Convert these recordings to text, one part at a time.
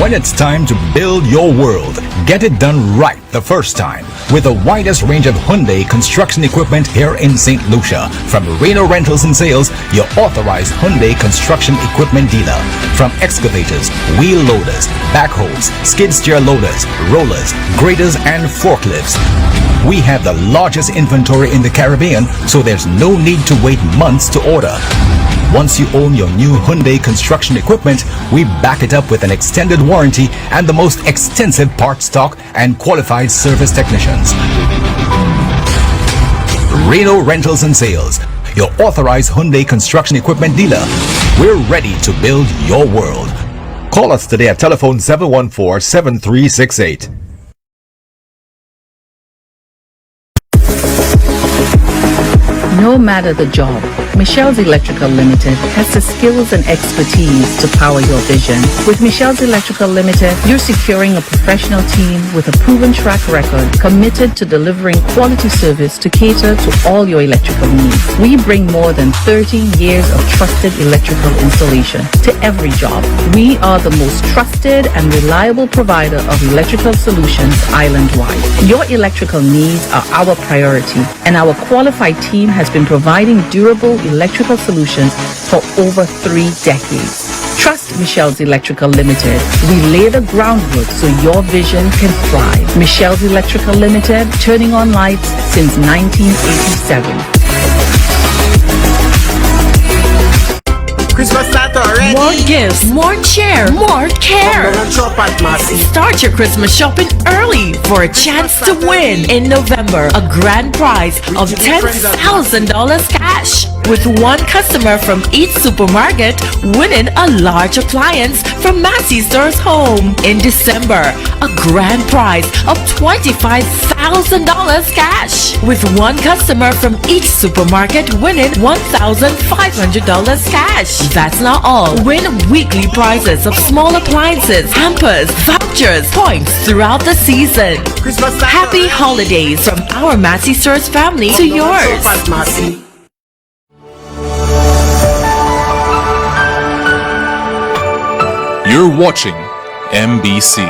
When it's time to build your world, get it done right the first time with the widest range of Hyundai construction equipment here in St. Lucia. From Reno Rentals and Sales, your authorized Hyundai construction equipment dealer. From excavators, wheel loaders, backhoes, skid steer loaders, rollers, graders, and forklifts. We have the largest inventory in the Caribbean, so there's no need to wait months to order. Once you own your new Hyundai construction equipment, we back it up with an extended warranty and the most extensive part stock and qualified service technicians. Reno Rentals and Sales, your authorized Hyundai construction equipment dealer. We're ready to build your world. Call us today at telephone 714-7368. No matter the job, Michelle's Electrical Limited has the skills and expertise to power your vision. With Michelle's Electrical Limited, you're securing a professional team with a proven track record committed to delivering quality service to cater to all your electrical needs. We bring more than 13 years of trusted electrical installation to every job. We are the most trusted and reliable provider of electrical solutions island-wide. Your electrical needs are our priority, and our qualified team has been providing durable electrical solutions for over 3 decades. Trust Michelle's Electrical Limited. We lay the groundwork so your vision can thrive. Michelle's Electrical Limited, turning on lights since 1987. Christmas start already. More gifts, more cheer, more care. Start your Christmas shopping early for a chance to win in November a grand prize of $10,000 cash, with one customer from each supermarket winning a large appliance from Massey's Stores Home. In December, a grand prize of $25,000 cash, with one customer from each supermarket winning $1,500 cash. That's not all. Win weekly prizes of small appliances, hampers, vouchers, points throughout the season. Happy holidays from our Massey Stores family to yours. You're watching MBC.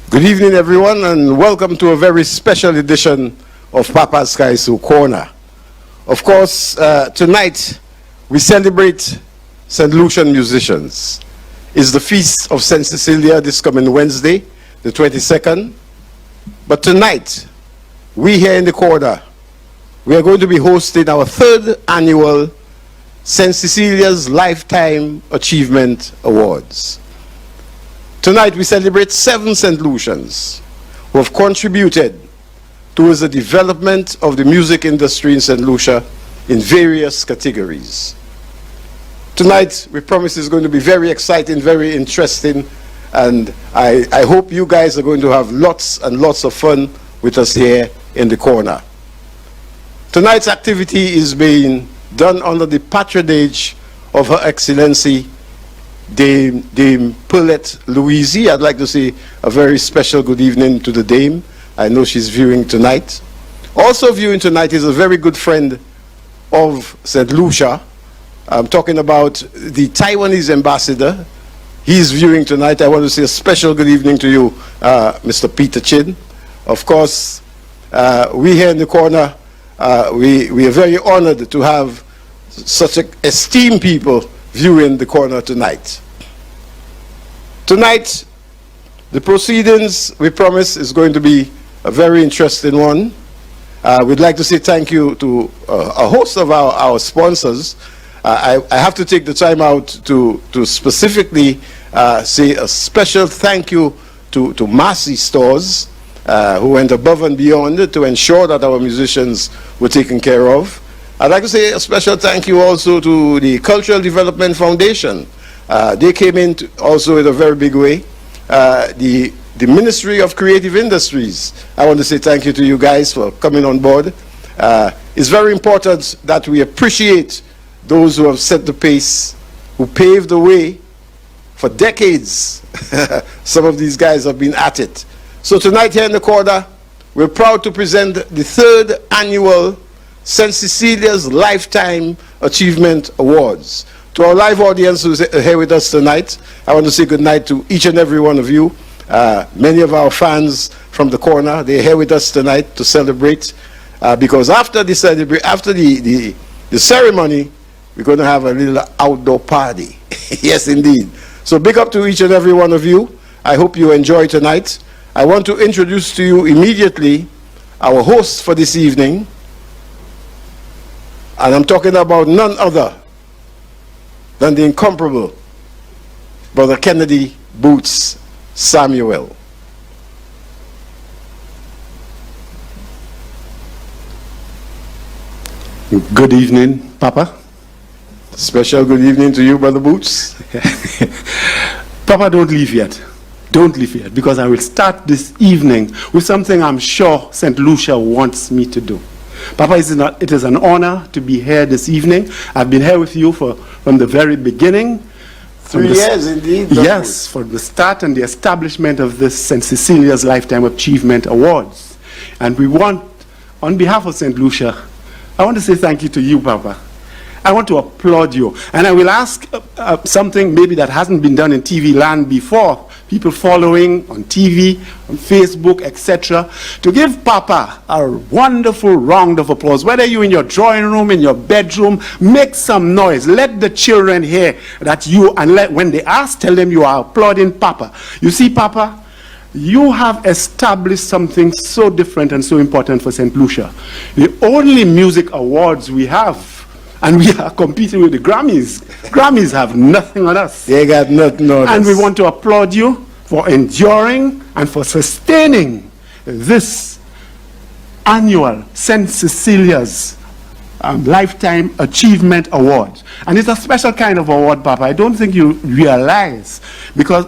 Good evening, everyone, and welcome to a very special edition of Papa's Sky Zoo Corner. Of course, tonight we celebrate St. Lucian musicians. It's the feast of St. Cecilia this coming Wednesday, the 22nd. But tonight, we here in the corner, we are going to be hosting our 3rd annual St. Cecilia's Lifetime Achievement Awards. Tonight we celebrate 7 St. Lucians who have contributed towards the development of the music industry in St. Lucia in various categories. Tonight we promise it's going to be very exciting, very interesting, and I hope you guys are going to have lots and lots of fun with us here in the corner. Tonight's activity is being done under the patronage of Her Excellency Dame Paulette Louise. I'd like to say a very special good evening to the Dame. I know she's viewing tonight. Also viewing tonight is a very good friend of St. Lucia. I'm talking about the Taiwanese ambassador. He's viewing tonight. I want to say a special good evening to you, Mr. Peter Chin. Of course, we here in the corner, we are very honored to have such esteemed people viewing the corner tonight. Tonight, the proceedings, we promise, is going to be a very interesting one. We'd like to say thank you to a host of our sponsors. I have to take the time out to specifically say a special thank you to Massey Stores, who went above and beyond to ensure that our musicians were taken care of. I'd like to say a special thank you also to the Cultural Development Foundation. They came in also in a very big way. The the Ministry of Creative Industries. I want to say thank you to you guys for coming on board. It's very important that we appreciate those who have set the pace, who paved the way for decades. Some of these guys have been at it. So tonight here in the corner, we're proud to present the 3rd annual St. Cecilia's Lifetime Achievement Awards. To our live audience who's here with us tonight, I want to say good night to each and every one of you. Many of our fans from the corner, they're here with us tonight to celebrate. Because after the ceremony, we're going to have a little outdoor party. Yes, indeed. So big up to each and every one of you. I hope you enjoy tonight. I want to introduce to you immediately our host for this evening. And I'm talking about none other than the incomparable Brother Kennedy Boots Samuel. Good evening, Papa. Special good evening to you, Brother Boots. Papa, don't leave yet. Don't leave yet, because I will start this evening with something I'm sure St. Lucia wants me to do. Papa, it is an honor to be here this evening. I've been here with you from the very beginning. 3 years, indeed. Yes, from the start and the establishment of this St. Cecilia's Lifetime Achievement Awards. And we want, on behalf of St. Lucia, I want to say thank you to you, Papa. I want to applaud you. And I will ask something maybe that hasn't been done in TV land before. People following on TV, on Facebook, etc. To give Papa a wonderful round of applause. Whether you're in your drawing room, in your bedroom, make some noise. Let the children hear that you, and when they ask, tell them you are applauding Papa. You see, Papa, you have established something so different and so important for St. Lucia. The only music awards we have, and we are competing with the Grammys. Grammys have nothing on us. They got nothing on us. And we want to applaud you for enduring and for sustaining this annual St. Cecilia's Lifetime Achievement Award. And it's a special kind of award, Papa. I don't think you realize, because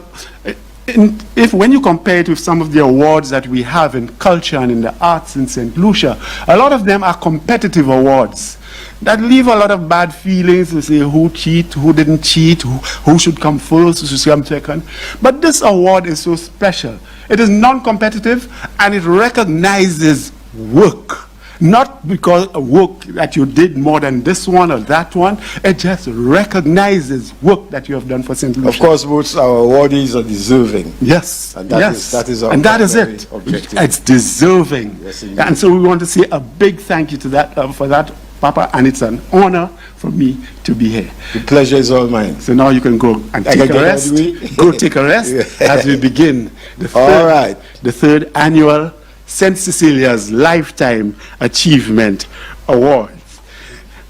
when you compare it with some of the awards that we have in culture and in the arts in St. Lucia, a lot of them are competitive awards that leave a lot of bad feelings to say who cheat, who didn't cheat, who should come first, who should come second. But this award is so special. It is non-competitive and it recognizes work. Not because of work that you did more than this one or that one. It just recognizes work that you have done for St. Lucia. Of course, Boots, our awardees are deserving. Yes. And that is our it. objective. It's deserving. Yes, indeed. And so we want to say a big thank you to that for that, Papa, and it's an honor for me to be here. The pleasure is all mine. So now you can go and take a rest. Go take a rest as we begin the third annual St. Cecilia's Lifetime Achievement Awards.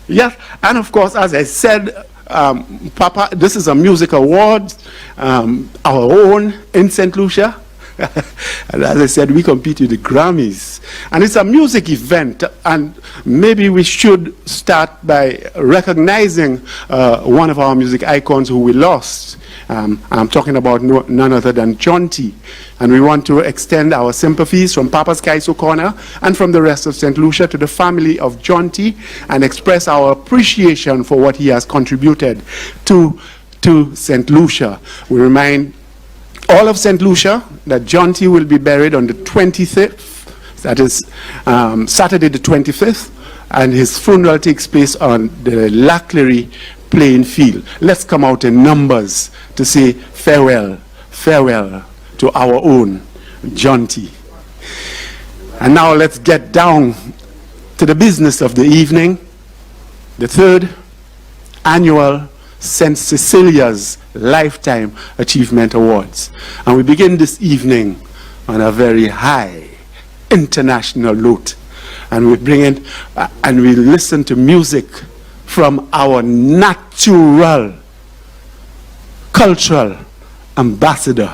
Yes, and of course, as I said, Papa, this is a music award, our own in St. Lucia. And as I said, we compete with the Grammys. And it's a music event, and maybe we should start by recognizing one of our music icons who we lost. I'm talking about none other than John T. And we want to extend our sympathies from Papa's Kaiso Corner and from the rest of St. Lucia to the family of John T. and express our appreciation for what he has contributed to St. Lucia. We remind all of St. Lucia that John T. will be buried on the 25th, that is Saturday the 25th, and his funeral takes place on the Laclery playing field. Let's come out in numbers to say farewell, farewell to our own John T. And now let's get down to the business of the evening, the third annual St. Cecilia's Lifetime Achievement Awards. And we begin this evening on a very high international note. And we bring in and we listen to music from our natural cultural ambassador.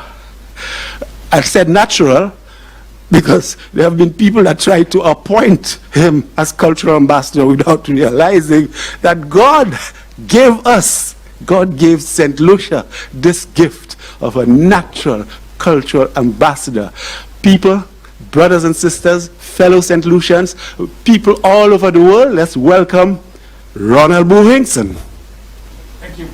I said natural because there have been people that tried to appoint him as cultural ambassador without realizing that God gave St. Lucia this gift of a natural cultural ambassador. People, brothers and sisters, fellow St. Lucians, people all over the world, let's welcome Ronald Bohinkson. Thank you.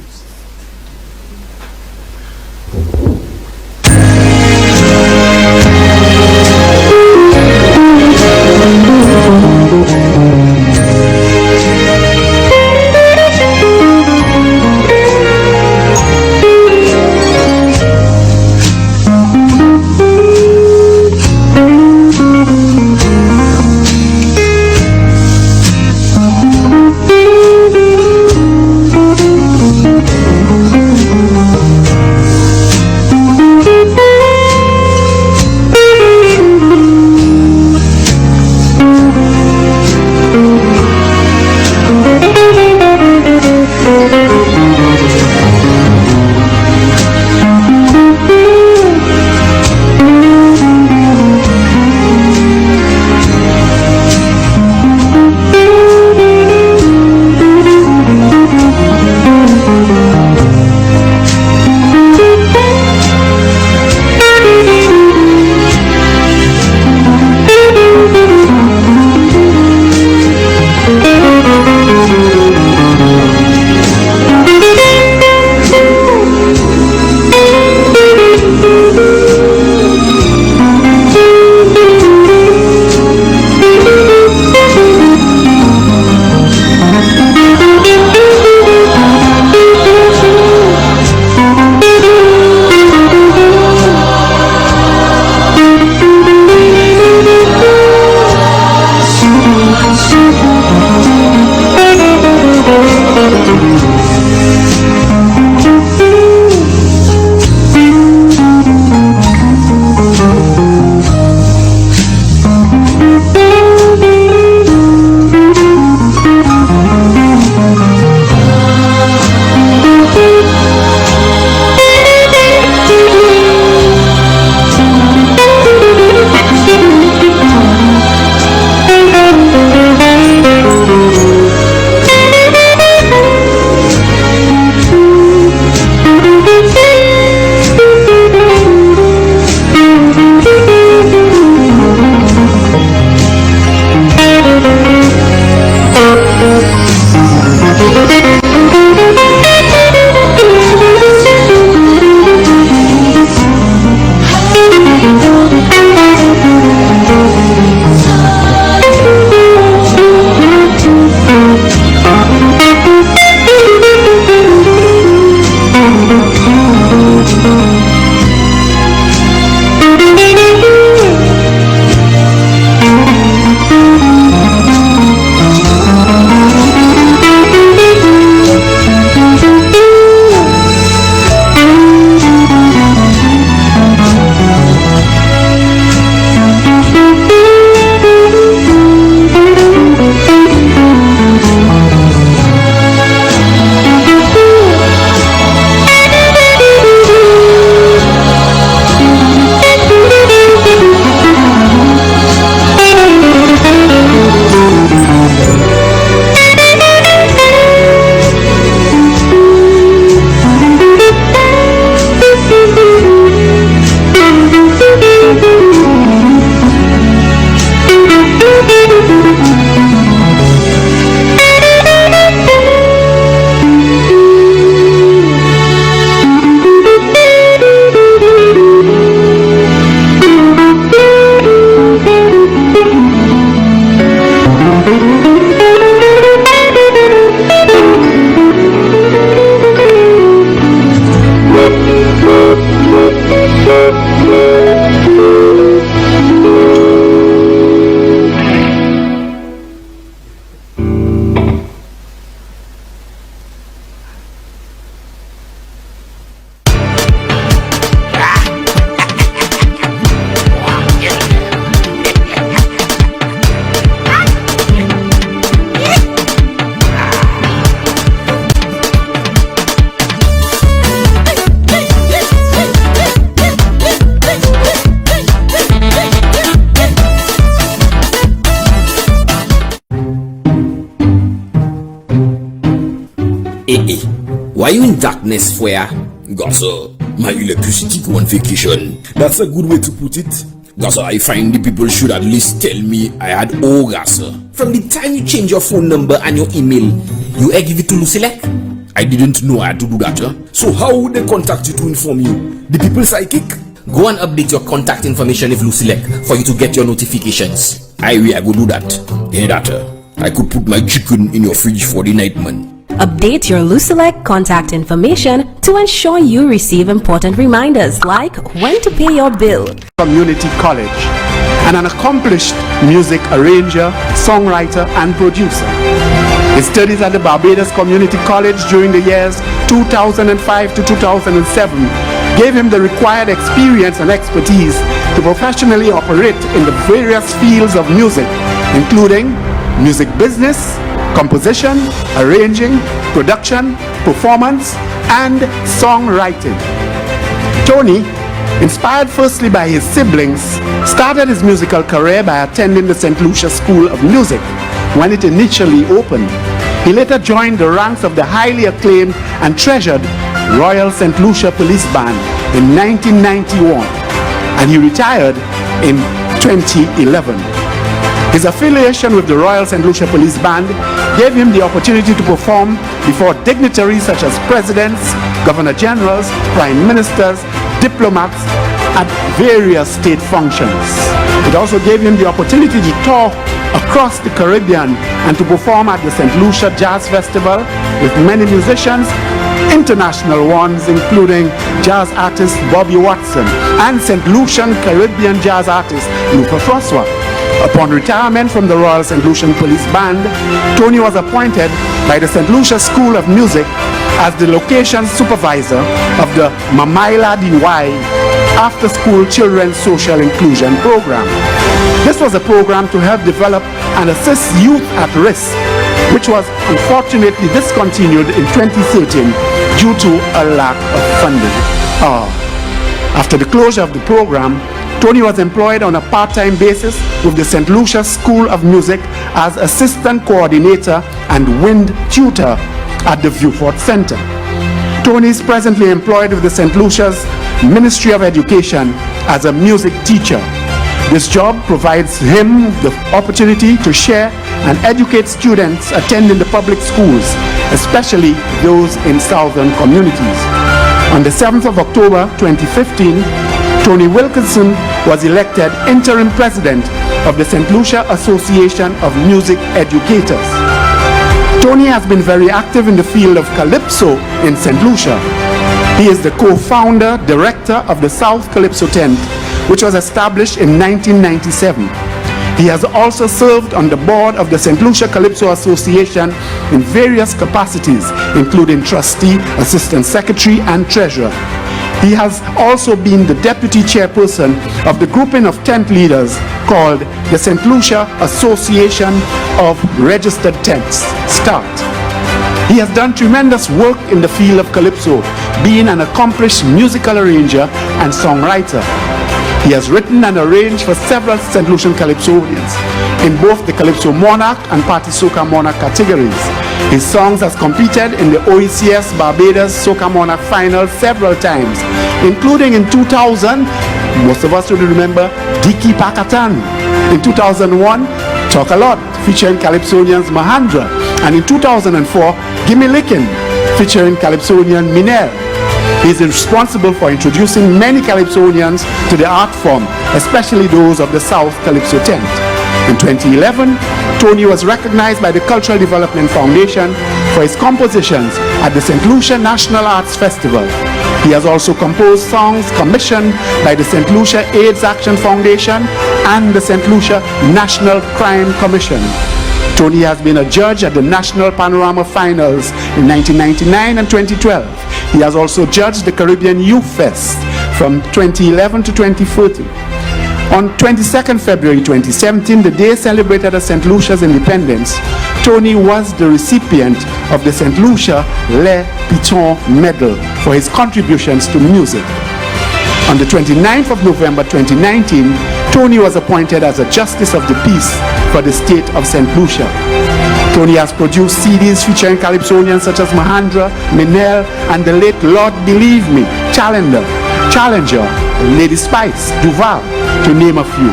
Why you in darkness, Foya? Gossip. my electricity go on vacation. That's a good way to put it. That's how I find the people should at least tell me I had all gas. From the time you change your phone number and your email, you give it to Lucilec? I didn't know I had to do that. So how would they contact you to inform you? The people psychic? Go and update your contact information with Lucilec for you to get your notifications. I go do that. Hear that? I could put my chicken in your fridge for the night, man. Update your Lucilec contact information to ensure you receive important reminders like when to pay your bill. Community College, and an accomplished music arranger, songwriter, and producer. His studies at the Barbados Community College during the years 2005 to 2007 gave him the required experience and expertise to professionally operate in the various fields of music, including music business, composition, arranging, production, performance, and songwriting. Tony, inspired firstly by his siblings, started his musical career by attending the St. Lucia School of Music when it initially opened. He later joined the ranks of the highly acclaimed and treasured Royal St. Lucia Police Band in 1991, and he retired in 2011. His affiliation with the Royal St. Lucia Police Band gave him the opportunity to perform before dignitaries such as presidents, governor generals, prime ministers, diplomats at various state functions. It also gave him the opportunity to tour across the Caribbean and to perform at the St. Lucia Jazz Festival with many musicians, international ones including jazz artist Bobby Watson and St. Lucian Caribbean jazz artist Luca Francois. Upon retirement from the Royal St. Lucian Police Band, Tony was appointed by the St. Lucia School of Music as the location supervisor of the Mamaila DY After School Children's Social Inclusion Program. This was a program to help develop and assist youth at risk, which was unfortunately discontinued in 2013 due to a lack of funding. After the closure of the program, Tony was employed on a part-time basis with the St. Lucia School of Music as assistant coordinator and wind tutor at the Viewfort Center. Tony is presently employed with the St. Lucia's Ministry of Education as a music teacher. This job provides him the opportunity to share and educate students attending the public schools, especially those in southern communities. On the 7th of October 2015, Tony Wilkinson was elected interim president of the St. Lucia Association of Music Educators. Tony has been very active in the field of calypso in St. Lucia. He is the co-founder, director of the South Calypso Tent, which was established in 1997. He has also served on the board of the St. Lucia Calypso Association in various capacities, including trustee, assistant secretary, and treasurer. He has also been the deputy chairperson of the grouping of tent leaders called the St. Lucia Association of Registered Tents, START. He has done tremendous work in the field of calypso, being an accomplished musical arranger and songwriter. He has written and arranged for several St. Lucian calypsonians in both the Calypso Monarch and Party Soca Monarch categories. His songs has competed in the OECS Barbados Soca Monarch final several times, including in 2000, most of us will remember Diki Pakatan. In 2001, Talk A Lot, featuring calypsonians Mahandra. And in 2004, Gimme Lickin', featuring calypsonian Minel. He is responsible for introducing many calypsonians to the art form, especially those of the South Calypso Tent. In 2011, Tony was recognized by the Cultural Development Foundation for his compositions at the St. Lucia National Arts Festival. He has also composed songs commissioned by the St. Lucia AIDS Action Foundation and the St. Lucia National Crime Commission. Tony has been a judge at the National Panorama Finals in 1999 and 2012. He has also judged the Caribbean Youth Fest from 2011 to 2014. On 22nd February 2017, the day celebrated as St. Lucia's independence, Tony was the recipient of the St. Lucia Le Piton Medal for his contributions to music. On the 29th of November 2019, Tony was appointed as a Justice of the Peace for the state of St. Lucia. Tony has produced CDs featuring Calypsonians such as Mahandra, Minel, and the late Lord Believe Me, Challenger, Lady Spice, Duval, to name a few.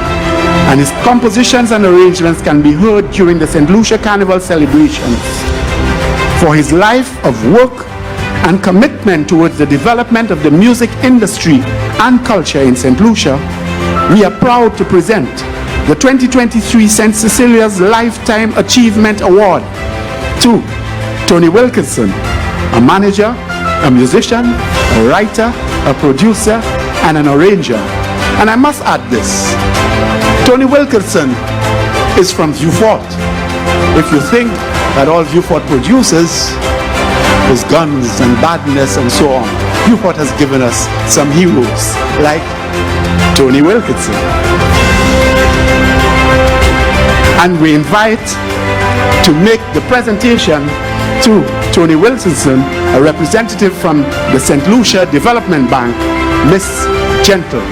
And his compositions and arrangements can be heard during the St. Lucia Carnival celebrations. For his life of work and commitment towards the development of the music industry and culture in St. Lucia, we are proud to present the 2023 St. Cecelia'S Lifetime Achievement Award to Tony Wilkinson, a manager, a musician, a writer, a producer, and an arranger. And I must add this, Tony Wilkinson is from Vieux Fort. If you think that all Vieux Fort produces is guns and badness and so on, Vieux Fort has given us some heroes like Tony Wilkinson. And we invite to make the presentation to Tony Wilkinson, a representative from the St. Lucia Development Bank, Miss Gentle.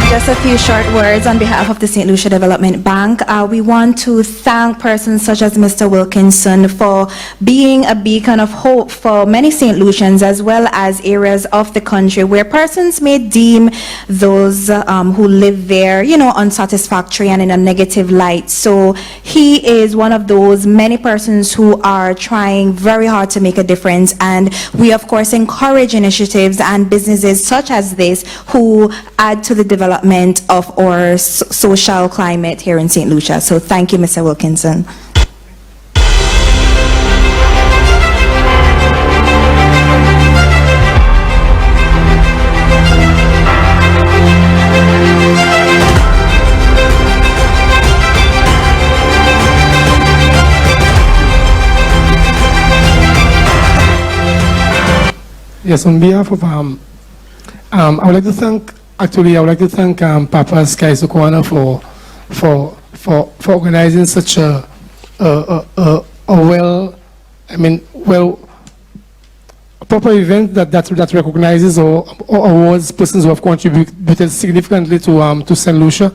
Just a few short words on behalf of the St. Lucia Development Bank. We want to thank persons such as Mr. Wilkinson for being a beacon of hope for many St. Lucians as well as areas of the country where persons may deem those who live there, unsatisfactory and in a negative light. So he is one of those many persons who are trying very hard to make a difference, and we of course encourage initiatives and businesses such as this who add to the development of our social climate here in St. Lucia. So thank you, Mr. Wilkinson. Yes, on behalf of I would like to thank Papa's Skies Corner for organizing such a proper event that recognizes or awards persons who have contributed significantly to St. Lucia.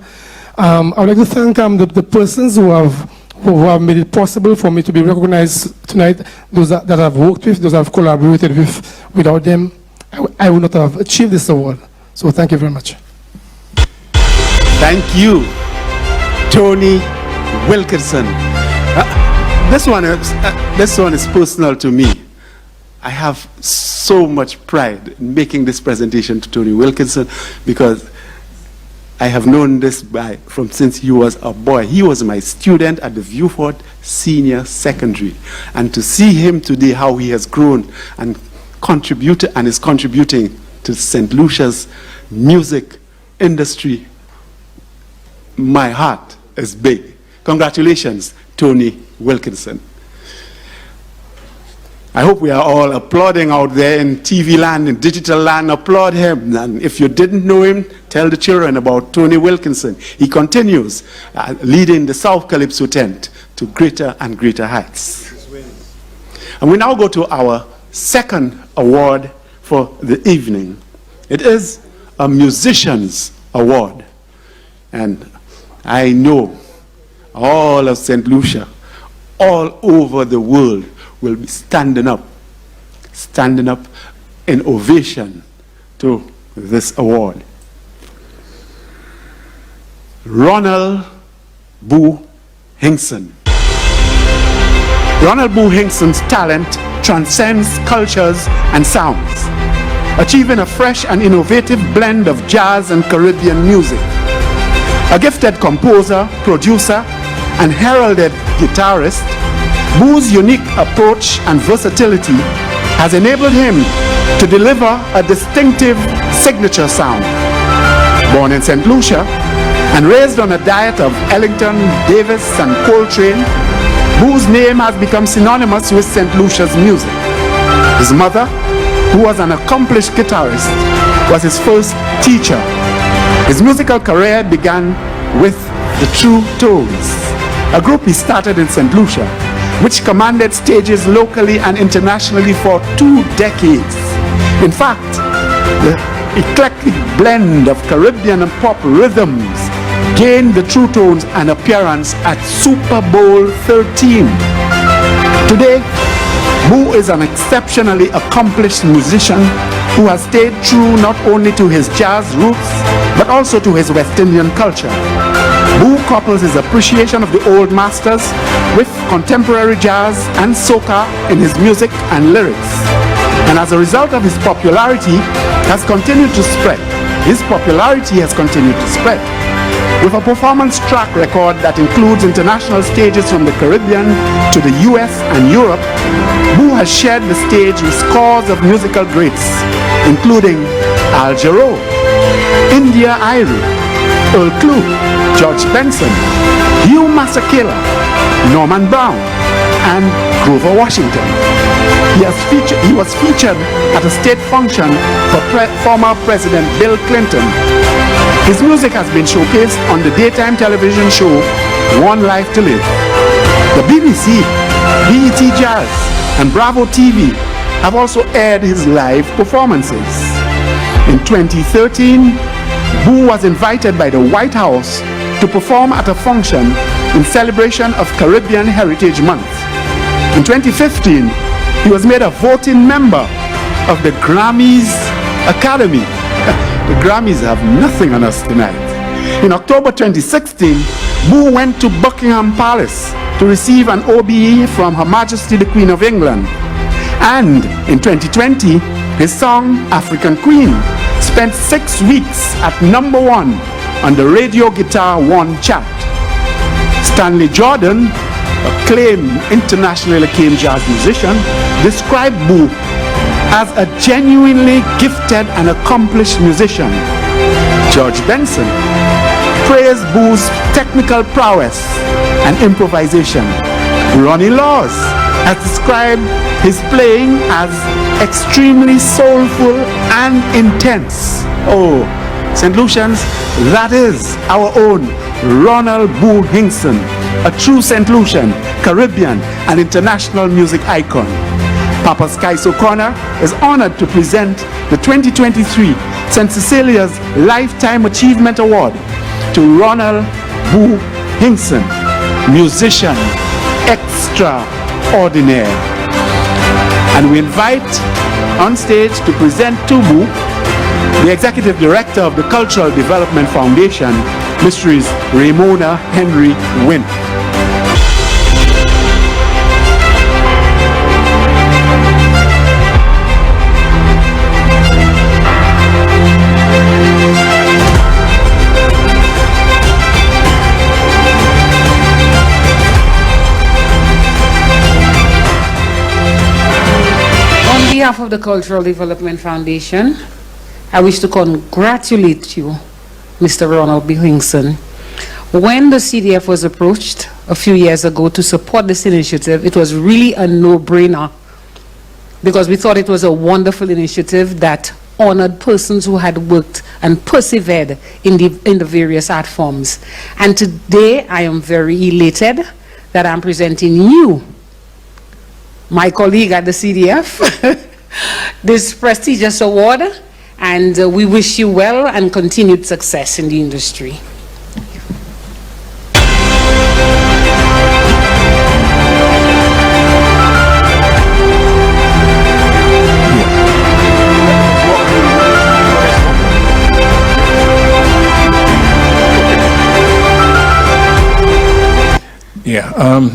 I would like to thank the persons who have made it possible for me to be recognized tonight, those that I've worked with, those I've collaborated with. Without them, I would not have achieved this award. So thank you very much. Thank you, Tony Wilkinson. This one is personal to me. I have so much pride in making this presentation to Tony Wilkinson because I have known this guy from since he was a boy. He was my student at the Vieux Fort Senior Secondary. And to see him today, how he has grown and contributed and is contributing to St. Lucia's music industry, my heart is big. Congratulations, Tony Wilkinson. I hope we are all applauding out there in TV land, in digital land. Applaud him. And if you didn't know him, tell the children about Tony Wilkinson. He continues leading the South Calypso tent to greater and greater heights. And we now go to our second award for the evening. It is a musician's award. And I know all of St. Lucia, all over the world, will be standing up in ovation to this award. Ronald Boo Hinkson. Ronald Boo Hinkson's talent transcends cultures and sounds, achieving a fresh and innovative blend of jazz and Caribbean music. A gifted composer, producer, and heralded guitarist, Boo's unique approach and versatility has enabled him to deliver a distinctive signature sound. Born in St. Lucia and raised on a diet of Ellington, Davis, and Coltrane, Boo's name has become synonymous with St. Lucia's music. His mother, who was an accomplished guitarist, was his first teacher. His musical career began with the True Tones, a group he started in St. Lucia, which commanded stages locally and internationally for 2 decades. In fact, the eclectic blend of Caribbean and pop rhythms gained the True Tones an appearance at Super Bowl 13. Today, Boo is an exceptionally accomplished musician who has stayed true not only to his jazz roots, but also to his West Indian culture. Boo couples his appreciation of the old masters with contemporary jazz and soca in his music and lyrics. And as a result of his popularity, has continued to spread. His popularity has continued to spread. With a performance track record that includes international stages from the Caribbean to the US and Europe, Boo has shared the stage with scores of musical greats, including Al Jarreau, India Irie, Earl Klugh, George Benson, Hugh Masekela, Norman Brown, and Grover Washington. He was featured at a state function for former President Bill Clinton. His music has been showcased on the daytime television show One Life to Live. The BBC, BET Jazz, and Bravo TV have also aired his live performances. In 2013, Boo was invited by the White House to perform at a function in celebration of Caribbean Heritage Month. In 2015, he was made a voting member of the Grammys Academy. The Grammys have nothing on us tonight. In October 2016, Boo went to Buckingham Palace to receive an OBE from Her Majesty the Queen of England. And in 2020, his song African Queen spent 6 weeks at #1 on the Radio Guitar 1 chart. Stanley Jordan, internationally acclaimed jazz musician, described Boo as a genuinely gifted and accomplished musician. George Benson praised Boo's technical prowess and improvisation. Ronnie Laws has described his playing as extremely soulful and intense. Oh, St. Lucians, that is our own Ronald Boo Hinkson, a true St. Lucian, Caribbean, and international music icon. Papa Sky's O'Connor is honored to present the 2023 St. Cecelia'S Lifetime Achievement Award to Ronald Boo Hinkson, musician extraordinaire. And we invite on stage to present to Boo the Executive Director of the Cultural Development Foundation, Mrs. Ramona Henry Wynn. On behalf of the Cultural Development Foundation, I wish to congratulate you, Mr. Ronald B. Hinkson. When the CDF was approached a few years ago to support this initiative, it was really a no-brainer because we thought it was a wonderful initiative that honored persons who had worked and persevered in the various art forms. And today I am very elated that I'm presenting you, my colleague at the CDF, this prestigious award, and we wish you well and continued success in the industry.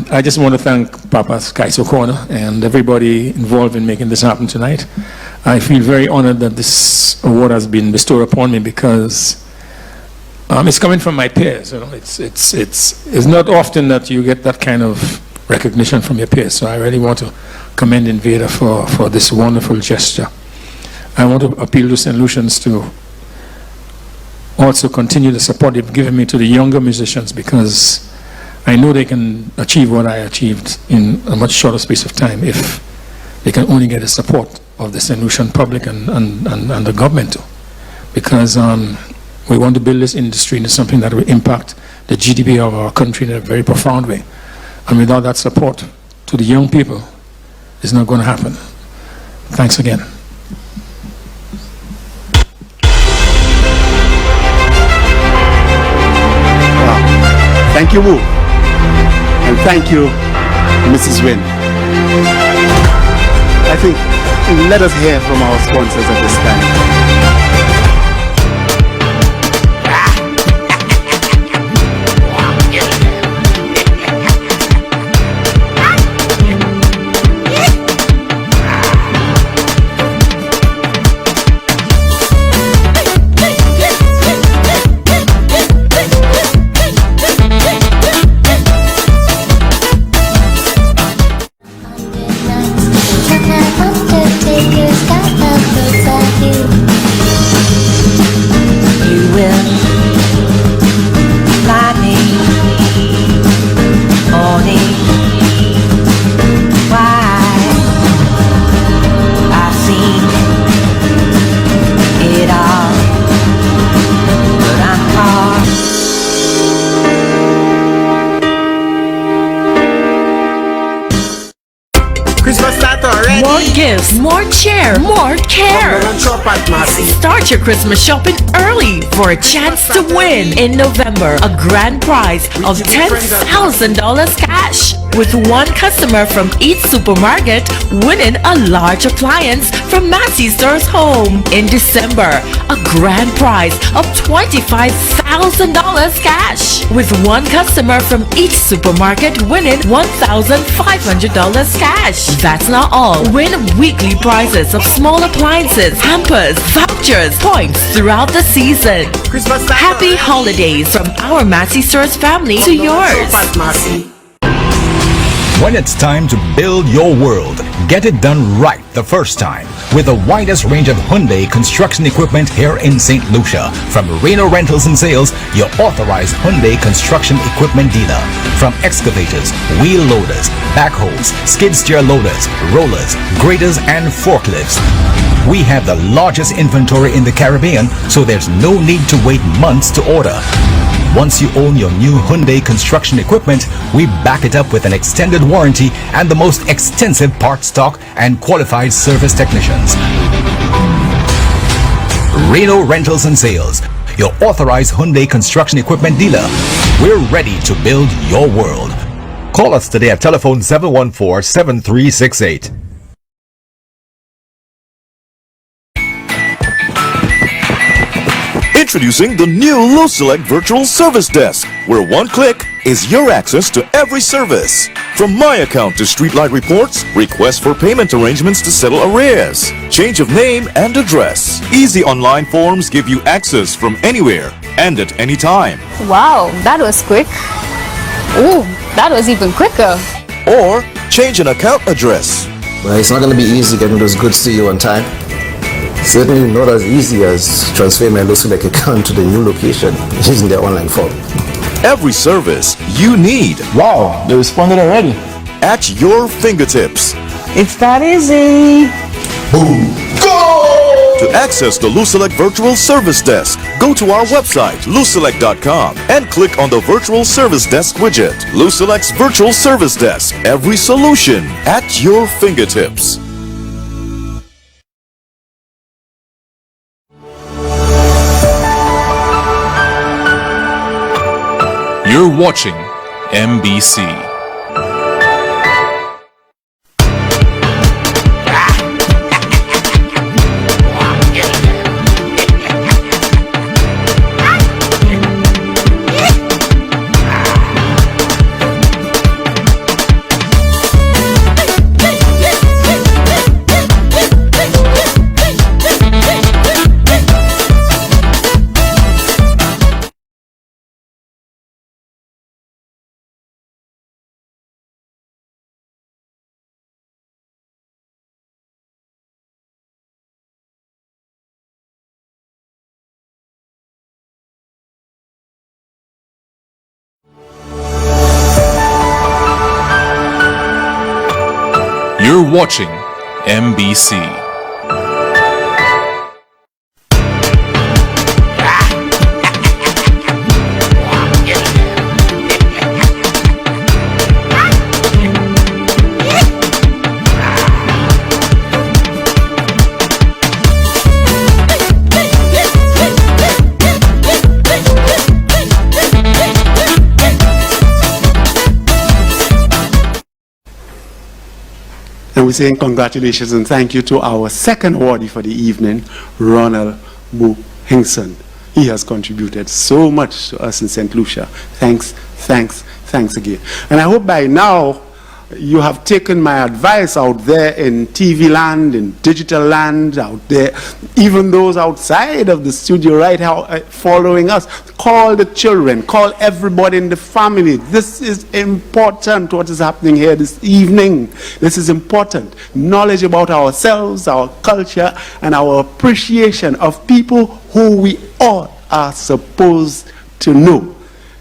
I just want to thank Papa Sky's O'Connor and everybody involved in making this happen tonight. I feel very honored that this award has been bestowed upon me because it's coming from my peers. You know, it's not often that you get that kind of recognition from your peers. So I really want to commend Invader for this wonderful gesture. I want to appeal to St. Lucians to also continue the support they've given me to the younger musicians because I know they can achieve what I achieved in a much shorter space of time if they can only get the support of the St. Lucian public and the government too. Because We want to build this industry into something that will impact the GDP of our country in a very profound way. And without that support to the young people, it's not going to happen. Thanks again. Wow. Thank you, Wu. And thank you, Mrs. Wynn. I think let us hear from our sponsors at this time. More gifts, more cheer, more care. Start your Christmas shopping early for a chance to win in November a grand prize of $10,000 cash, with one customer from each supermarket winning a large appliance from Massey Stores Home. In December, a grand prize of $25,000 cash, with one customer from each supermarket winning $1,500 cash. That's not all. Win weekly prizes of small appliances, hampers, vouchers, points throughout the season. Happy holidays from our Massey Stores family to yours. When it's time to build your world, get it done right the first time with the widest range of Hyundai construction equipment here in St. Lucia. From Reno Rentals and Sales, your authorized Hyundai construction equipment dealer. From excavators, wheel loaders, backhoes, skid steer loaders, rollers, graders, and forklifts. We have the largest inventory in the Caribbean, so there's no need to wait months to order. Once you own your new Hyundai construction equipment, we back it up with an extended warranty and the most extensive part stock and qualified service technicians. Reno Rentals and Sales, your authorized Hyundai construction equipment dealer. We're ready to build your world. Call us today at telephone 714-7368. Introducing the new Luselect Virtual Service Desk, where one click is your access to every service. From My Account to Streetlight reports, requests for payment arrangements to settle arrears, change of name and address. Easy online forms give you access from anywhere and at any time. Wow, that was quick. Ooh, that was even quicker. Or change an account address. Well, it's not going to be easy getting those goods to you on time. Certainly not as easy as transferring my Luselect account to the new location using their online form. Every service you need. Wow, they responded already. At your fingertips. It's that easy. Boom. Go! To access the Luselect Virtual Service Desk, go to our website, luselect.com, and click on the Virtual Service Desk widget. Luselect's Virtual Service Desk. Every solution at your fingertips. You're watching MBC. You're watching MBC. saying congratulations and thank you to our second awardee for the evening, Ronald Hinkson. He has contributed so much to us in St. Lucia. Thanks again. And I hope by now you have taken my advice out there in TV land, in digital land, out there, even those outside of the studio right now following us. Call the children, call everybody in the family. This is important, what is happening here this evening. This is important. Knowledge about ourselves, our culture, and our appreciation of people who we all are supposed to know.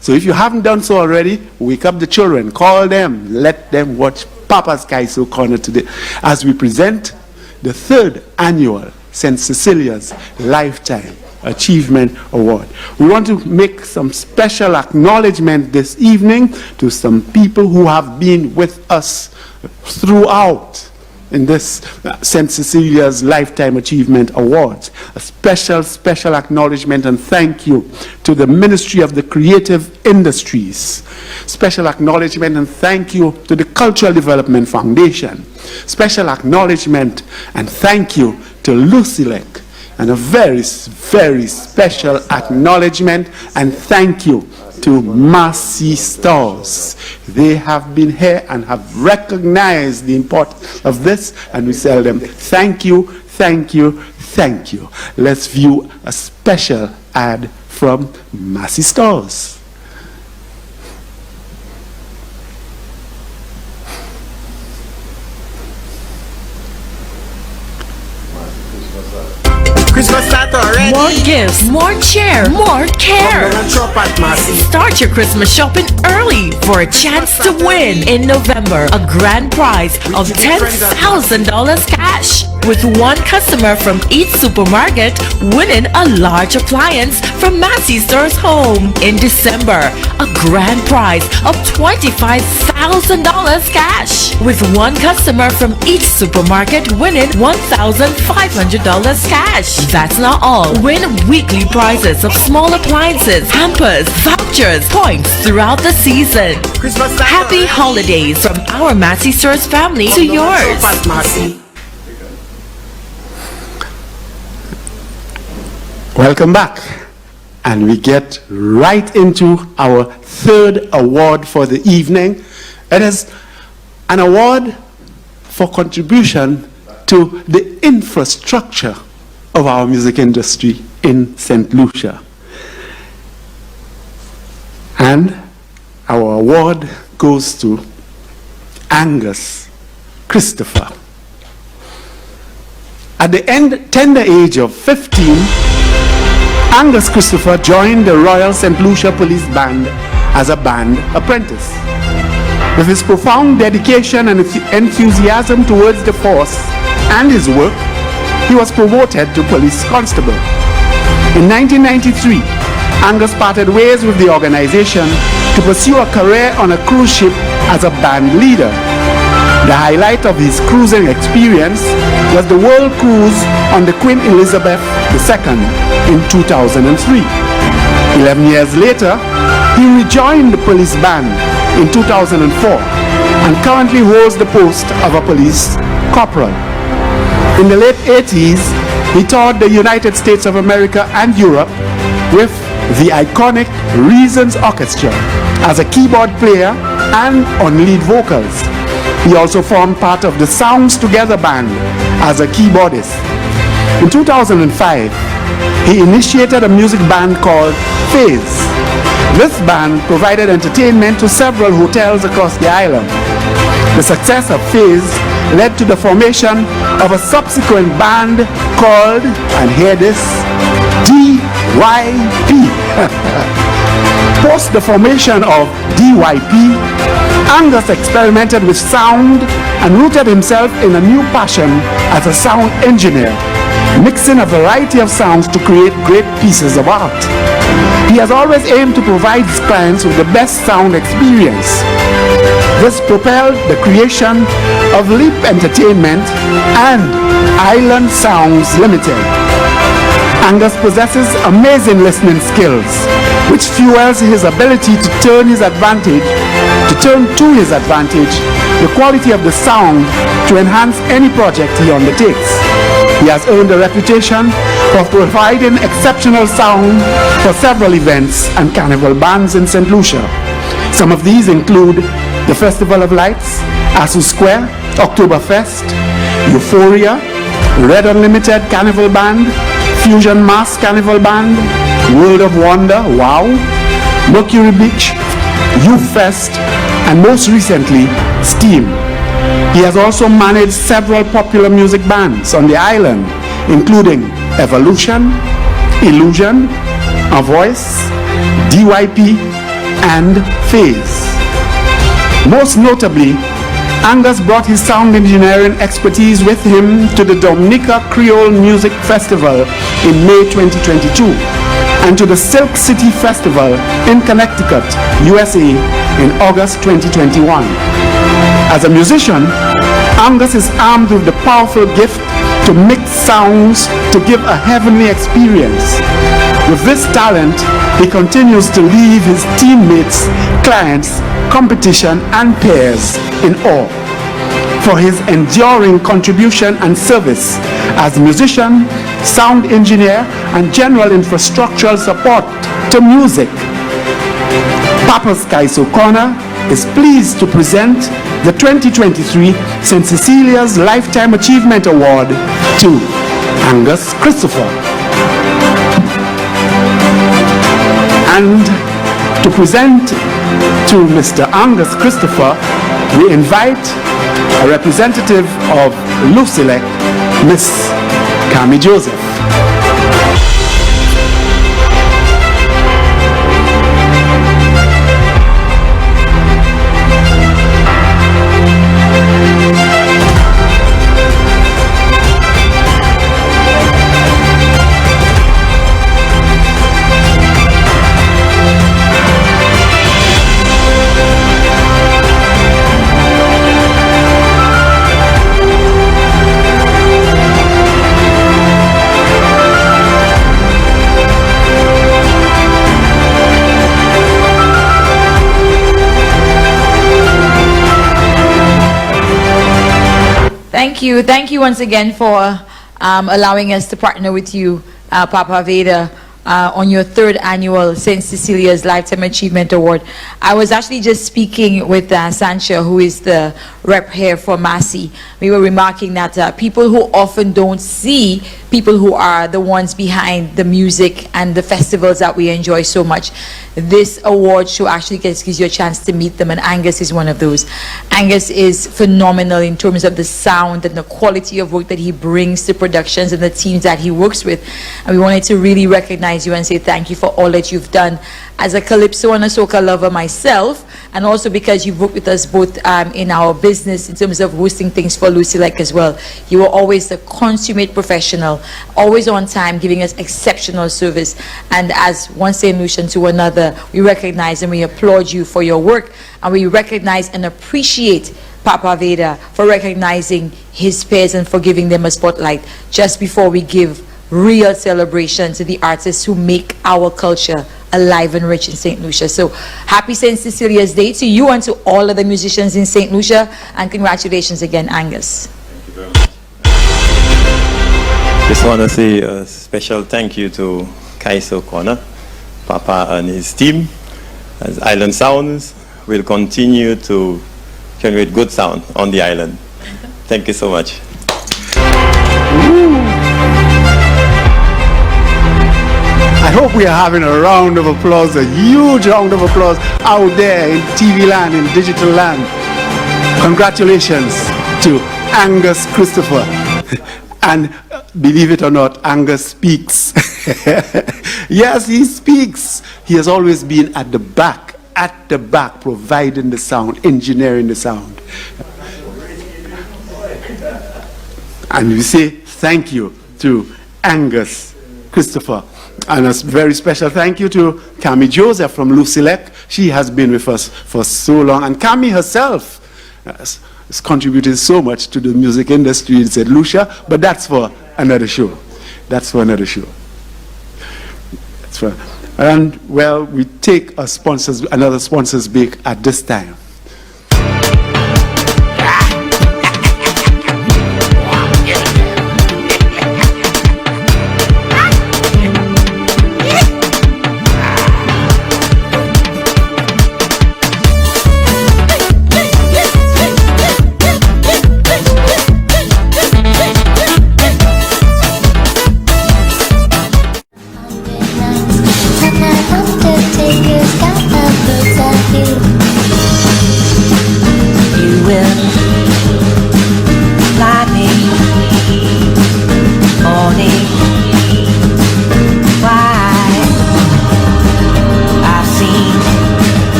So if you haven't done so already, wake up the children, call them, let them watch Papa's Kaiso Corner today as we present the 3rd annual St. Cecilia's Lifetime Achievement Award. We want to make some special acknowledgement this evening to some people who have been with us throughout in this St. Cecilia's Lifetime Achievement Awards. A special acknowledgement and thank you to the Ministry of the Creative Industries. Special acknowledgement and thank you to the Cultural Development Foundation. Special acknowledgement and thank you to Lucilec. And a very special acknowledgement and thank you to Mercy Stores. They have been here and have recognized the importance of this, and we tell them thank you. Let's view a special ad from Mercy Stores. Christmas start already. More gifts, more cheer, more care. Start your Christmas shopping early for a chance to win in November a grand prize of $10,000 cash. With one customer from each supermarket winning a large appliance from Massey Stores Home. In December, a grand prize of $25,000 cash. With one customer from each supermarket winning $1,500 cash. That's not all. Win weekly prizes of small appliances, hampers, vouchers, points throughout the season. Happy holidays from our Massey Stores family to yours. Welcome back. And we get right into our 3rd award for the evening. It is an award for contribution to the infrastructure of our music industry in St. Lucia. And our award goes to Angus Christopher. At the tender age of 15, Angus Christopher joined the Royal St. Lucia Police Band as a band apprentice. With his profound dedication and enthusiasm towards the force and his work, he was promoted to police constable. In 1993, Angus parted ways with the organization to pursue a career on a cruise ship as a band leader. The highlight of his cruising experience was the world cruise on the Queen Elizabeth II in 2003. 11 years later, he rejoined the police band in 2004 and currently holds the post of a police corporal. In the late 80s, he toured the United States of America and Europe with the iconic Reasons Orchestra as a keyboard player and on lead vocals. He also formed part of the Sounds Together band as a keyboardist. In 2005, he initiated a music band called Phase. This band provided entertainment to several hotels across the island. The success of Phase led to the formation of a subsequent band called, and hear this, DYP. Post the formation of DYP, Angus experimented with sound and rooted himself in a new passion as a sound engineer, mixing a variety of sounds to create great pieces of art. He has always aimed to provide his clients with the best sound experience. This propelled the creation of Leap Entertainment and Island Sounds Limited. Angus possesses amazing listening skills, which fuels his ability to turn to his advantage the quality of the sound to enhance any project he undertakes. He has earned a reputation for providing exceptional sound for several events and carnival bands in St. Lucia. Some of these include the Festival of Lights, Asu Square, Oktoberfest, Euphoria, Red Unlimited Carnival Band, Fusion Mass Carnival Band, World of Wonder, WOW, Mercury Beach, Youth Fest, and most recently, Steam. He has also managed several popular music bands on the island, including Evolution, Illusion, A Voice, DYP, and Phase. Most notably, Angus brought his sound engineering expertise with him to the Dominica Creole Music Festival in May 2022 and to the Silk City Festival in Connecticut, USA in August 2021. As a musician, Angus is armed with the powerful gift to mix sounds to give a heavenly experience. With this talent, he continues to leave his teammates, clients, competition, and peers in awe for his enduring contribution and service as a musician, sound engineer, and general infrastructural support to music. Papa Skies O'Connor is pleased to present the 2023 St. Cecilia's Lifetime Achievement Award to Angus Christopher. And to present to Mr. Angus Christopher, we invite a representative of Lucilec, Miss Cami Joseph. Thank you once again for allowing us to partner with you, Papa Veda, on your 3rd annual St. Cecilia's Lifetime Achievement Award. I was actually just speaking with Sancha, who is the rep here for Massey. We were remarking that people who often don't see people who are the ones behind the music and the festivals that we enjoy so much, this award show actually gives you a chance to meet them, and Angus is one of those. Angus is phenomenal in terms of the sound and the quality of work that he brings to productions and the teams that he works with. And we wanted to really recognize you and say thank you for all that you've done as a Calypso and a soca lover myself, and also because you've worked with us both in our business in terms of hosting things for Lucilec as well. You were always the consummate professional, always on time, giving us exceptional service. And as one St. Lucian to another, we recognize and we applaud you for your work, and we recognize and appreciate Papa Veda for recognizing his peers and for giving them a spotlight just before we give real celebration to the artists who make our culture alive and rich in St. Lucia. So happy St. Cecilia's Day to you and to all of the musicians in St. Lucia, and congratulations again, Angus. Thank you very much. Just want to say a special thank you to Kais O'Connor, Papa and his team, as Island Sounds will continue to generate good sound on the island. Thank you so much. I hope we are having a round of applause, a huge round of applause out there in TV land, in digital land. Congratulations to Angus Christopher. And believe it or not, Angus speaks. Yes, he speaks. He has always been at the back, providing the sound, engineering the sound. And we say thank you to Angus Christopher. And a very special thank you to Cami Joseph from Lucilec. She has been with us for so long. And Cami herself has contributed so much to the music industry in St. Lucia, but that's for another show. That's for another show. And, well, we take another sponsor's break at this time.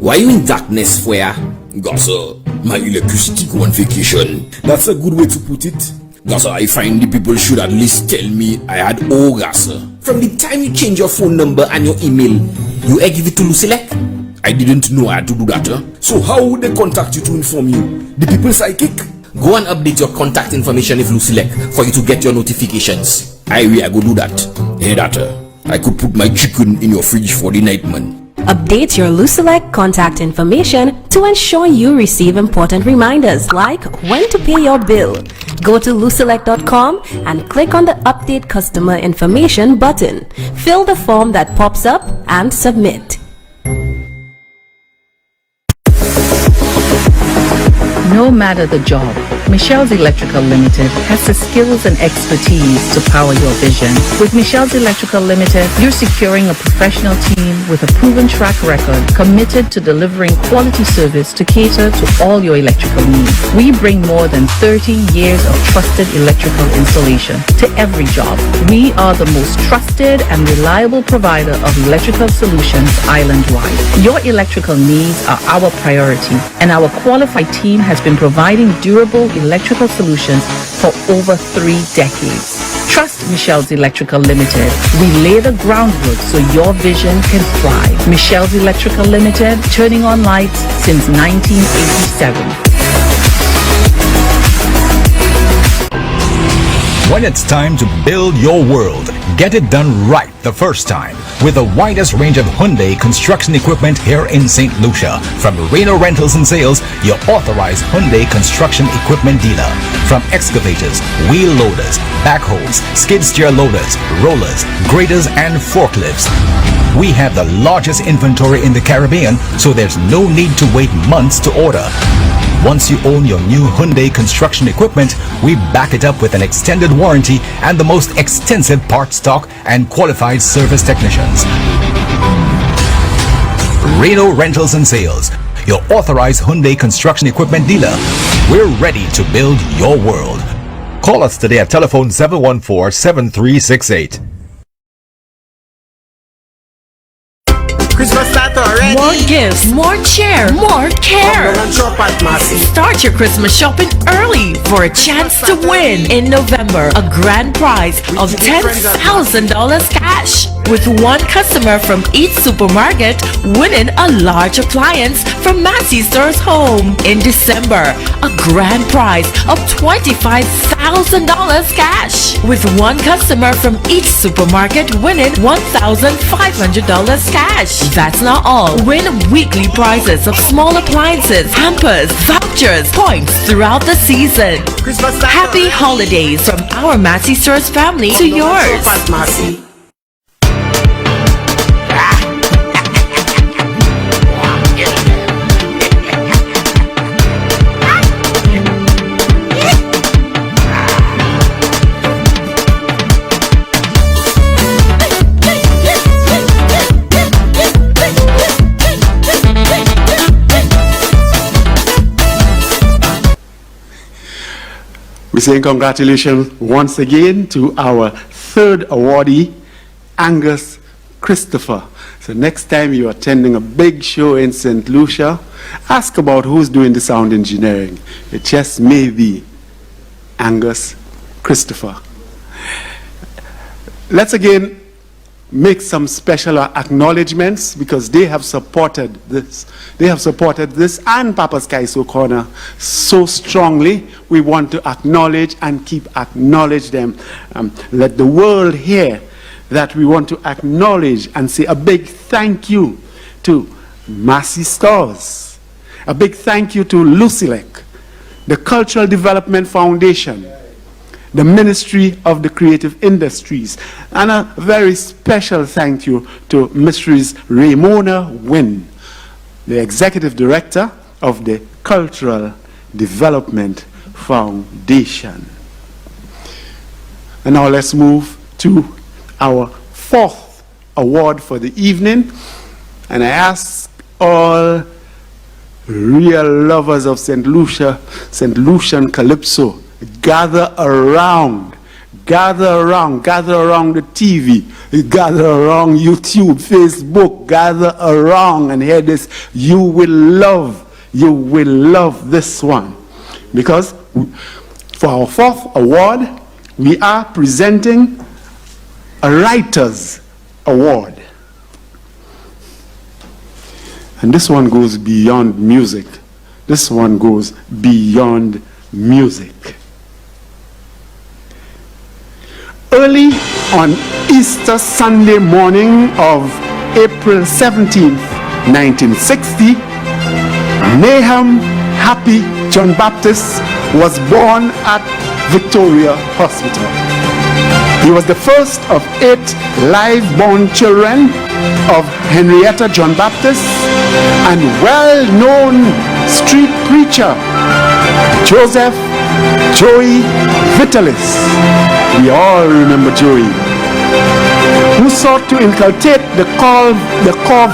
Why you in darkness for ya? Gaza, my electricity go on vacation. That's a good way to put it. Gaza, I find the people should at least tell me I had all Gaza. From the time you change your phone number and your email, you give it to Lucilec? I didn't know I had to do that. So how would they contact you to inform you? The people psychic? Go and update your contact information if Lucilec for you to get your notifications. I go do that. Hey, that I could put my chicken in your fridge for the night, man. Update your Lucilec contact information to ensure you receive important reminders like when to pay your bill. Go to lucilec.com and click on the Update Customer Information button. Fill the form that pops up and submit. No matter the job, Michelle's Electrical Limited has the skills and expertise to power your vision. With Michelle's Electrical Limited, you're securing a professional team with a proven track record committed to delivering quality service to cater to all your electrical needs. We bring more than 30 years of trusted electrical installation to every job. We are the most trusted and reliable provider of electrical solutions island-wide. Your electrical needs are our priority, and our qualified team has been providing durable electrical solutions for over 3 decades. Trust Michelle's Electrical Limited. We lay the groundwork so your vision can thrive. Michelle's Electrical Limited, turning on lights since 1987. When it's time to build your world, get it done right the first time with the widest range of Hyundai construction equipment here in St. Lucia. From Reno Rentals and Sales, your authorized Hyundai construction equipment dealer. From excavators, wheel loaders, backhoes, skid steer loaders, rollers, graders, and forklifts. We have the largest inventory in the Caribbean, so there's no need to wait months to order. Once you own your new Hyundai construction equipment, we back it up with an extended warranty and the most extensive part stock and qualified service technicians. Reno Rentals and Sales, your authorized Hyundai construction equipment dealer. We're ready to build your world. Call us today at telephone 714-7368. Christmas start already. More gifts, more cheer, more care. Start your Christmas shopping early for a chance to win in November a grand prize of $10,000 cash. With one customer from each supermarket winning a large appliance from Massey's Stores Home. In December, a grand prize of $25,000 cash. With one customer from each supermarket winning $1,500 cash. That's not all. Win weekly prizes of small appliances, hampers, vouchers, points throughout the season. Happy holidays from our Massey Stores family to yours. We're saying congratulations once again to our third awardee, Angus Christopher. So next time you're attending a big show in St. Lucia, ask about who's doing the sound engineering. It just may be Angus Christopher. Let's again make some special acknowledgements because they have supported this. They have supported this and Papa's Kaiso Corner so strongly. We want to acknowledge and keep acknowledge them. Let the world hear that we want to acknowledge and say a big thank you to Massey Stores. A big thank you to Lucilec, the Cultural Development Foundation, the Ministry of the Creative Industries, and a very special thank you to Mrs. Ramona Wynn, the Executive Director of the Cultural Development Foundation. And now let's move to our fourth award for the evening. And I ask all real lovers of St. Lucia, St. Lucian Calypso, gather around, gather around the TV, gather around YouTube, Facebook, gather around and hear this. You will love this one. Because for our fourth award, we are presenting a Writers Award. And this one goes beyond music. This one goes beyond music. Early on Easter Sunday morning of April 17th, 1960, Nahum Happy John Baptist was born at Victoria Hospital. He was the first of 8 live-born children of Henrietta John Baptist and well-known street preacher Joseph Joey Vitalis. We all remember Joey, who sought to inculcate the core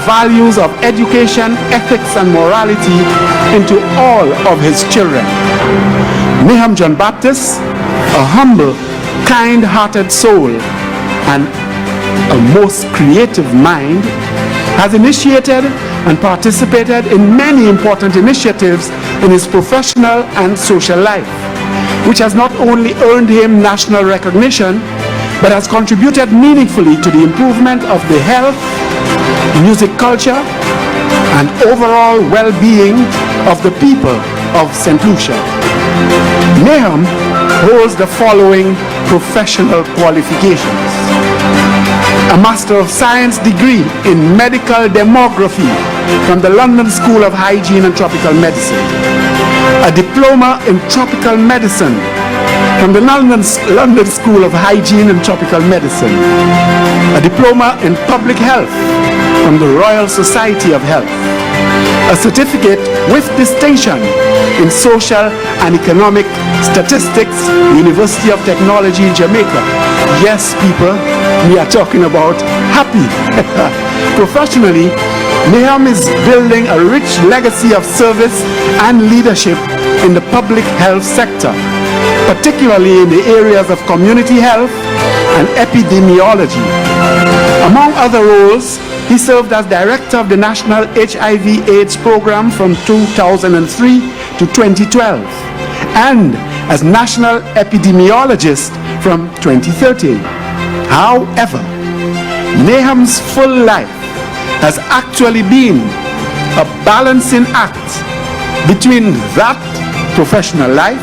values of education, ethics, and morality into all of his children. Nahum John Baptist, a humble, kind-hearted soul and a most creative mind, has initiated and participated in many important initiatives in his professional and social life, which has not only earned him national recognition, but has contributed meaningfully to the improvement of the health, music culture, and overall well-being of the people of St. Lucia. Nahum holds the following professional qualifications: a Master of Science degree in Medical Demography from the London School of Hygiene and Tropical Medicine, a Diploma in Tropical Medicine from the London School of Hygiene and Tropical Medicine, a Diploma in Public Health from the Royal Society of Health, a certificate with distinction in Social and Economic Statistics, University of Technology in Jamaica. Yes, people, we are talking about Happy. Professionally, Nahum is building a rich legacy of service and leadership in the public health sector, particularly in the areas of community health and epidemiology. Among other roles, he served as director of the National HIV/AIDS Program from 2003 to 2012 and as national epidemiologist from 2013. However, Nahum's full life has actually been a balancing act between that professional life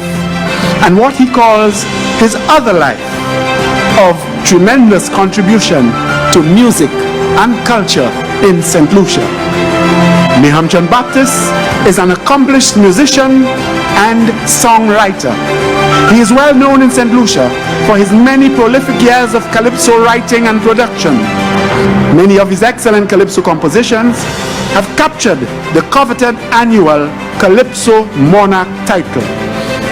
and what he calls his other life of tremendous contribution to music and culture in St. Lucia. Nahum John Baptist is an accomplished musician and songwriter. He is well known in St. Lucia for his many prolific years of calypso writing and production. Many of his excellent calypso compositions have captured the coveted annual Calypso Monarch title,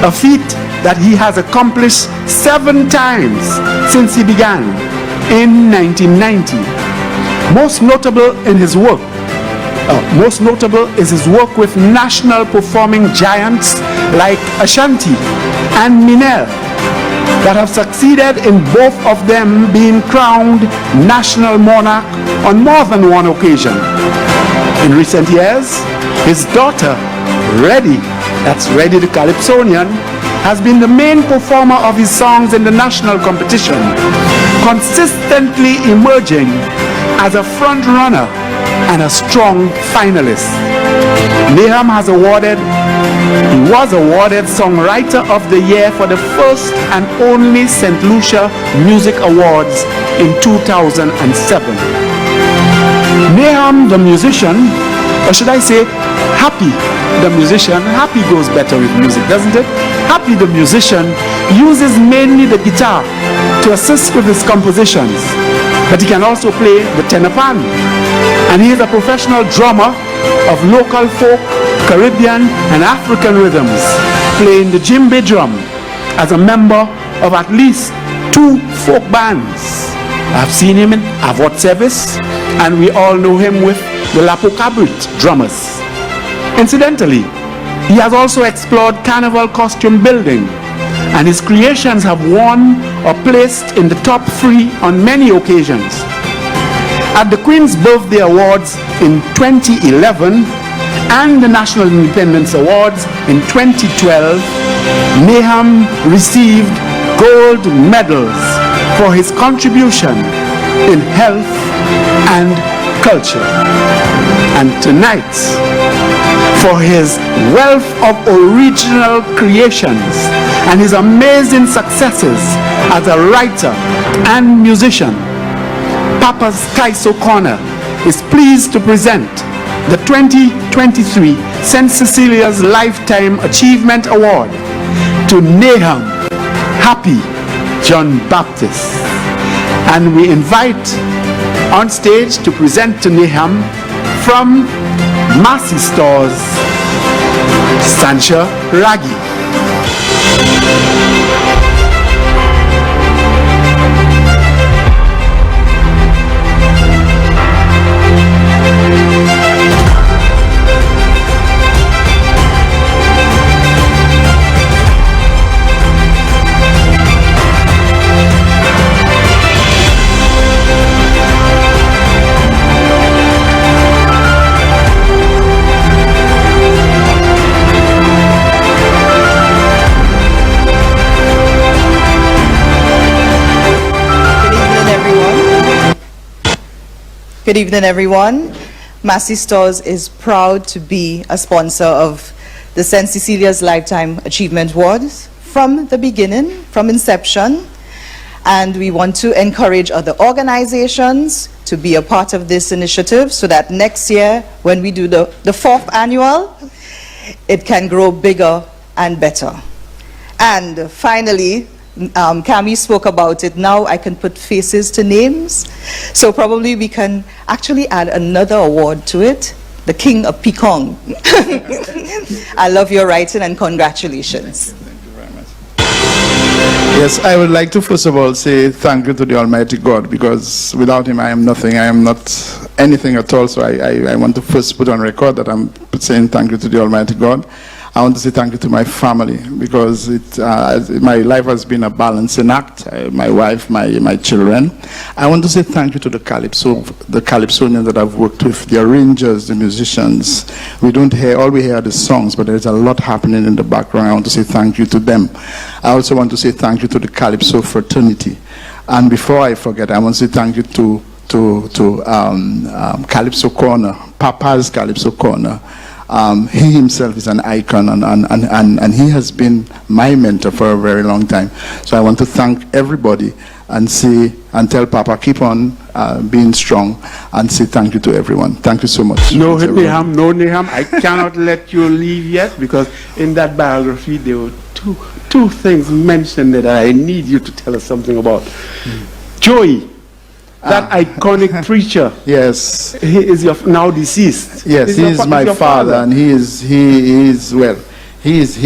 a feat that he has accomplished 7 times since he began in 1990. Most notable is his work with national performing giants like Ashanti and Minel that have succeeded in both of them being crowned national monarch on more than one occasion. In recent years, his daughter, Reddy, that's Reddy the Calypsonian, has been the main performer of his songs in the national competition, consistently emerging as a front runner and a strong finalist. Nahum was awarded Songwriter of the Year for the first and only St. Lucia Music Awards in 2007. Nahum the musician, or should I say Happy the musician, Happy goes better with music, doesn't it? Happy the musician uses mainly the guitar to assist with his compositions, but he can also play the tenor pan. And he is a professional drummer of local folk, Caribbean and African rhythms, playing the djembe drum as a member of at least 2 folk bands. I've seen him in Avot Service, and we all know him with the Lapo Cabrit drummers. Incidentally, he has also explored carnival costume building and his creations have won or placed in the top 3 on many occasions. At the Queen's Birthday Awards in 2011 and the National Independence Awards in 2012, Nahum received gold medals for his contribution in health and culture. And tonight, for his wealth of original creations and his amazing successes as a writer and musician, Papa's Kaiso Corner is pleased to present the 2023 St. Cecilia's Lifetime Achievement Award to Nahum Happy John Baptist. And we invite on stage to present to Nahum from Massey Stores, Sancha Raggi. Good evening, everyone. Massey Stores is proud to be a sponsor of the St. Cecilia's Lifetime Achievement Awards from the beginning, from inception. And we want to encourage other organizations to be a part of this initiative so that next year, when we do the 4th annual, it can grow bigger and better. And finally, Cami spoke about it. Now I can put faces to names. So probably we can actually add another award to it, the King of Pekong. I love your writing and congratulations. Thank you very much. Yes, I would like to first of all say thank you to the Almighty God, because without him I am nothing. I am not anything at all. So I want to first put on record that I'm saying thank you to the Almighty God. I want to say thank you to my family, because my life has been a balancing act. My wife, my children. I want to say thank you to the Calypsonians that I've worked with, the arrangers, the musicians. We don't hear, all we hear are the songs, but there's a lot happening in the background. I want to say thank you to them. I also want to say thank you to the Calypso fraternity. And before I forget, I want to say thank you to Calypso Corner, Papa's Calypso Corner. He himself is an icon, and he has been my mentor for a very long time. So I want to thank everybody and tell Papa, keep on being strong, and say thank you to everyone. Thank you so much. No, Nahum, I cannot let you leave yet, because in that biography there were two things mentioned that I need you to tell us something about. Joey. That iconic preacher. Yes. He is your now deceased. Yes, he is my father, and he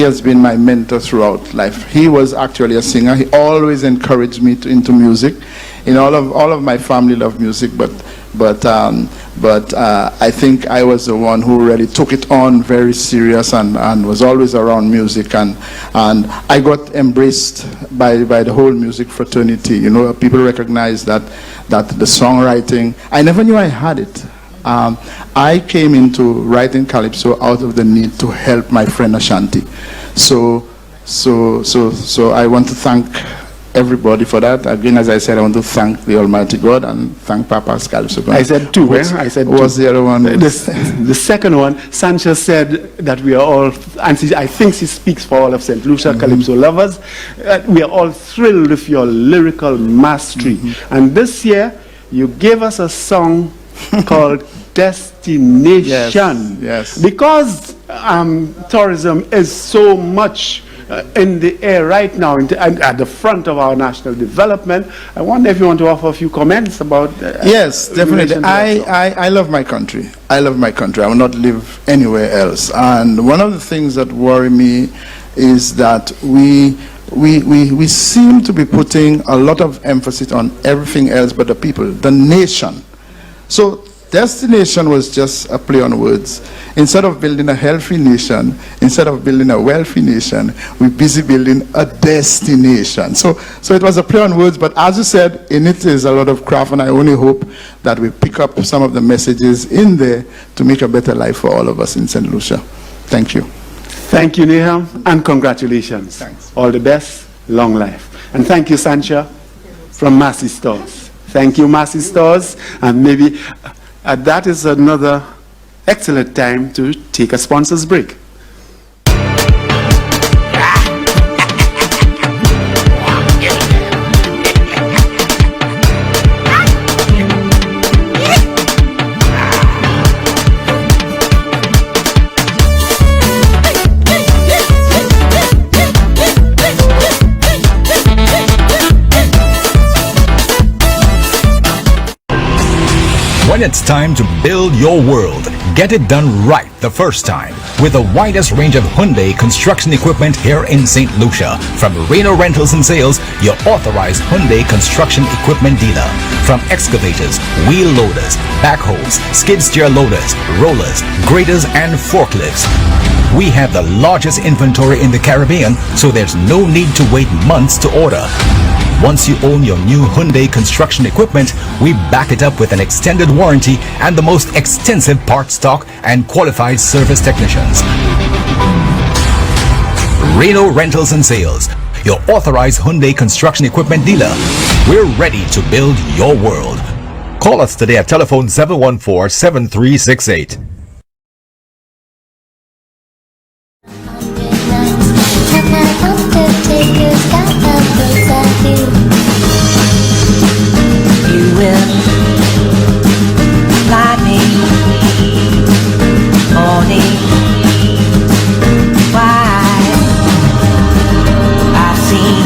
has been my mentor throughout life. He was actually a singer. He always encouraged me into music. All of my family love music, but I think I was the one who really took it on very serious and was always around music, and I got embraced by the whole music fraternity. People recognize that the songwriting, I never knew I had it. I came into writing Calypso out of the need to help my friend Ashanti. So I want to thank everybody for that. Again, as I said, I want to thank the Almighty God and thank Papa's Calypso. I said two. I said two. What's the other one? The second one, Sancha said that we are all, and I think she speaks for all of St. Lucia Calypso lovers, we are all thrilled with your lyrical mastery. And this year, you gave us a song called Destination. Yes. Because tourism is so much in the air right now, and at the front of our national development, I wonder if you want to offer a few comments about yes, definitely. I love my country. I love my country. I will not live anywhere else. And one of the things that worry me is that we seem to be putting a lot of emphasis on everything else but the people, the nation. So destination was just a play on words. Instead of building a healthy nation, instead of building a wealthy nation, we're busy building a destination. So it was a play on words, but as you said, in it is a lot of craft, and I only hope that we pick up some of the messages in there to make a better life for all of us in St. Lucia. Thank you. Thank you, Nahum, and congratulations. Thanks. All the best, long life. And thank you, Sancha, from Massey Stores. Thank you, Massey Stores, and maybe that is another excellent time to take a sponsor's break. When it's time to build your world, get it done right the first time with the widest range of Hyundai construction equipment here in St. Lucia. From Reno Rentals and Sales, your authorized Hyundai construction equipment dealer. From excavators, wheel loaders, backhoes, skid steer loaders, rollers, graders, and forklifts. We have the largest inventory in the Caribbean, so there's no need to wait months to order. Once you own your new Hyundai construction equipment, we back it up with an extended warranty and the most extensive part stock and qualified service technicians. Reno Rentals and Sales, your authorized Hyundai construction equipment dealer. We're ready to build your world. Call us today at telephone 714-7368. You will fly me morning. Why I've seen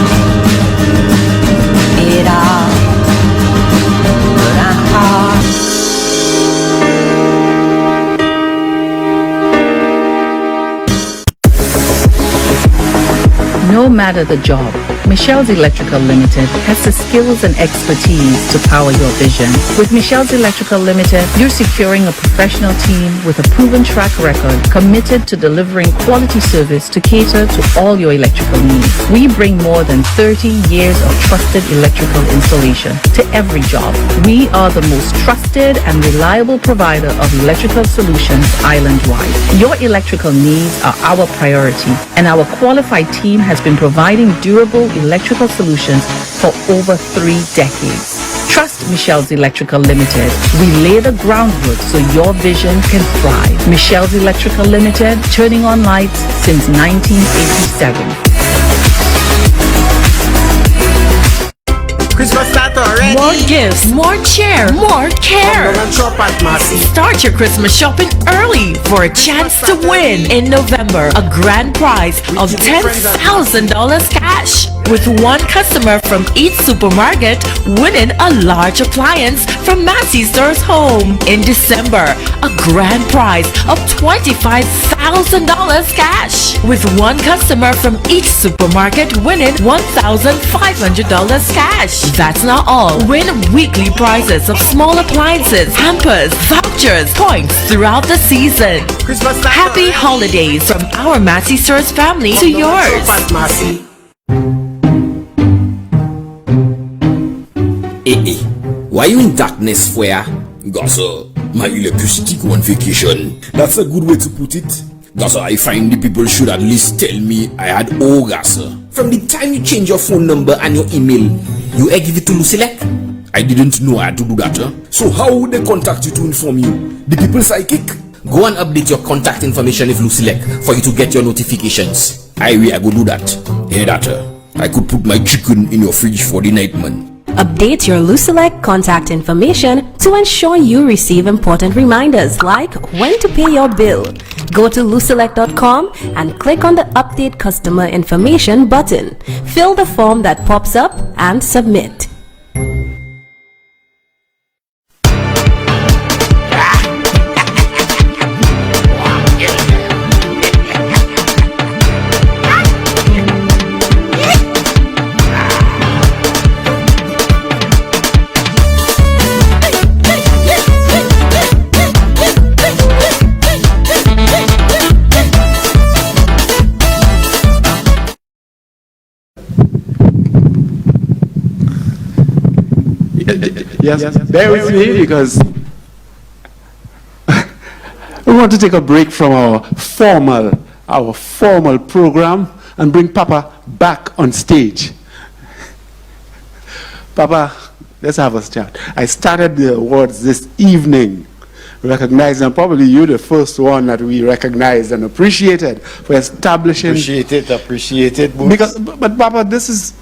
it all, but I'm hard. No matter the job, Michelle's Electrical Limited has the skills and expertise to power your vision. With Michelle's Electrical Limited, you're securing a professional team with a proven track record committed to delivering quality service to cater to all your electrical needs. We bring more than 30 years of trusted electrical installation to every job. We are the most trusted and reliable provider of electrical solutions island-wide. Your electrical needs are our priority, and our qualified team has been providing durable electrical solutions for over 3 decades. Trust Michelle's Electrical Limited. We lay the groundwork so your vision can thrive. Michelle's Electrical Limited, turning on lights since 1987. Christmas start already. More gifts, more cheer, more care. Start your Christmas shopping early for a chance to win in November a grand prize of $10,000 cash, with one customer from each supermarket winning a large appliance from Massey Stores Home. In December, a grand prize of $25,000 cash, with one customer from each supermarket winning $1,500 cash. That's not all. Win weekly prizes of small appliances, hampers, vouchers, points throughout the season. Happy holidays from our Massey Stores family to yours. Eh, why you in darkness for ya? Gossa, my electricity go on vacation. That's a good way to put it. Gossa, I find the people should at least tell me I had Gossa. From the time you change your phone number and your email, you give it to Lucilec? I didn't know I had to do that, huh? So how would they contact you to inform you? The people psychic? Go and update your contact information with Lucilec for you to get your notifications. I go do that. Hear that, I could put my chicken in your fridge for the night, man. Update your Lucilec contact information to ensure you receive important reminders like when to pay your bill. Go to lucilec.com and click on the Update Customer Information button. Fill the form that pops up and submit. Yes, bear with me because we want to take a break from our formal program and bring Papa back on stage. Papa, let's have a chat. I started the awards this evening, recognizing, probably you the first one that we recognized and appreciated for establishing. Appreciated. But Papa, this is,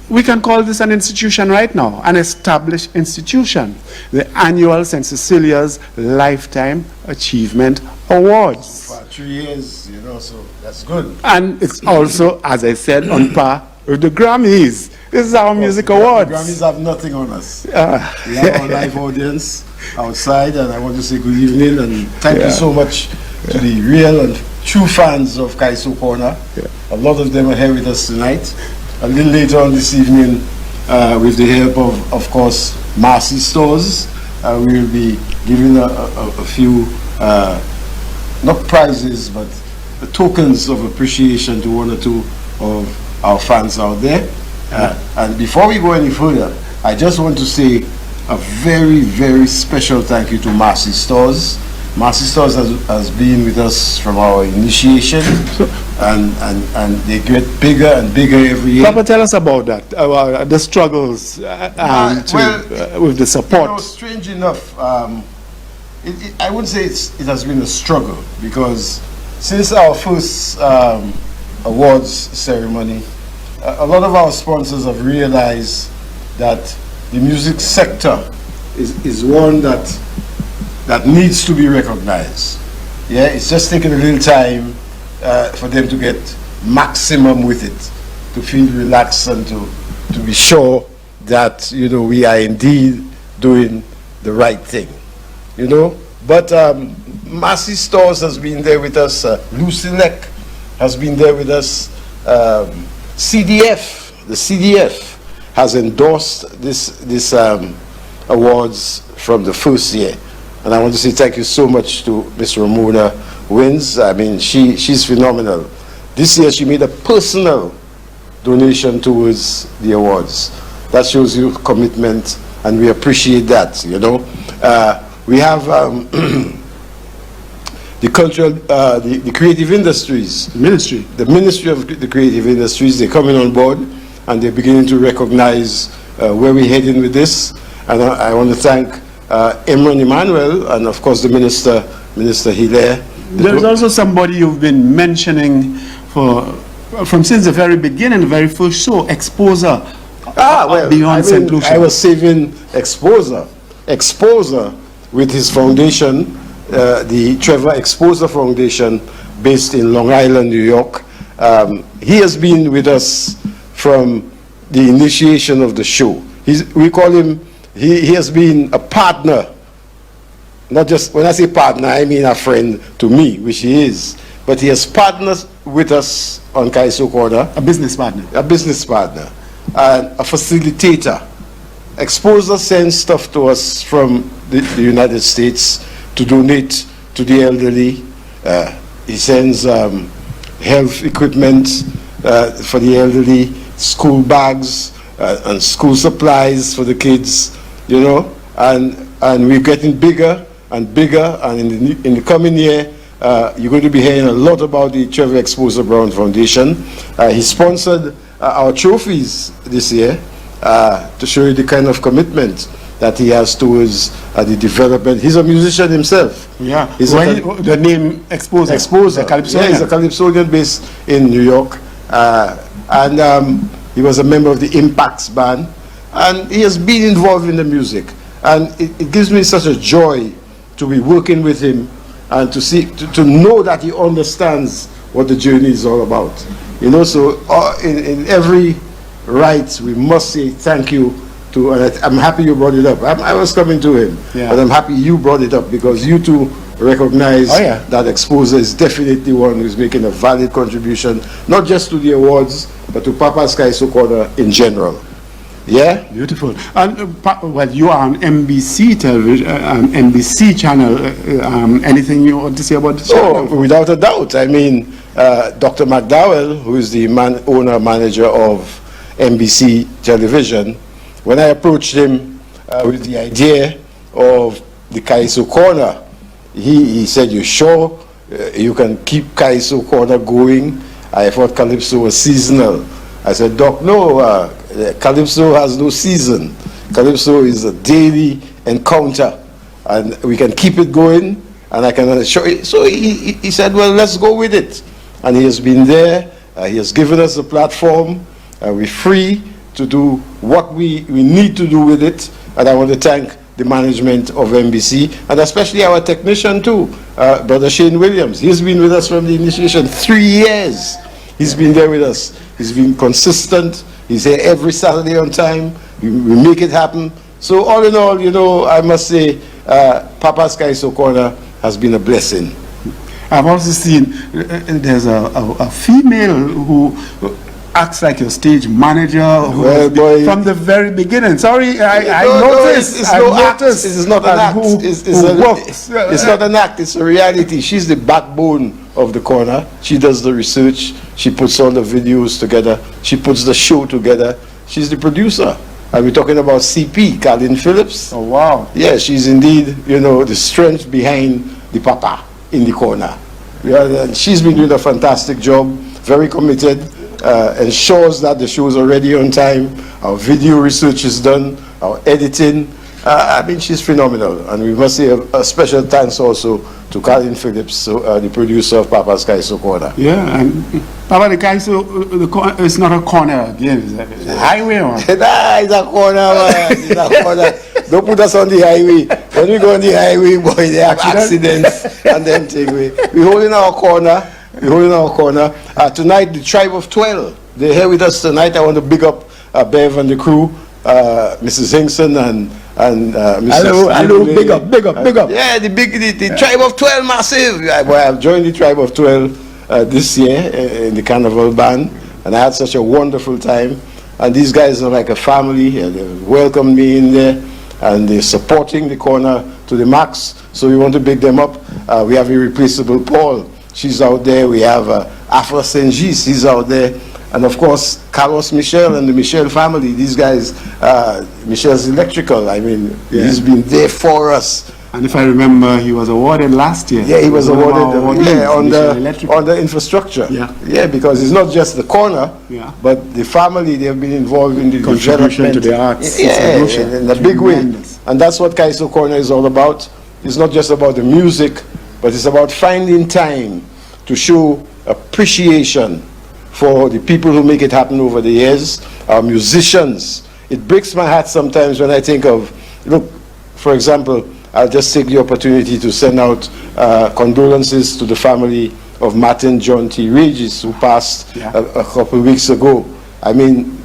we can call this an institution right now, an established institution, the annual St. Cecilia's Lifetime Achievement Awards. For 3 years, you know, so that's good. And it's also, as I said, on par with the Grammys. This is our music awards. The Grammys have nothing on us. We have our live audience outside, and I want to say good evening and thank you so much to the real and true fans of Kaiso Corner. A lot of them are here with us tonight. A little later on this evening, with the help of course, Marcy Stores, we will be giving a few, not prizes, but tokens of appreciation to one or two of our fans out there. And before we go any further, I just want to say a very, very special thank you to Marcy Stores. Marcy Stores has been with us from our initiation, and they get bigger and bigger every year. Papa, tell us about that, the struggles with the support. You know, strange enough, I wouldn't say it has been a struggle, because since our first awards ceremony, a lot of our sponsors have realized that the music sector is one that needs to be recognized. Yeah, it's just taking a little time for them to get maximum with it, to feel relaxed and to be sure that, you know, we are indeed doing the right thing, you know. But Marcy Stores has been there with us, Lucilec has been there with us, CDF, the CDF has endorsed this awards from the first year. And I want to say thank you so much to Miss Ramona Wins. I mean, she's phenomenal. This year she made a personal donation towards the awards. That shows you commitment, and we appreciate that, you know. We have the cultural, the creative industries. Ministry. The Ministry of the Creative Industries, they're coming on board, and they're beginning to recognize where we're heading with this. And I want to thank Imran Emmanuel, and of course the Minister Hilaire. There's also somebody you've been mentioning from since the very beginning, the very first show, Exposer. Beyond St. Lucia. I was saving Exposer with his foundation, the Trevor Exposer Foundation, based in Long Island, New York. He has been with us from the initiation of the show. We call him, he has been a partner. Not just, when I say partner, I mean a friend to me, which he is. But he has partnered with us on Kaiso Corner. A business partner. A business partner. And a facilitator. Exposer sends stuff to us from the United States to donate to the elderly. He sends health equipment for the elderly, school bags and school supplies for the kids, you know. And we're getting bigger and bigger, and in the coming year, you're going to be hearing a lot about the Trevor Exposer Brown Foundation. He sponsored our trophies this year to show you the kind of commitment that he has towards the development. He's a musician himself. Yeah. The name Exposer. Exposer. Yeah, he's a Calypsonian based in New York, and he was a member of the Impacts band, and he has been involved in the music. And it gives me such a joy to be working with him and to know that he understands what the journey is all about. You know, so in every right, we must say thank you to, and I'm happy you brought it up. I was coming to him, but I'm happy you brought it up, because you two recognize that Exposer is definitely one who's making a valid contribution, not just to the awards, but to Papa's Kaiso Corner in general. Yeah? Beautiful. And well, you are on NBC television, NBC channel. Anything you want to say about the channel? Oh, without a doubt. I mean, Dr. McDowell, who is the owner-manager of NBC television, when I approached him, with the idea of the Kaiso Corner. He said, "You sure you can keep Kaiso Corner going?" I thought Calypso was seasonal. I said, "Doc, no, Calypso has no season. Calypso is a daily encounter, and we can keep it going, and I can show it." So he said, "Well, let's go with it." And he has been there. He has given us a platform. We're free to do what we need to do with it. And I want to thank the management of MBC, and especially our technician too, Brother Shane Williams. He's been with us from the initiation, 3 years. He's been there with us. He's been consistent. He's here every Saturday on time. We make it happen. So all in all, you know, I must say, Papa's Kaiso Corner has been a blessing. I've also seen there's a female who acts like your stage manager from the very beginning. Sorry, I noticed. It's no act. It is not an act. It's not an act. It's a reality. She's the backbone of the corner. She does the research. She puts all the videos together. She puts the show together. She's the producer. And we're talking about CP, Colin Phillips. Oh, wow. Yeah, she's indeed, you know, the strength behind the Papa in the corner. Yeah, and she's been doing a fantastic job, very committed, ensures that the show is already on time, our video research is done, our editing. I mean, she's phenomenal. And we must say a special thanks also to Colin Phillips, the producer of Papa's Kaiso Corner. Yeah, and Papa, the Kaiso, it's not a corner again, it's a highway one. Nah, it's a corner, man. It's a corner. Don't put us on the highway. When we go on the highway, boy, they have accidents and them things. We hold in our corner. We hold in our corner. Tonight, the Tribe of 12. They're here with us tonight. I want to big up Bev and the crew, Mrs. Hinkson and Mrs. Hello, big up. Yeah, the Tribe of 12, massive. I've joined the Tribe of 12 this year in the Carnival Band, and I had such a wonderful time. And these guys are like a family. They welcomed me in there, and they're supporting the corner to the max. So we want to big them up. We have irreplaceable Paul. She's out there. We have Afra Senjis. He's out there. And of course, Carlos Michel and the Michel family. These guys, Michel's Electrical. I mean, he's been there for us. And if I remember, he was awarded last year. Yeah, he was awarded on the infrastructure. Yeah, because it's not just the corner, but the family. They have been involved in the contribution development to the arts. In a big way. And that's what Kaiso Corner is all about. It's not just about the music, but it's about finding time to show appreciation for the people who make it happen over the years, our musicians. It breaks my heart sometimes when I think of, look, for example, I'll just take the opportunity to send out condolences to the family of Martin John T. Regis, who passed a couple of weeks ago. I mean,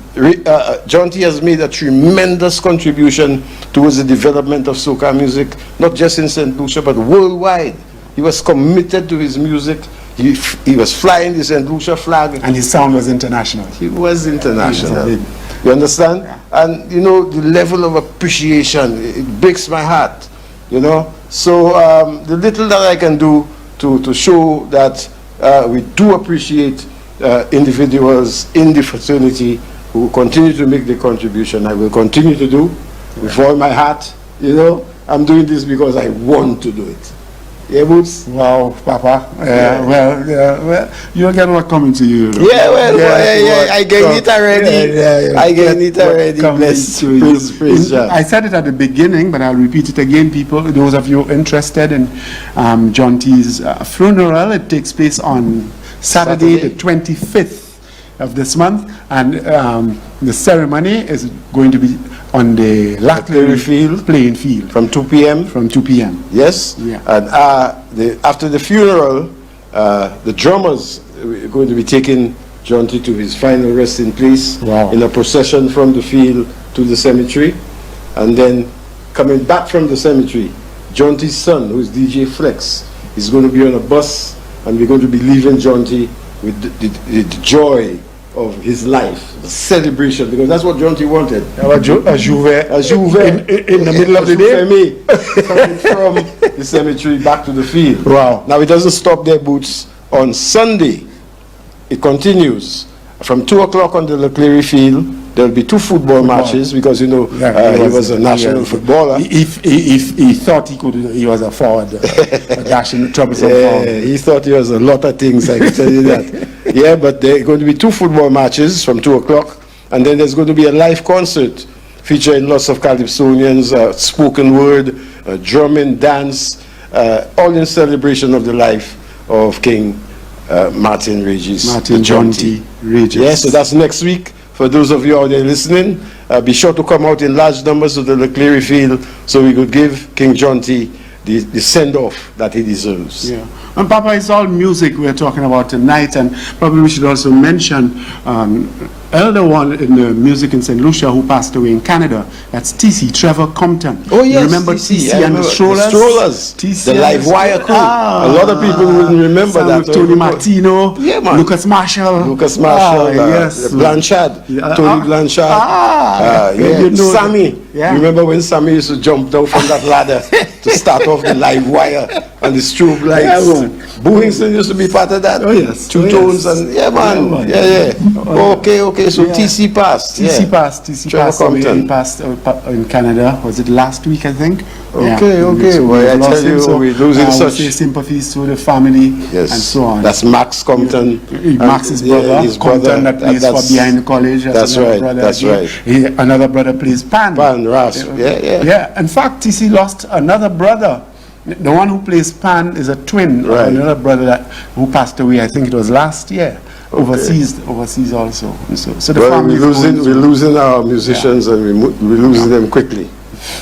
John T. has made a tremendous contribution towards the development of soca music, not just in St. Lucia, but worldwide. He was committed to his music. He was flying the St. Lucia flag. And his sound was international. He was international. You understand? Yeah. And, you know, the level of appreciation, it breaks my heart, you know. So the little that I can do to show that we do appreciate individuals in the fraternity who continue to make the contribution, I will continue to do with all my heart, you know. I'm doing this because I want to do it. Yeah, Boots? Wow, Papa. Well, you'll get what coming to you. Yeah, I get it already. I get it already. Praise God. I said it at the beginning, but I'll repeat it again, people. Those of you interested in John T.'s funeral, it takes place on Saturday, the 25th of this month, and the ceremony is going to be on the Lackley playing field from 2 p.m. From 2 p.m. Yes. Yeah. And after the funeral, the drummers are going to be taking John T to his final resting place in a procession from the field to the cemetery, and then coming back from the cemetery, John T's son, who is DJ Flex, is going to be on a bus, and we're going to be leaving John T with the joy of his life, the celebration, because that's what John T wanted. A Jouvet in the middle of the day, coming from the cemetery back to the field. Wow! Now it doesn't stop there, Boots. On Sunday, it continues from 2 o'clock on the Leclerc field There'll be 2 football matches because, you know, he was a national footballer. If he thought he was a forward, a dashing, troublesome forward. He thought he was a lot of things, I can tell you that. Yeah, but there are going to be 2 football matches from 2 o'clock, and then there's going to be a live concert featuring lots of Calypsonians, spoken word, drumming, dance, all in celebration of the life of King Martin Regis. Martin John T. Regis. Yeah, so that's next week. For those of you out there listening, be sure to come out in large numbers to the Leclerc Field so we could give King John T. the send-off that he deserves. Yeah. And Papa, it's all music we're talking about tonight, and probably we should also mention elder one in the music in St. Lucia who passed away in Canada. That's T.C. Trevor Compton. Oh yes, you remember T.C. and the Strollers? The Live Wire crew. A lot of people wouldn't remember that. Tony Martino, yeah, man. Lucas Marshall. Yes. Blanchard, Tony Blanchard. Sammy. Yeah. You remember when Sammy used to jump down from that ladder to start off the Live Wire and the strobe lights? Yeah, Boohingston used to be part of that. Oh yes. Two tones and Okay. So TC passed. TC passed. He passed in Canada. Was it last week? I think. Okay. Well, I tell you, we're losing such sympathies to the family and so on. That's Max Compton. Max's brother. His Compton that plays for behind the college. That's right. Another brother plays Pan. Ras. Yeah. In fact, TC lost another brother. The one who plays Pan is a twin of another brother who passed away. I think it was last year. Overseas also. And so the family we're losing our musicians and we're losing them quickly.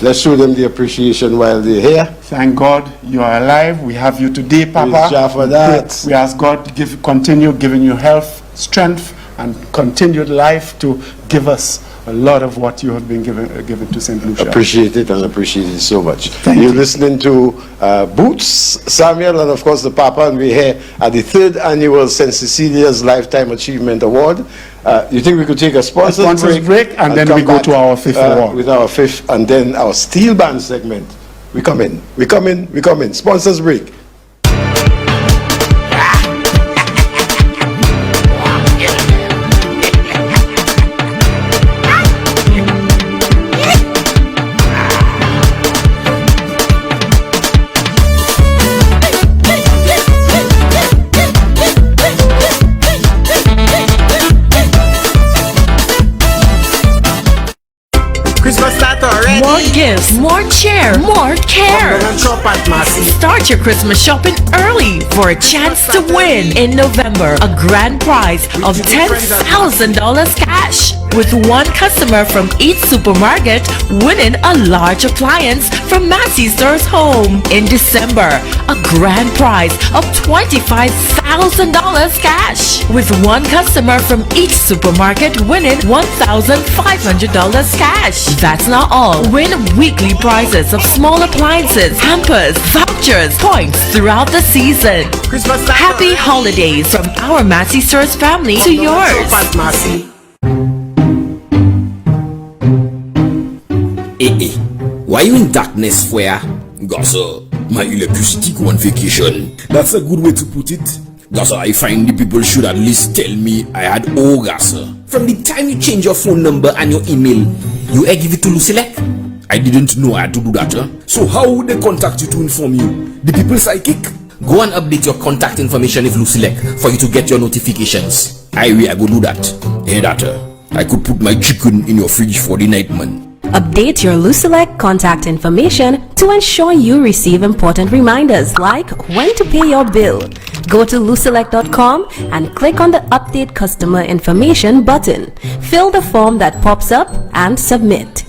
Let's show them the appreciation while they're here. Thank God you are alive. We have you today, Papa. Praise Jah for that. We ask God to continue giving you health, strength, and continued life to give us a lot of what you have been given to St. Lucia. Appreciate it so much. You're listening to Boots, Samuel, and of course the Papa, and we're here at the 3rd annual St. Cecilia's Lifetime Achievement Award. You think we could take a sponsors break and then we go to our 5th award? With our 5th and then our steel band segment. We come in. Sponsors break. More gifts, more cheer, more care. Start your Christmas shopping early for a chance to win in November a grand prize of $10,000 cash, with 1 customer from each supermarket winning a large appliance from Massey's Stores Home. In December, a grand prize of $25,000 cash, with 1 customer from each supermarket winning $1,500 cash. That's not all. Win weekly prizes of small appliances, hampers, vouchers, points throughout the season. Happy holidays from our Massey Stores family to yours. Why you in darkness for ya? Gossa, my electricity go on vacation. That's a good way to put it. Gossa, I find the people should at least tell me I had Gossa. From the time you change your phone number and your email, you give it to Lucilec? I didn't know I had to do that, huh? So how would they contact you to inform you? The people psychic? Go and update your contact information with Lucilec for you to get your notifications. I go do that. Hey, that, I could put my chicken in your fridge for the night, man. Update your Lucilec contact information to ensure you receive important reminders like when to pay your bill. Go to Lucilec.com and click on the Update Customer Information button. Fill the form that pops up and submit.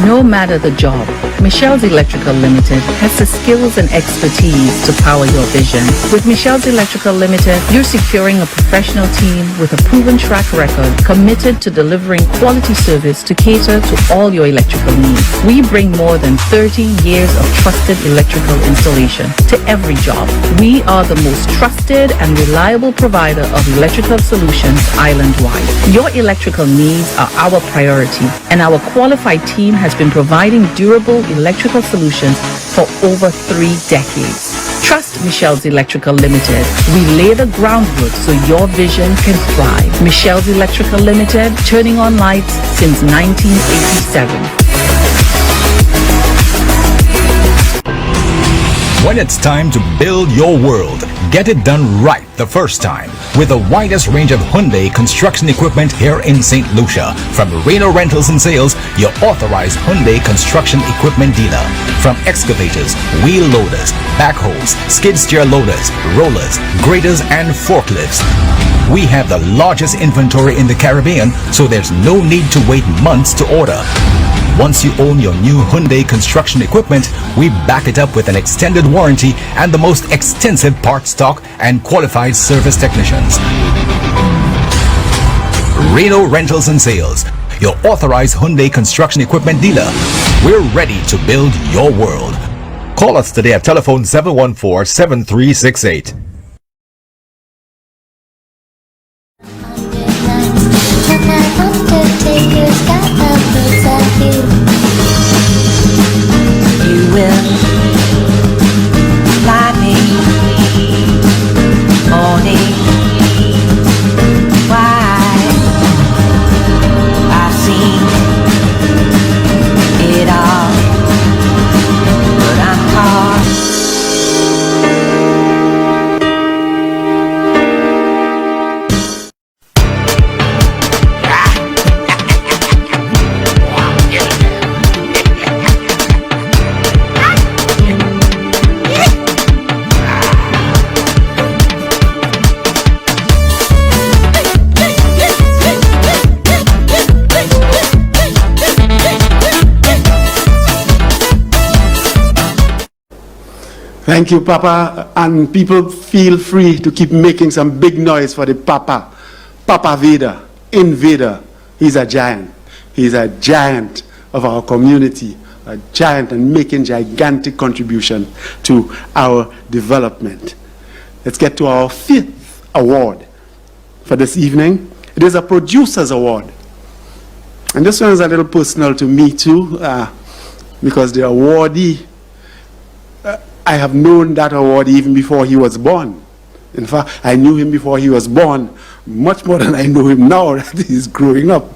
No matter the job, Michelle's Electrical Limited has the skills and expertise to power your vision. With Michelle's Electrical Limited, you're securing a professional team with a proven track record committed to delivering quality service to cater to all your electrical needs. We bring more than 30 years of trusted electrical installation to every job. We are the most trusted and reliable provider of electrical solutions island-wide. Your electrical needs are our priority, and our qualified team has been providing durable electrical solutions for over 3 decades. Trust Michelle's Electrical Limited. We lay the groundwork so your vision can thrive. Michelle's Electrical Limited, turning on lights since 1987. When it's time to build your world, get it done right the first time with the widest range of Hyundai construction equipment here in St. Lucia. From Reno Rentals and Sales, your authorized Hyundai construction equipment dealer. From excavators, wheel loaders, backhoes, skid steer loaders, rollers, graders, and forklifts. We have the largest inventory in the Caribbean, so there's no need to wait months to order. Once you own your new Hyundai construction equipment, we back it up with an extended warranty and the most extensive part stock and qualified service technicians. Reno Rentals and Sales, your authorized Hyundai construction equipment dealer. We're ready to build your world. Call us today at telephone 714-7368. You will fly me morning. Why I've seen it all, but I'm caught. Thank you, Papa. And people feel free to keep making some big noise for the Papa. Papa Veda, Invader. He's a giant. He's a giant of our community, a giant and making gigantic contribution to our development. Let's get to our 5th award for this evening. It is a Producer's Award. And this one is a little personal to me too, because the awardee, I have known that award even before he was born. In fact, I knew him before he was born, much more than I know him now that he's growing up.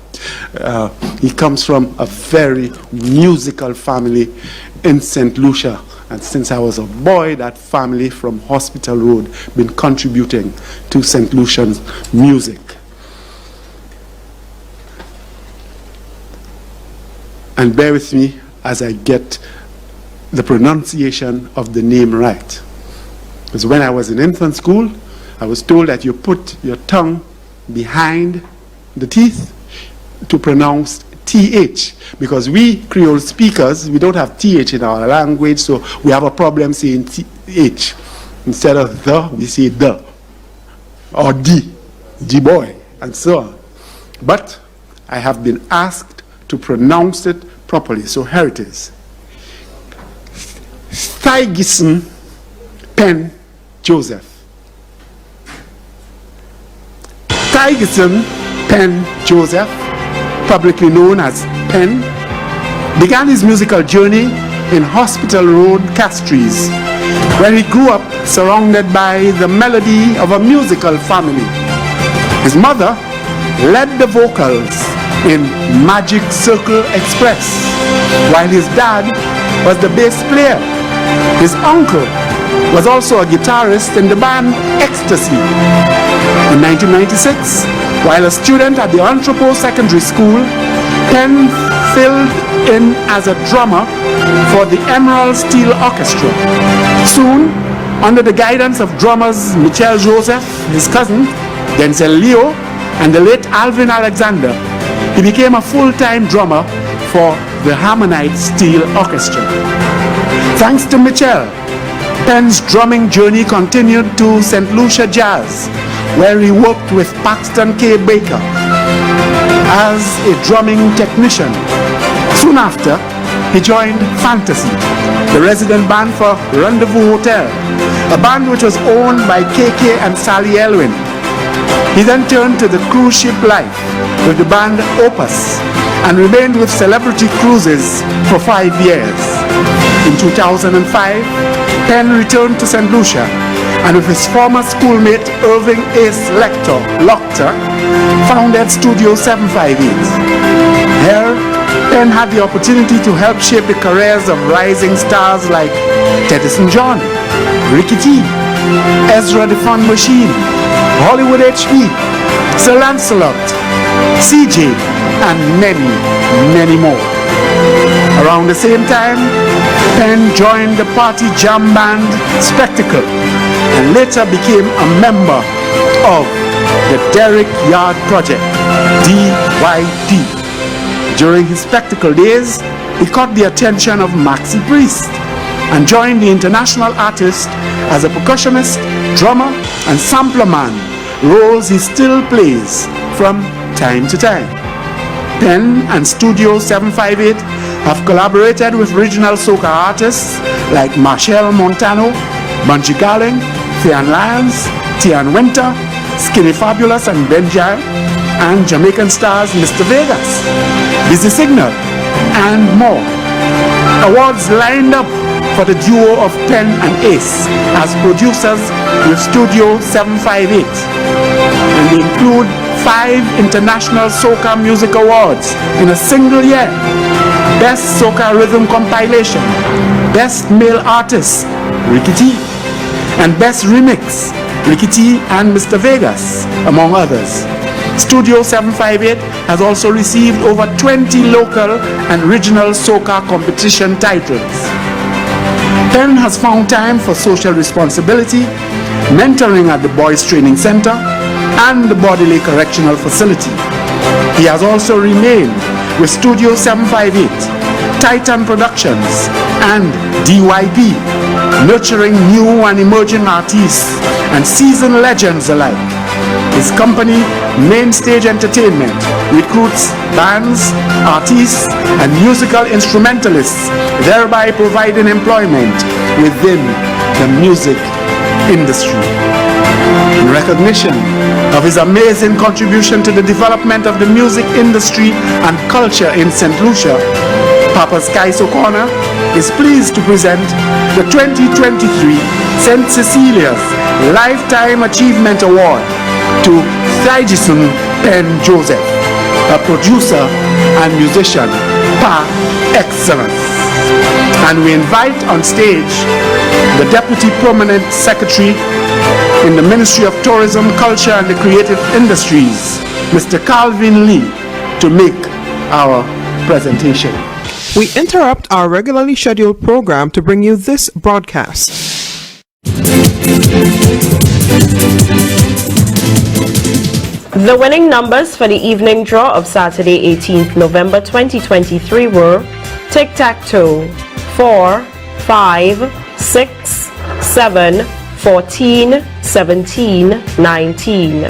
He comes from a very musical family in St. Lucia. And since I was a boy, that family from Hospital Road been contributing to St. Lucia's music. And bear with me as I get the pronunciation of the name right. Because when I was in infant school, I was told that you put your tongue behind the teeth to pronounce TH. Because we Creole speakers, we don't have TH in our language, so we have a problem saying TH. Instead of the, we say the, or D boy, and so on. But I have been asked to pronounce it properly, so here it is. Thygison Penn Joseph. Thygison Penn Joseph, publicly known as Penn, began his musical journey in Hospital Road, Castries, where he grew up surrounded by the melody of a musical family. His mother led the vocals in Magic Circle Express, while his dad was the bass player. His uncle was also a guitarist in the band Ecstasy. In 1996, while a student at the Anthropo Secondary School, Penn filled in as a drummer for the Emerald Steel Orchestra. Soon, under the guidance of drummers Michel Joseph, his cousin, Denzel Leo, and the late Alvin Alexander, he became a full-time drummer for the Harmonite Steel Orchestra. Thanks to Michel, Penn's drumming journey continued to St. Lucia Jazz, where he worked with Paxton K. Baker as a drumming technician. Soon after, he joined Fantasy, the resident band for Rendezvous Hotel, a band which was owned by KK and Sally Elwin. He then turned to the cruise ship life with the band Opus and remained with Celebrity Cruises for 5 years. In 2005, Penn returned to St. Lucia and with his former schoolmate Irving Ace Lochter founded Studio 758. Here, Penn had the opportunity to help shape the careers of rising stars like Teddyson John, Ricky T, Ezra the Fun Machine, Hollywood HP, Sir Lancelot, CJ, and many, many more. Around the same time, Penn joined the party jam band Spectacle and later became a member of the Derrick Yard Project, DYP. During his Spectacle days, he caught the attention of Maxi Priest and joined the international artist as a percussionist, drummer, and sampler man, roles he still plays from time to time. Penn and Studio 758 have collaborated with regional soca artists like Marshall Montano, Bunchy Garling, Thean Lyons, Tian Winter, Skinny Fabulous and Benjai, and Jamaican stars Mr. Vegas, Busy Signal, and more. Awards lined up for the duo of Penn and Ace as producers with Studio 758. And they include 5 International Soca Music Awards in a single year. Best Soca Rhythm Compilation, Best Male Artist, Ricky T, and Best Remix, Ricky T and Mr. Vegas, among others. Studio 758 has also received over 20 local and regional soca competition titles. Penn has found time for social responsibility, mentoring at the Boys Training Center and the Bodily Correctional Facility. He has also remained with Studio 758, Titan Productions, and DYP, nurturing new and emerging artists and seasoned legends alike. His company, Mainstage Entertainment, recruits bands, artists, and musical instrumentalists, thereby providing employment within the music industry. In recognition of his amazing contribution to the development of the music industry and culture in St. Lucia, Papa Sky Sokona is pleased to present the 2023 St. Cecelia'S Lifetime Achievement Award to Thygison Penn Joseph, a producer and musician par excellence. And we invite on stage the Deputy Permanent Secretary in the Ministry of Tourism, Culture and the Creative Industries, Mr. Calvin Lee, to make our presentation. We interrupt our regularly scheduled program to bring you this broadcast. The winning numbers for the evening draw of Saturday, 18th November 2023 were Tic-Tac-Toe, 4, 5, 6, 7, 14, 17, 19.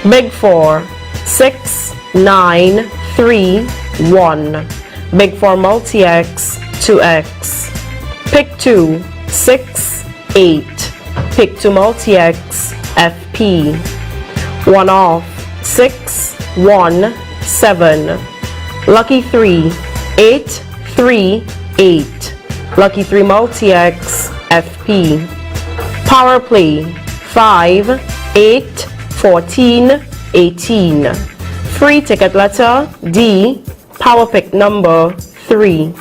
Big 4, 6, 9, 3, 1. Big 4 multi-X, 2X. Pick 2, 6, 8. Pick 2 multi-X, FP. 1 off, 6, 1, 7. Lucky 3, 8, 3, 8. Lucky 3 multi-X, FP. Power play, 5, 8, 14, 18. Free ticket letter, D. Power pick number 3.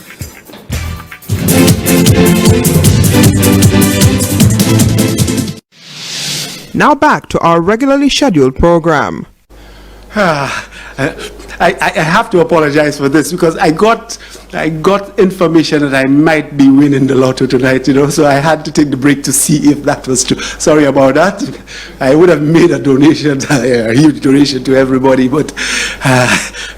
Now back to our regularly scheduled program. I have to apologize for this because I got information that I might be winning the lotto tonight, so I had to take the break to see if that was true. Sorry about that. I would have made a donation, a huge donation to everybody, but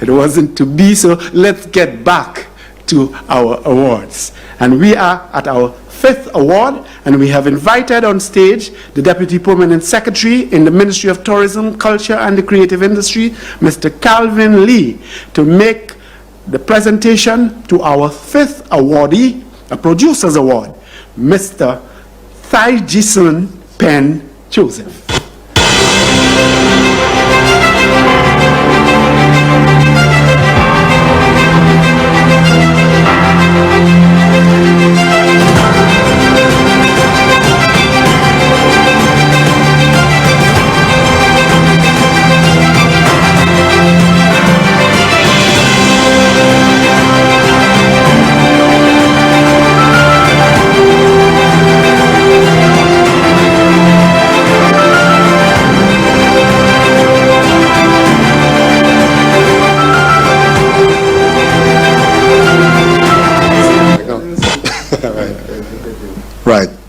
it wasn't to be. So let's get back to our awards. And we are at our 5th award, and we have invited on stage the Deputy Permanent Secretary in the Ministry of Tourism, Culture and the Creative Industry, Mr. Calvin Lee, to make the presentation to our 5th awardee, a Producer's Award, Mr. Thygison Penn Joseph.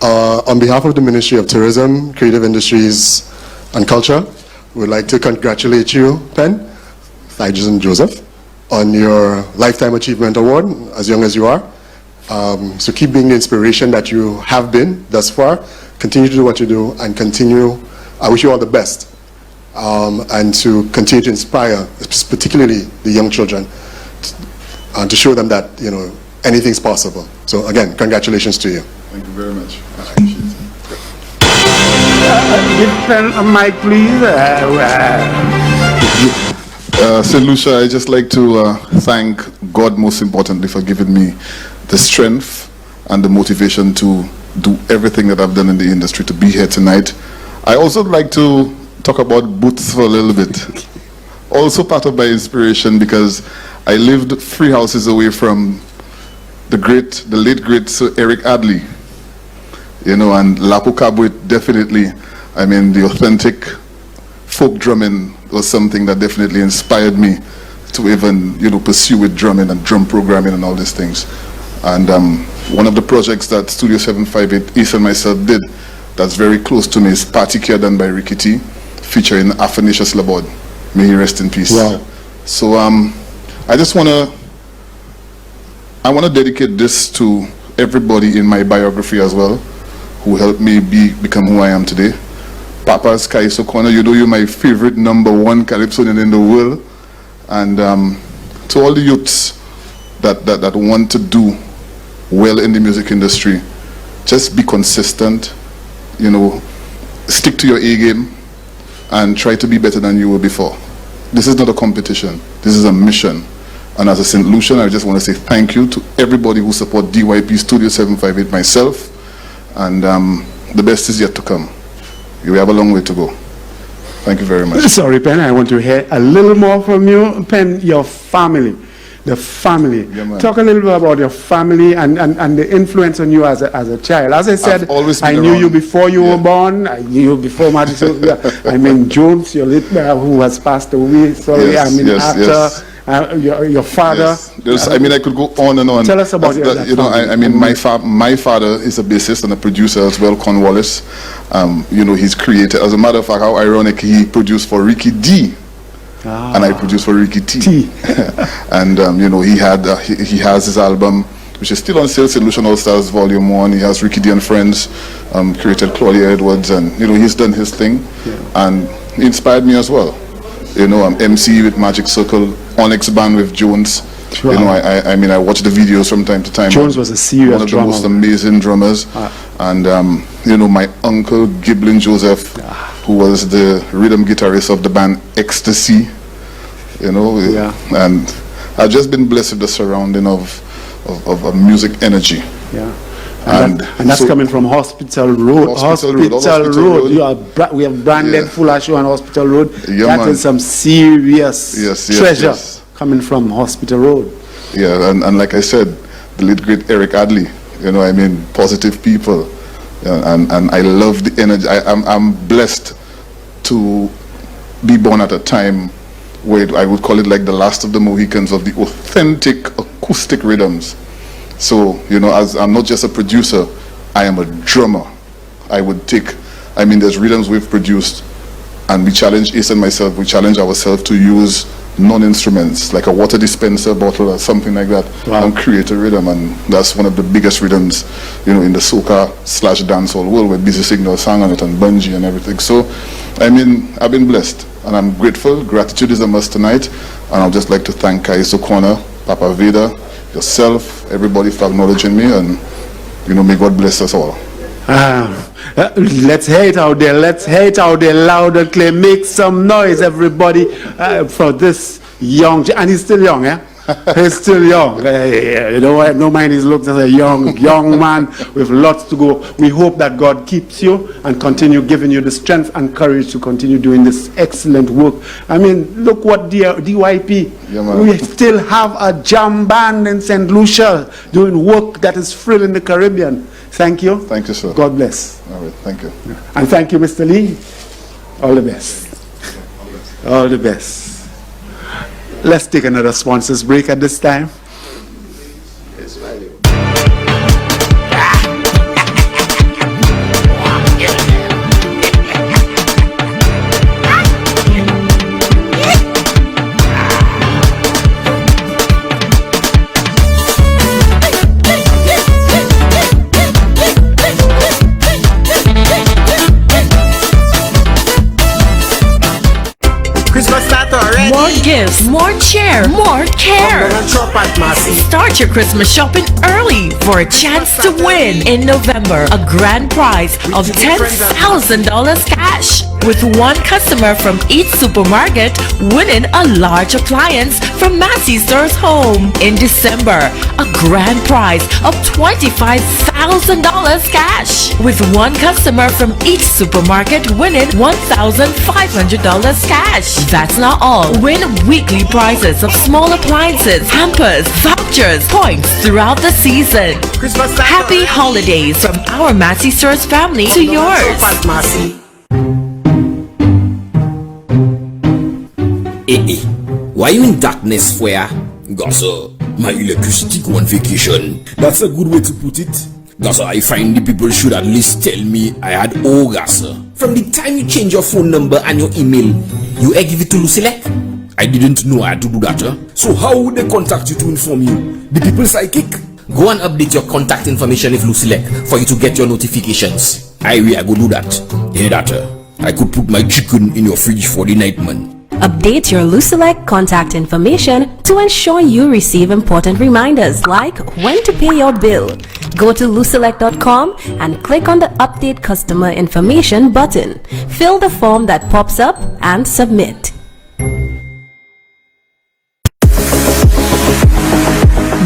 On behalf of the Ministry of Tourism, Creative Industries and Culture, we'd like to congratulate you, Pen, Thijs and Joseph, on your Lifetime Achievement Award, as young as you are. So keep being the inspiration that you have been thus far. Continue to do what you do and continue. I wish you all the best. And to continue to inspire, particularly the young children, to show them that, you know, anything's possible. So again, congratulations to you. Thank you very much. I appreciate it. Give Pen a mic, please. St. Lucia, I just like to thank God most importantly for giving me the strength and the motivation to do everything that I've done in the industry to be here tonight. I also like to talk about Boots for a little bit. Also part of my inspiration, because I lived 3 houses away from the late great Sir Eric Adley. You know, and Lapu Kabwit definitely, I mean, the authentic folk drumming was something that definitely inspired me to even, you know, pursue with drumming and drum programming and all these things. And one of the projects that Studio 758, Ace and myself did that's very close to me is Party Care done by Ricky T, featuring Athanasius Laborde. May he rest in peace. Wow. So I just want to dedicate this to everybody in my biography as well, who helped me become who I am today. Papa's Kaiso Corner, you know you're my favorite #1 calypsonian in the world. And to all the youths that want to do well in the music industry, just be consistent, you know, stick to your A game and try to be better than you were before. This is not a competition, this is a mission. And as a St. Lucian, I just want to say thank you to everybody who support DYP Studio 758, myself, and the best is yet to come. We have a long way to go. Thank you very much. Sorry, Pen, I want to hear a little more from you. Pen, your family, the family. Yeah, talk a little bit about your family and the influence on you as a child. As I said, I knew you before you were born. I knew you before Magic. I mean, Jones, your late who has passed away. Sorry, yes, I mean, yes, after yes. Your father. Yes. I mean, I could go on and on. Tell us about your you know, I mean, my father is a bassist and a producer as well, Con Wallace. You know, he's created. As a matter of fact, how ironic, he produced for Ricky D. And I produced for Ricky T. And you know, he has his album, which is still on sale, St. Lucian All Stars Volume 1. He has Ricky D and Friends, created Claudia Edwards, and you know, he's done his thing, and he inspired me as well. You know, I'm MC with Magic Circle, Onyx Band with Jones. Wow. You know, I mean, I watch the videos from time to time. Jones was a serious one of drummer. the most amazing drummers. And you know, my uncle Giblin Joseph, who was the rhythm guitarist of the band Ecstasy. You know, and I've just been blessed with the surrounding of music energy. Yeah. And that's so, coming from Hospital Road. Hospital Road. We have branded Fuller Show on Hospital Road. Yeah, that is some serious treasure coming from Hospital Road. Yeah, and like I said, the late great Eric Adley. You know, I mean, positive people, and I love the energy. I'm blessed to be born at a time where I would call it like the last of the Mohicans of the authentic acoustic rhythms. So, you know, as I'm not just a producer, I am a drummer. I mean, there's rhythms we've produced, and we challenge Ace and myself, we challenge ourselves to use non-instruments, like a water dispenser bottle or something like that, and create a rhythm. And that's one of the biggest rhythms, you know, in the soca/dancehall world, where Busy Signal sang on it, and Bungie and everything. So, I mean, I've been blessed, and I'm grateful. Gratitude is a must tonight, and I'd just like to thank Kaiso Corner, Papa Veda, yourself, everybody for acknowledging me, and you know, may God bless us all. Let's hear it out there. Let's hear it out there loud and clear. Make some noise, everybody, for this young, and he's still young, eh? He's still young. You know what? No mind, he looks as a young man with lots to go. We hope that God keeps you and continue giving you the strength and courage to continue doing this excellent work. I mean, look what DYP. We still have a jam band in St. Lucia doing work that is thrilling the Caribbean. Thank you. Thank you, sir. God bless. All right, thank you. And thank you, Mr. Lee. All the best. All the best. Let's take another sponsors break at this time. More gifts, more cheer, more care. Start your Christmas shopping early for a chance to win in November a grand prize of $10,000 cash, with one customer from each supermarket winning a large appliance from Massey Stores Home. In December, a grand prize of $25,000 cash, with one customer from each supermarket winning $1,500 cash. That's not all. Win weekly prizes of small appliances, hampers, vouchers, points throughout the season. Happy holidays from our Massey Stores family to yours. Why you in darkness for ya? Gossa, my electricity go on vacation. That's a good way to put it. Gossa, I find the people should at least tell me I had Gossa. From the time you change your phone number and your email, you give it to Lucilec? I didn't know I had to do that. So how would they contact you to inform you? The people psychic? Go and update your contact information with Lucilec for you to get your notifications. I go do that. Hear that? I could put my chicken in your fridge for the night, man. Update your Lucilec contact information to ensure you receive important reminders like when to pay your bill. Go to Lucilec.com and click on the Update Customer Information button. Fill the form that pops up and submit.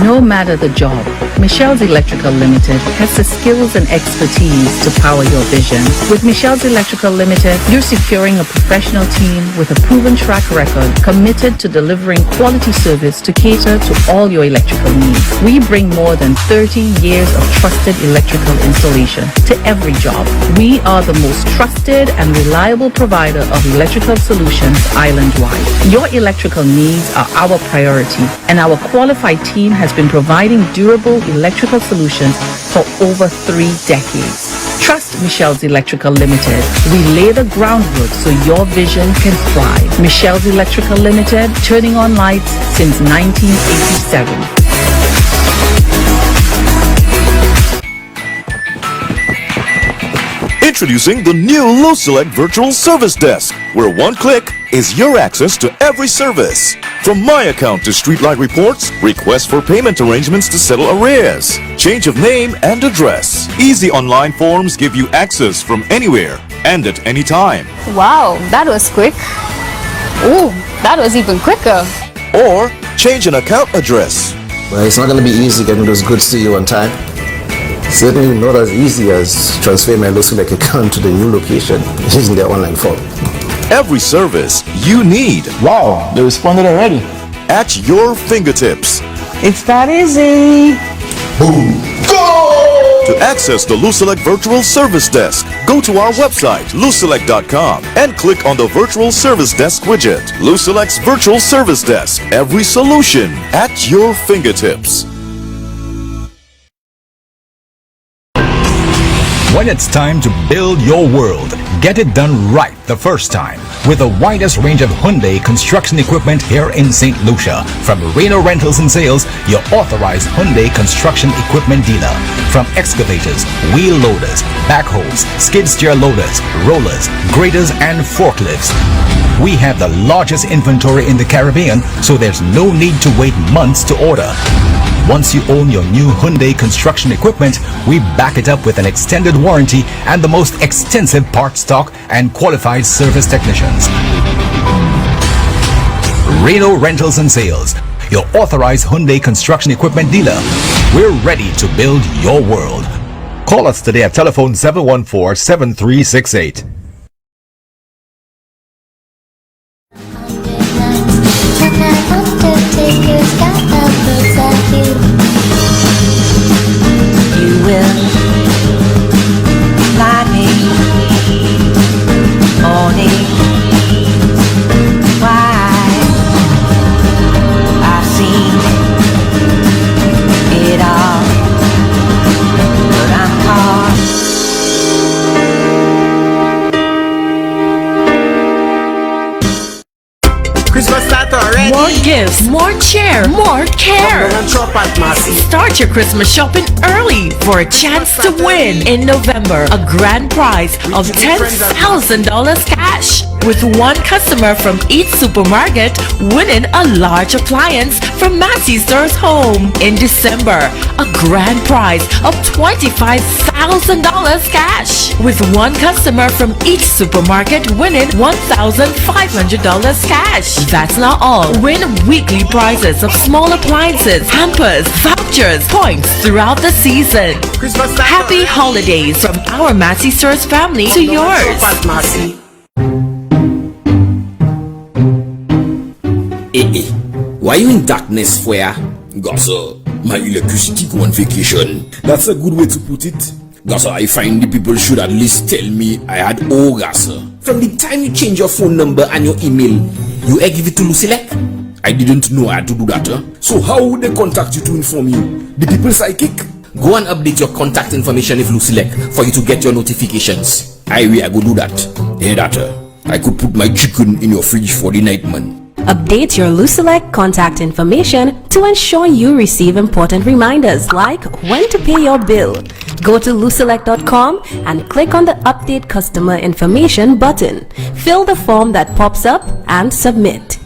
No matter the job, Michelle's Electrical Limited has the skills and expertise to power your vision. With Michelle's Electrical Limited, you're securing a professional team with a proven track record committed to delivering quality service to cater to all your electrical needs. We bring more than 30 years of trusted electrical installation to every job. We are the most trusted and reliable provider of electrical solutions island-wide. Your electrical needs are our priority, and our qualified team has been providing durable electrical solutions for over 3 decades. Trust Michelle's Electrical Limited. We lay the groundwork so your vision can thrive. Michelle's Electrical Limited, turning on lights since 1987. Introducing the new Lucilec Virtual Service Desk, where one click is your access to every service. From My Account to Streetlight reports, requests for payment arrangements to settle arrears, change of name and address. Easy online forms give you access from anywhere and at any time. Wow, that was quick. Ooh, that was even quicker. Or change an account address. Well, it's not going to be easy getting those goods to you on time. Certainly not as easy as transferring my Lucilec account to the new location using their online form. Every service you need. Wow, they responded already. At your fingertips. It's that easy. Boom. Go! To access the Lucilec Virtual Service Desk, go to our website, Lucilec.com, and click on the Virtual Service Desk widget. Lucilec's Virtual Service Desk. Every solution at your fingertips. When it's time to build your world, get it done right the first time with the widest range of Hyundai construction equipment here in St. Lucia. From Reno Rentals and Sales, your authorized Hyundai construction equipment dealer. From excavators, wheel loaders, backhoes, skid steer loaders, rollers, graders, and forklifts. We have the largest inventory in the Caribbean, so there's no need to wait months to order. Once you own your new Hyundai construction equipment, we back it up with an extended warranty and the most extensive part stock and qualified service technicians. Reno Rentals and Sales, your authorized Hyundai construction equipment dealer. We're ready to build your world. Call us today at telephone 714-7368. You will find me morning. Why I've seen it all, but I'm caught. Christmas start already. More gifts, more cheer, more care. Start your Christmas shopping early for a chance to win in November a grand prize of $10,000 cash, with one customer from each supermarket winning a large appliance from Maxi Stores Home. In December, a grand prize of $25,000 cash, with one customer from each supermarket winning $1,500 cash. That's not all. Win weekly prizes of small appliances, hampers, vouchers, points throughout the season. Happy holidays from our Maxi Stores family to yours. Why you in darkness for ya? Gossa, my electricity go on vacation. That's a good way to put it. Gossa, I find the people should at least tell me I had Gossa. From the time you change your phone number and your email, you give it to Lucilec? I didn't know I had to do that. So how would they contact you to inform you? The people psychic? Go and update your contact information if Lucilec for you to get your notifications. I go do that. Hear that? I could put my chicken in your fridge for the night, man. Update your Lucilec contact information to ensure you receive important reminders like when to pay your bill. Go to Lucilec.com and click on the Update Customer Information button. Fill the form that pops up and submit.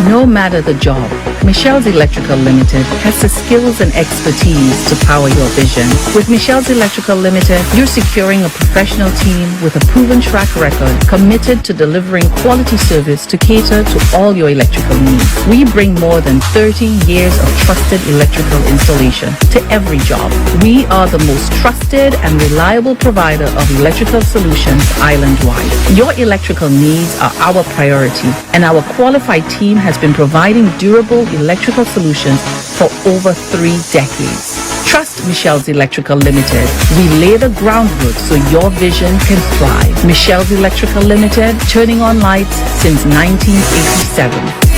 No matter the job, Michelle's Electrical Limited has the skills and expertise to power your vision. With Michelle's Electrical Limited, you're securing a professional team with a proven track record committed to delivering quality service to cater to all your electrical needs. We bring more than 30 years of trusted electrical installation to every job. We are the most trusted and reliable provider of electrical solutions island-wide. Your electrical needs are our priority, and our qualified team has been providing durable electrical solutions for over 3 decades. Trust Michelle's Electrical Limited. We lay the groundwork so your vision can thrive. Michelle's Electrical Limited, turning on lights since 1987.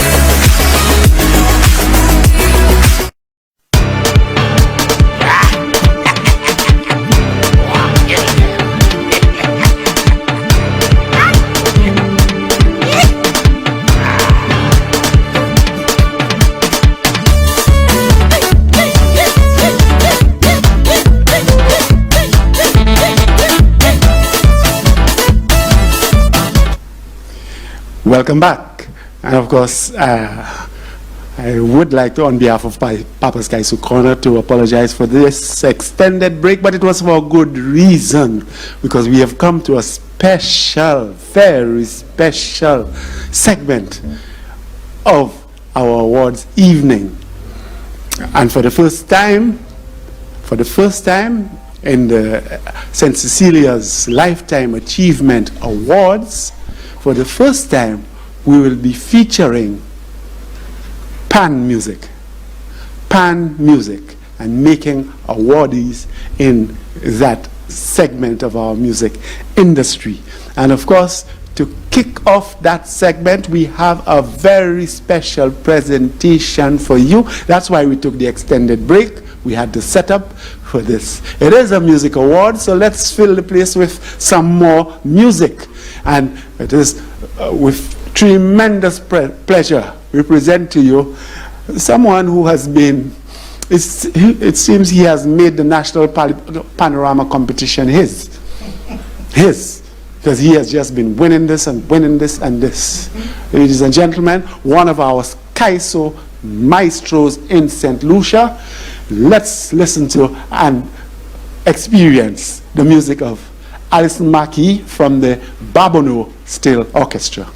Welcome back. And of course, I would like to, on behalf of Papa's Kaiso Corner, to apologize for this extended break, but it was for good reason, because we have come to a special, very special segment of our awards evening. And for the first time in the St. Cecelia'S Lifetime Achievement Awards, for the first time, we will be featuring pan music, and making awardees in that segment of our music industry. And of course, to kick off that segment, we have a very special presentation for you. That's why we took the extended break. We had to set up for this. It is a music award, so let's fill the place with some more music. And it is with tremendous pleasure we present to you someone who has been, it seems he has made the National Panorama competition his, because he has just been winning this and winning this and this. Ladies and gentlemen, one of our Kaiso maestros in St. Lucia. Let's listen to and experience the music of Alison Mackey from the Babono Steel Orchestra.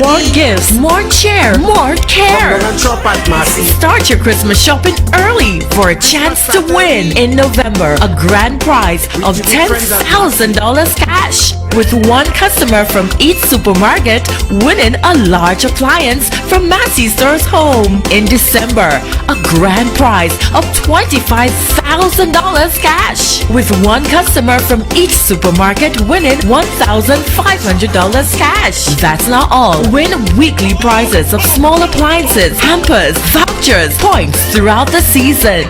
More gifts, more cheer, more care. Start your Christmas shopping early for a chance to win in November a grand prize of $10,000 cash, with one customer from each supermarket winning a large appliance from Massey's Stores Home. In December, a grand prize of $25,000 cash, with one customer from each supermarket winning $1,500 cash. That's not all. Win weekly prizes of small appliances, hampers, vouchers, points throughout the season.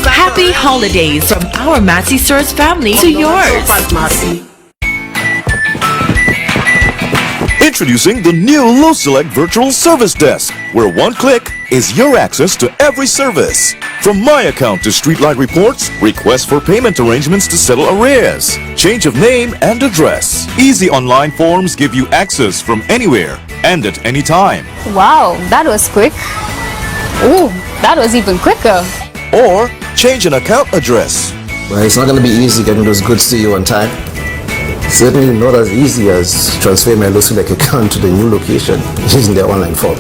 Happy holidays from our Massey Stores family to yours. Introducing the new Low Select Virtual Service Desk, where one click is your access to every service. From My Account to Streetlight Reports, requests for payment arrangements to settle arrears, change of name and address. Easy online forms give you access from anywhere and at any time. Wow, that was quick. Ooh, that was even quicker. Or change an account address. Well, it's not going to be easy getting those goods to you on time. Certainly not as easy as transferring my Lusulec account to the new location using their online form.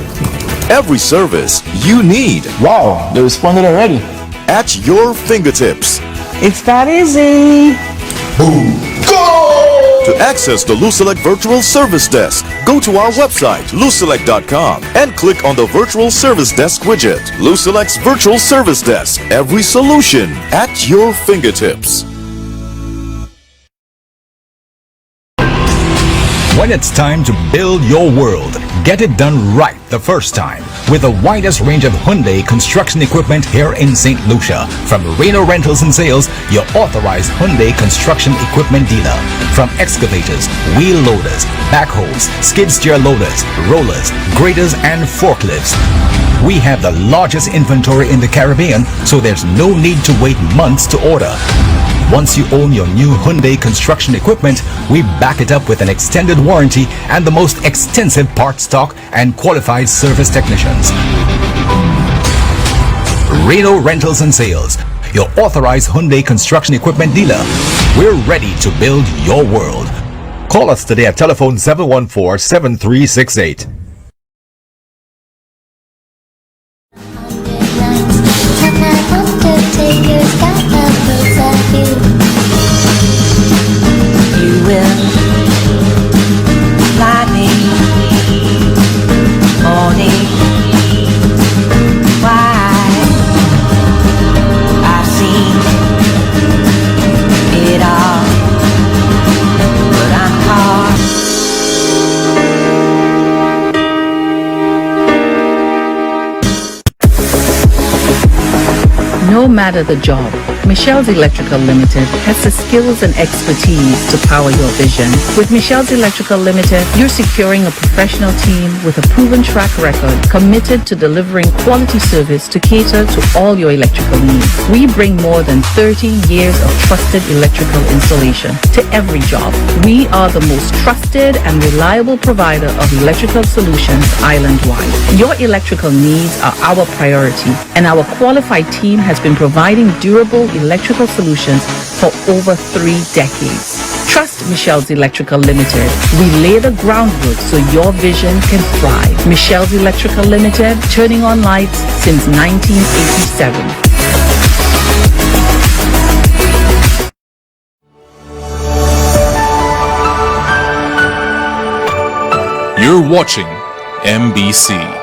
Every service you need. Wow, they responded already. At your fingertips. It's that easy. Boom. Go! To access the Lusulec Virtual Service Desk, go to our website, lusulec.com, and click on the Virtual Service Desk widget. Lusulec's Virtual Service Desk. Every solution at your fingertips. When it's time to build your world, get it done right the first time with the widest range of Hyundai construction equipment here in St. Lucia. From Reno Rentals and Sales, your authorized Hyundai construction equipment dealer. From excavators, wheel loaders, backhoes, skid steer loaders, rollers, graders, and forklifts. We have the largest inventory in the Caribbean, so there's no need to wait months to order. Once you own your new Hyundai construction equipment, we back it up with an extended warranty and the most extensive part stock and qualified service technicians. Reno Rentals and Sales, your authorized Hyundai construction equipment dealer. We're ready to build your world. Call us today at telephone 714-7368. You will fly me morning. Why? I've seen it all, but I'm caught. No matter the job, Michelle's Electrical Limited has the skills and expertise to power your vision. With Michelle's Electrical Limited, you're securing a professional team with a proven track record committed to delivering quality service to cater to all your electrical needs. We bring more than 30 years of trusted electrical installation to every job. We are the most trusted and reliable provider of electrical solutions island-wide. Your electrical needs are our priority, and our qualified team has been providing durable electrical solutions for over 3 decades. Trust Michelle's Electrical Limited. We lay the groundwork so your vision can thrive. Michelle's Electrical Limited, turning on lights since 1987. You're watching MBC.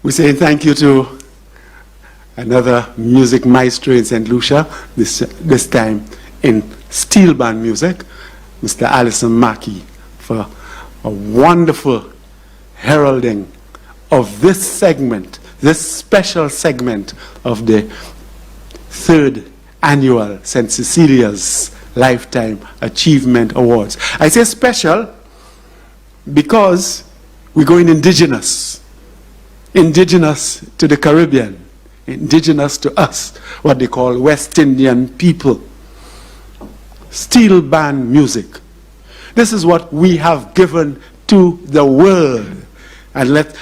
We say thank you to another music maestro in St. Lucia, this time in steel band music, Mr. Alison Mackey, for a wonderful heralding of this segment, this special segment of the 3rd annual St. Cecelia'S Lifetime Achievement Awards. I say special because we're going indigenous to the Caribbean, indigenous to us, what they call West Indian people. Steel band music. This is what we have given to the world. And let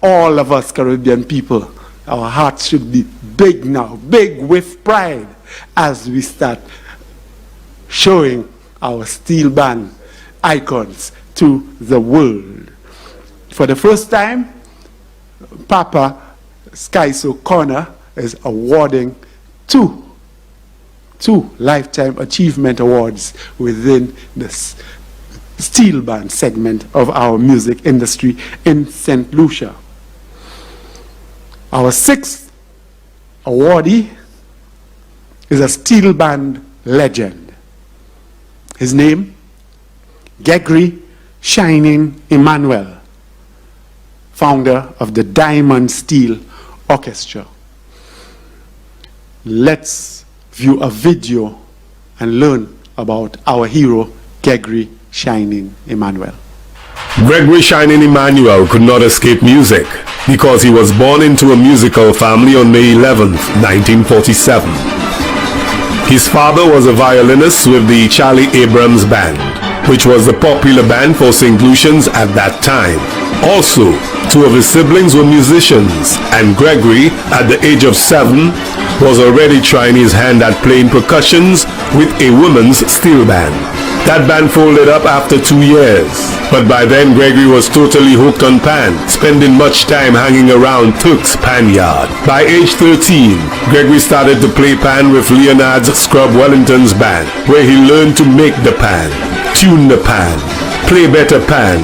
all of us Caribbean people, our hearts should be big now, big with pride, as we start showing our steel band icons to the world. For the first time, Papa Cecelia'S O'Connor is awarding two Lifetime Achievement Awards within this steel band segment of our music industry in St. Lucia. Our 6th awardee is a steel band legend. His name, Gregory Shining Emmanuel, founder of the Diamond Steel Orchestra. Let's view a video and learn about our hero, Gregory Shining Emmanuel. Gregory Shining Emmanuel could not escape music because he was born into a musical family on May 11, 1947. His father was a violinist with the Charlie Abrams Band, which was the popular band for St. Lucians at that time. Also, two of his siblings were musicians, and Gregory, at the age of 7, was already trying his hand at playing percussions with a women's steel band. That band folded up after 2 years, but by then Gregory was totally hooked on pan, spending much time hanging around Turk's Pan Yard. By age 13, Gregory started to play pan with Leonard's Scrub Wellington's band, where he learned to make the pan, tune the pan, play better pan,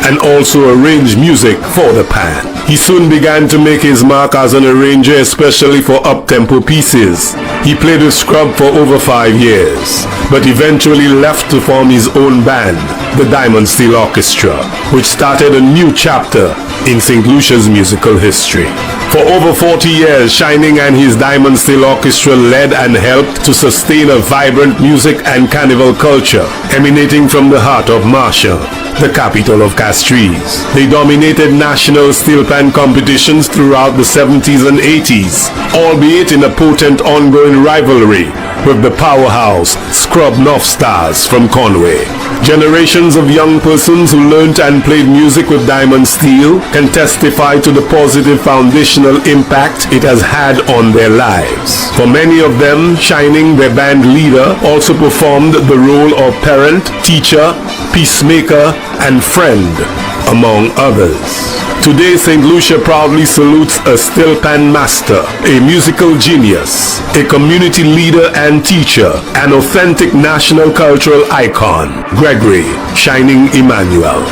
and also arrange music for the pan. He soon began to make his mark as an arranger, especially for up-tempo pieces. He played with Scrub for over 5 years, but eventually left to form his own band, the Diamond Steel Orchestra, which started a new chapter in St. Lucia's musical history. For over 40 years, Shining and his Diamond Steel Orchestra led and helped to sustain a vibrant music and carnival culture emanating from the heart of Marshall, the capital of Castries. They dominated national steel pan competitions throughout the 70s and 80s, albeit in a potent ongoing rivalry with the powerhouse Scrub North Stars from Conway. Generations of young persons who learned and played music with Diamond Steel can testify to the positive foundational impact it has had on their lives. For many of them, Shining, their band leader, also performed the role of parent, teacher, peacemaker, and friend, among others. Today, St. Lucia proudly salutes a steel pan master, a musical genius, a community leader and teacher, an authentic national cultural icon, Gregory Shining Emmanuel.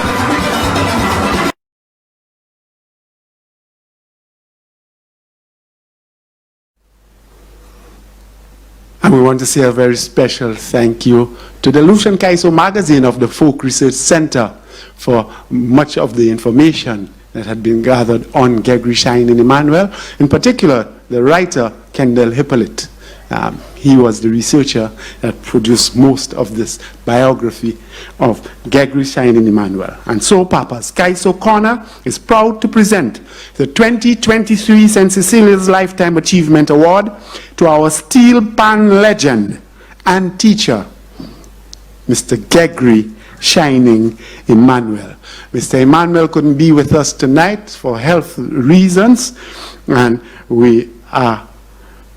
And we want to say a very special thank you to the Lucian Kaiso magazine of the Folk Research Center for much of the information that had been gathered on Gregory Shining Emmanuel. In particular, the writer, Kendall Hippolyte. He was the researcher that produced most of this biography of Gregory Shining Emmanuel. And so Papa's Kaiso Corner is proud to present the 2023 St. Cecilia's Lifetime Achievement Award to our steel pan legend and teacher, Mr. Gregory Shining Emmanuel. Mr. Emmanuel couldn't be with us tonight for health reasons, and we are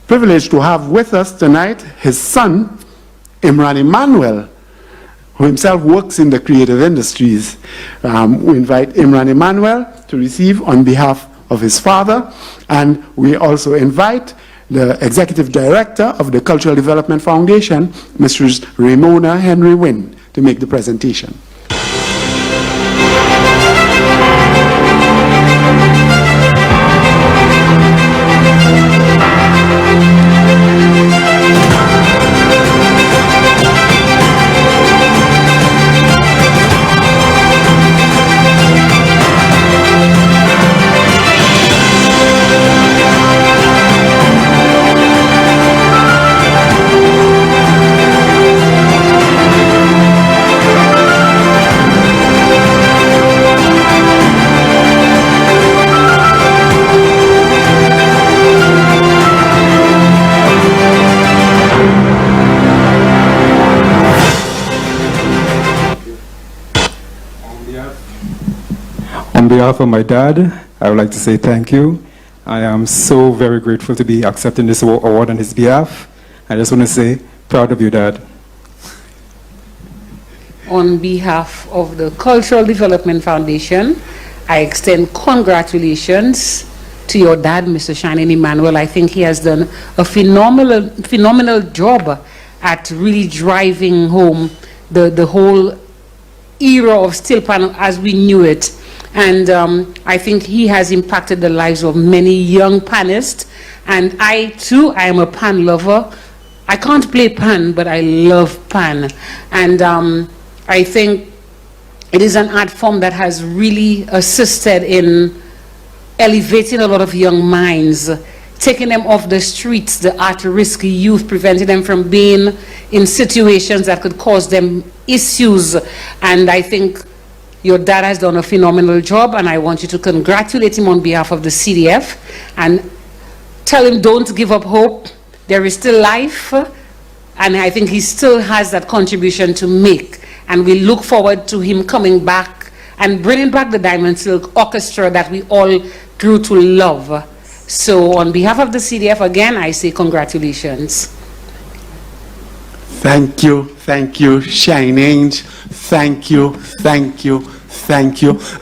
privileged to have with us tonight his son, Imran Emmanuel, who himself works in the creative industries. We invite Imran Emmanuel to receive on behalf of his father, and we also invite the Executive Director of the Cultural Development Foundation, Mrs. Ramona Henry Wynn, to make the presentation. On behalf of my dad, I would like to say thank you. I am so very grateful to be accepting this award on his behalf. I just want to say, proud of you, Dad. On behalf of the Cultural Development Foundation, I extend congratulations to your dad, Mr. Shining Emmanuel. I think he has done a phenomenal job at really driving home the whole era of steel pan as we knew it. And I think he has impacted the lives of many young panists. And I too, I am a pan lover. I can't play pan, but I love pan. And I think it is an art form that has really assisted in elevating a lot of young minds, taking them off the streets, the at-risk youth, preventing them from being in situations that could cause them issues. And I think Your dad has done a phenomenal job, and I want you to congratulate him on behalf of the CDF and tell him don't give up hope. There is still life, and I think he still has that contribution to make. And we look forward to him coming back and bringing back the Diamond Silk Orchestra that we all grew to love. So on behalf of the CDF, again, I say congratulations. Thank you, Shining. Thank you.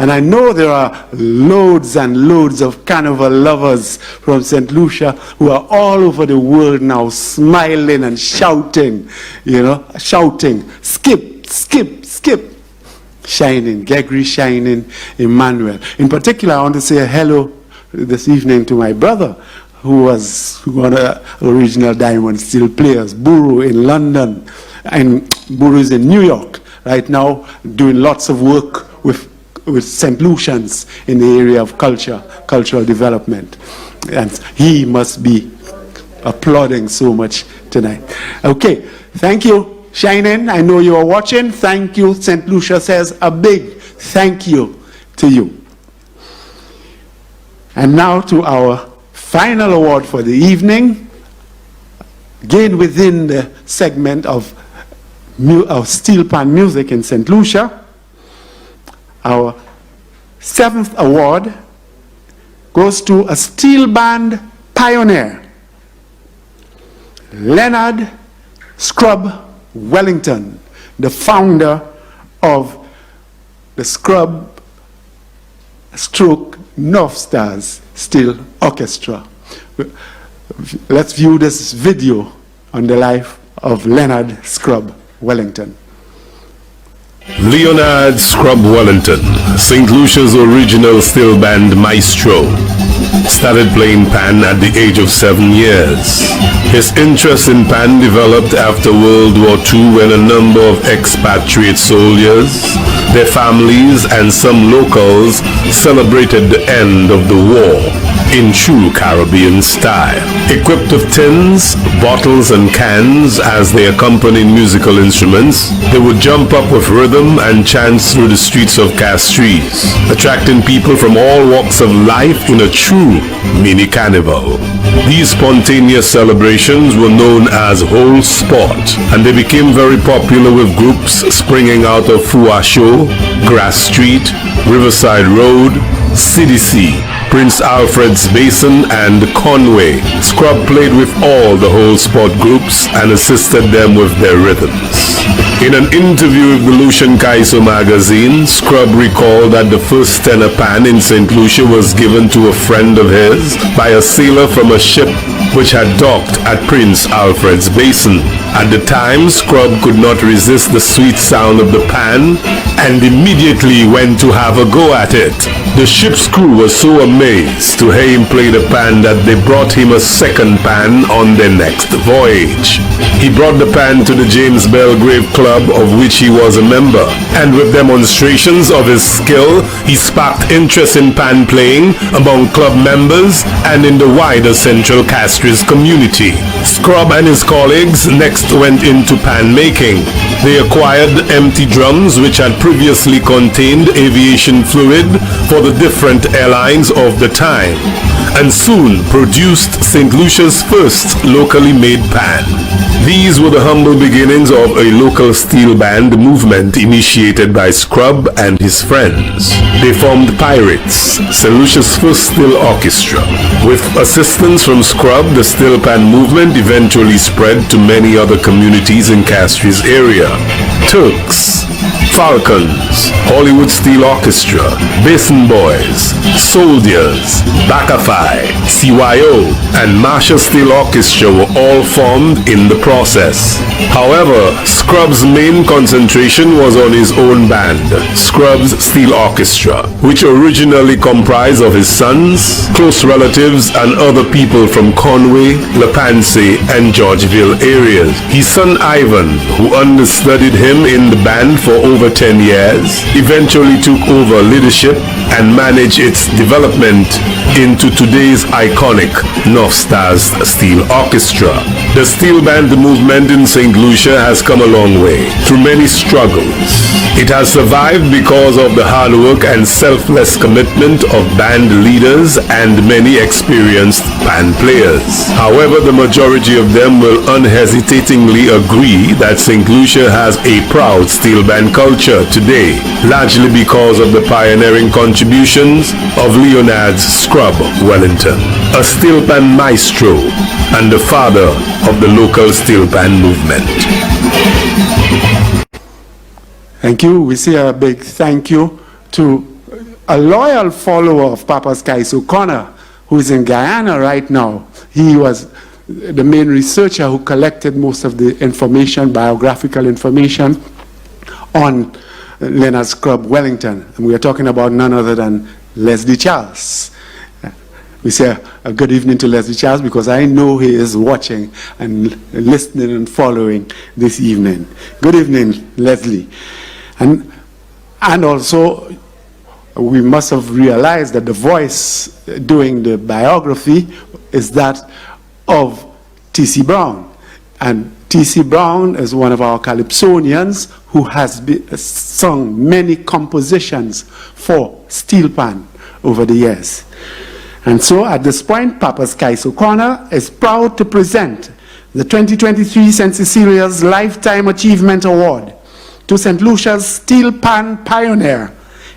And I know there are loads and loads of carnival lovers from St. Lucia who are all over the world now smiling and shouting, shouting, skip, skip, skip. Shining, Gregory Shining, Emmanuel. In particular, I want to say a hello this evening to my brother, who was one of the original Diamond Steel players, Buru in London, and Buru is in New York right now, doing lots of work with St. Lucians in the area of cultural development. And he must be applauding so much tonight. Okay, thank you, Shining. I know you are watching. Thank you. St. Lucia says a big thank you to you. And now to our final award for the evening, again within the segment of steel pan music in St. Lucia. Our 7th award goes to a steel band pioneer, Leonard Scrub Wellington, the founder of the Scrub / North Stars Steel Orchestra. Let's view this video on the life of Leonard Scrub Wellington. Leonard Scrub Wellington, St. Lucia's original steel band maestro, started playing pan at the age of 7 years. His interest in pan developed after World War II, when a number of expatriate soldiers, their families, and some locals celebrated the end of the war in true Caribbean style. Equipped with tins, bottles, and cans as they accompanied musical instruments, they would jump up with rhythm and chants through the streets of Castries, attracting people from all walks of life in a true mini carnival. These spontaneous celebrations were known as whole sport, and they became very popular with groups springing out of Fouachaud, Grass Street, Riverside Road, CDC, Prince Alfred's Basin, and Conway. Scrub played with all the whole sport groups and assisted them with their rhythms. In an interview with the Lucian Kaiso magazine, Scrub recalled that the first tenor pan in St. Lucia was given to a friend of his by a sailor from a ship which had docked at Prince Alfred's Basin. At the time, Scrub could not resist the sweet sound of the pan and immediately went to have a go at it. The ship's crew was so amazed to hear him play the pan that they brought him a second pan on their next voyage. He brought the pan to the James Belgrave Club, of which he was a member, and with demonstrations of his skill, he sparked interest in pan playing among club members and in the wider Central Castries community. Scrub and his colleagues next went into pan making. They acquired empty drums which had previously contained aviation fluid for the different airlines of the time, and soon produced St. Lucia's first locally made pan. These were the humble beginnings of a local steel band movement initiated by Scrub and his friends. They formed Pirates, St. Lucia's first steel orchestra. With assistance from Scrub, the steel pan movement eventually spread to many other communities in Castries area. Turks, Falcons, Hollywood Steel Orchestra, Basin Boys, Soldiers, Bacafai, CYO, and Marshall Steel Orchestra were all formed in the process. However, Scrub's main concentration was on his own band, Scrub's Steel Orchestra, which originally comprised of his sons, close relatives, and other people from Conway, Lepanse, and Georgeville areas. His son Ivan, who understudied him in the band for over 10 years, eventually took over leadership and managed its development into today's iconic North Stars Steel Orchestra. The steel band movement in St. Lucia has come a long way through many struggles. It has survived because of the hard work and selfless commitment of band leaders and many experienced band players. However, the majority of them will unhesitatingly agree that St. Lucia has a proud steel band culture today, largely because of the pioneering contributions of Leonard's Scrub Wellington, a steel band maestro and the father of the local steel band movement. Thank you. We say a big thank you to a loyal follower of Papa's Kais O'Connor, who is in Guyana right now. He was the main researcher who collected most of the information, biographical information, on Leonard Scrub Wellington. And we are talking about none other than Leslie Charles. We say a good evening to Leslie Charles because I know he is watching and listening and following this evening. Good evening, Leslie. And also, we must have realized that the voice doing the biography is that of T.C. Brown. And T.C. Brown is one of our calypsonians who has sung many compositions for steel pan over the years. And so at this point, Papa's Kais O'Connor is proud to present the 2023 St. Cecilia's Lifetime Achievement Award to St. Lucia's steel pan pioneer,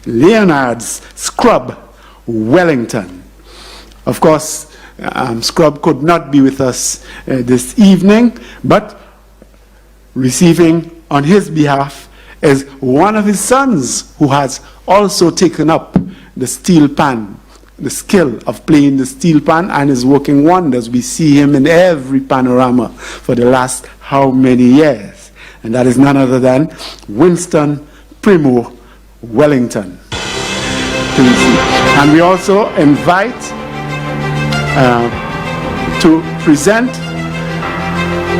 Leonard's Scrub Wellington. Of course, Scrub could not be with us this evening, but receiving on his behalf is one of his sons who has also taken up the steel pan, the skill of playing the steel pan, and is working wonders. We see him in every panorama for the last how many years. And that is none other than Winston Primo Wellington. And we also invite to present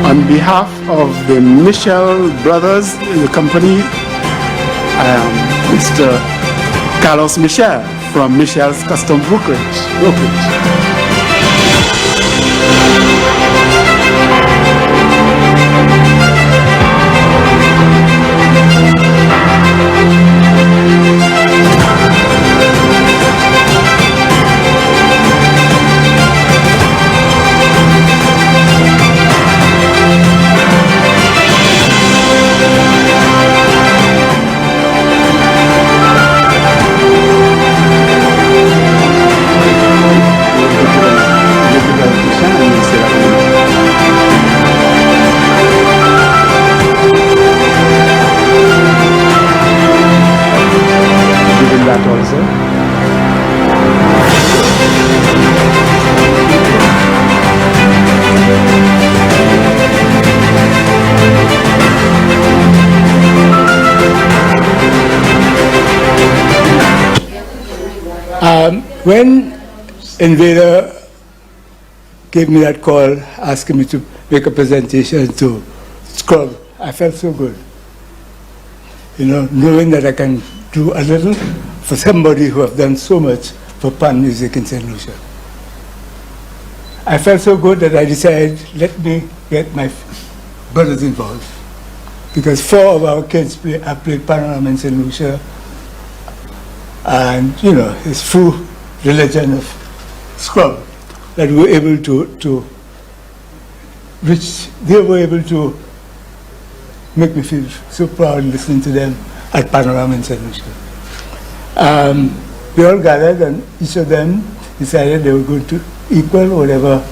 on behalf of the Michel brothers, the company, Mr. Carlos Michel from Michel's Custom Brokerage. When Invader gave me that call asking me to make a presentation to Scrub, I felt so good. You know, knowing that I can do a little for somebody who have done so much for pan music in St. Lucia. I felt so good that I decided, let me get my brothers involved. Because 4 of our kids have played panorama in St. Lucia. And, you know, it's through the legend of Scrub that we were able to reach, they were able to make me feel so proud listening to them at Panorama in St. Lucia. They all gathered and each of them decided they were going to equal whatever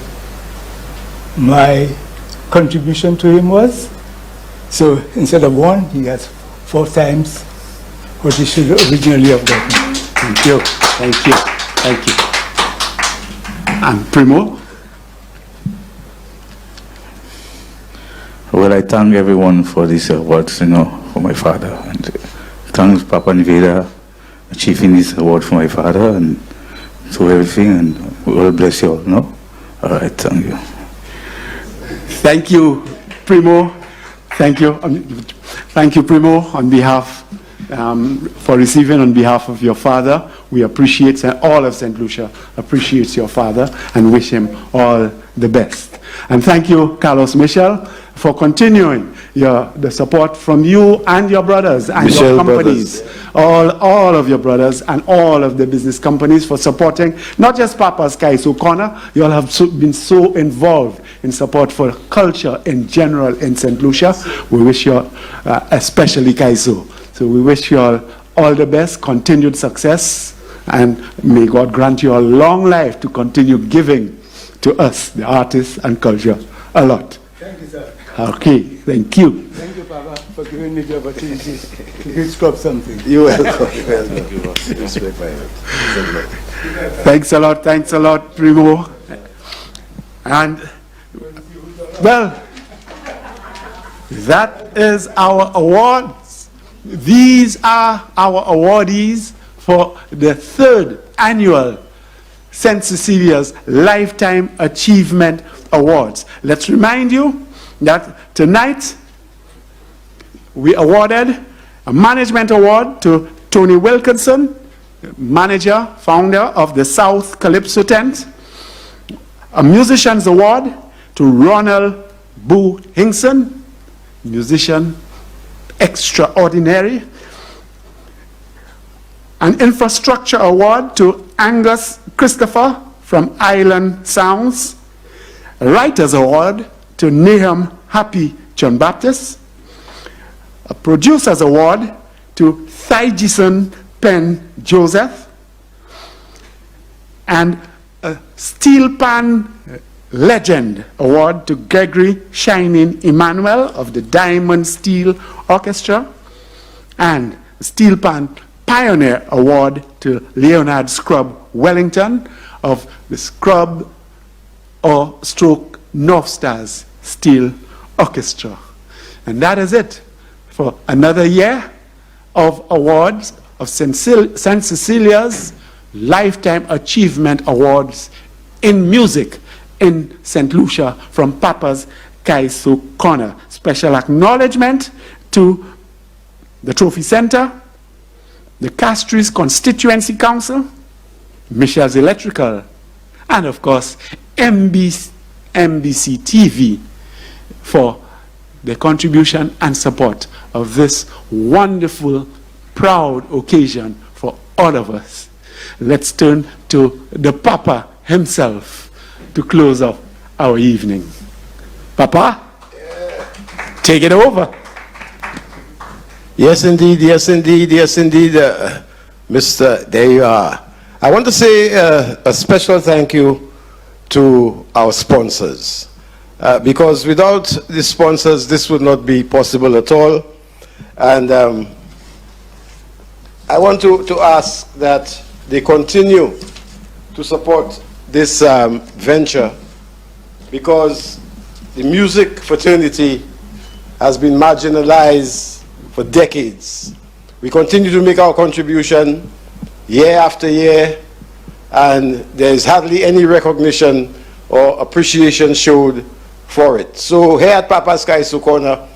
my contribution to him was. So instead of 1, he has 4 times what he should originally have gotten. Thank you, thank you, thank you. And Primo? Well, I thank everyone for these awards, you know, for my father. And thanks Papa Nveda achieving this award for my father and to everything. And God bless you all, no? All right, thank you. Thank you, Primo. Thank you. Thank you, Primo, on behalf, for receiving on behalf of your father. We appreciate, all of St. Lucia appreciates your father and wish him all the best. And thank you, Carlos Michel, for continuing the support from you and your brothers and Michelle your companies, all of your brothers and all of the business companies for supporting not just Papa's Kaiso Corner. You all have been so involved in support for culture in general in St. Lucia. We wish you, especially Kaiso. So we wish you all the best, continued success, and may God grant you a long life to continue giving to us, the artists and culture, a lot. Thank you, sir. Okay, thank you. Thank you, Papa, for giving me the opportunity to give Scrub something. You're welcome. Respect my Thanks a lot, Primo. And, well, that is our awards. These are our awardees for the 3rd annual St. Cecilia's Lifetime Achievement Awards. Let's remind you that tonight we awarded a management award to Tony Wilkinson, manager, founder of the South Calypso Tent, a musician's award to Ronald Boo Hinkson, musician extraordinary, an infrastructure award to Angus Christopher from Island Sounds, a writer's award to Nahum Happy John Baptist, a producer's award to Thygison Penn Joseph, and a Steel Pan Legend Award to Gregory Shining Emmanuel of the Diamond Steel Orchestra, and a Steel Pan Pioneer Award to Leonard Scrub Wellington of the Scrub or Stroke North Stars Steel Orchestra. And that is it for another year of awards of St. Cecilia's Lifetime Achievement Awards in music in St. Lucia from Papa's Kaiso Corner. Special acknowledgement to the Trophy Center, the Castries Constituency Council, Michelle's Electrical, and of course NBC TV for their contribution and support of this wonderful, proud occasion for all of us. Let's turn to the Papa himself to close off our evening. Papa, take it over. Yes, indeed. Yes, indeed. Yes, indeed. Mr. There you are. I want to say a special thank you to our sponsors. Because without the sponsors, this would not be possible at all. And I want to ask that they continue to support this venture, because the music fraternity has been marginalized for decades. We continue to make our contribution year after year, and there is hardly any recognition or appreciation showed for it. So here at Papa's Kaiso Corner,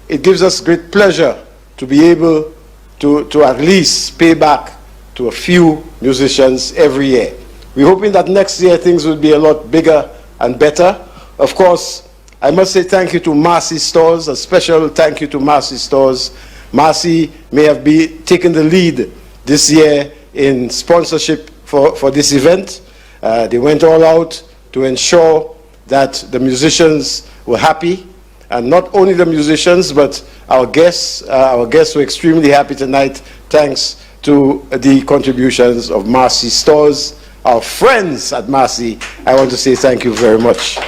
it gives us great pleasure to be able to at least pay back to a few musicians every year. We're hoping that next year things will be a lot bigger and better. Of course, I must say thank you to Marcy Stores, a special thank you to Marcy Stores. Marcy may have taken the lead this year in sponsorship for this event. They went all out to ensure that the musicians were happy, and not only the musicians, but our guests. Our guests were extremely happy tonight, thanks to the contributions of Marcy Stores, our friends at Marcy. I want to say thank you very much.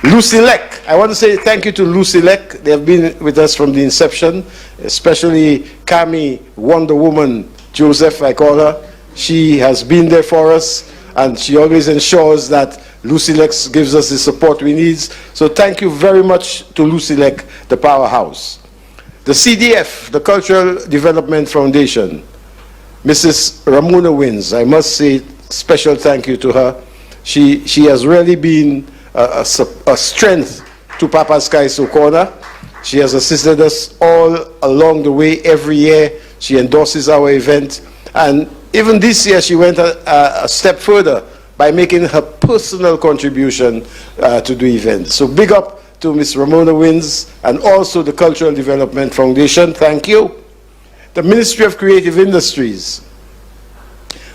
Lucy Leck, I want to say thank you to Lucy Leck. They have been with us from the inception, especially Kami Wonder Woman Joseph, I call her. She has been there for us, and she always ensures that Lucy Leck gives us the support we need. So thank you very much to Lucy Leck, the powerhouse. The CDF, the Cultural Development Foundation, Mrs. Ramona Wins, I must say special thank you to her. She has really been a strength to Papa's Kaiso Corner. She has assisted us all along the way. Every year she endorses our event, and even this year she went a step further by making her personal contribution to the event. So big up to Ms. Ramona Wins, and also the Cultural Development Foundation. Thank you. The Ministry of Creative Industries.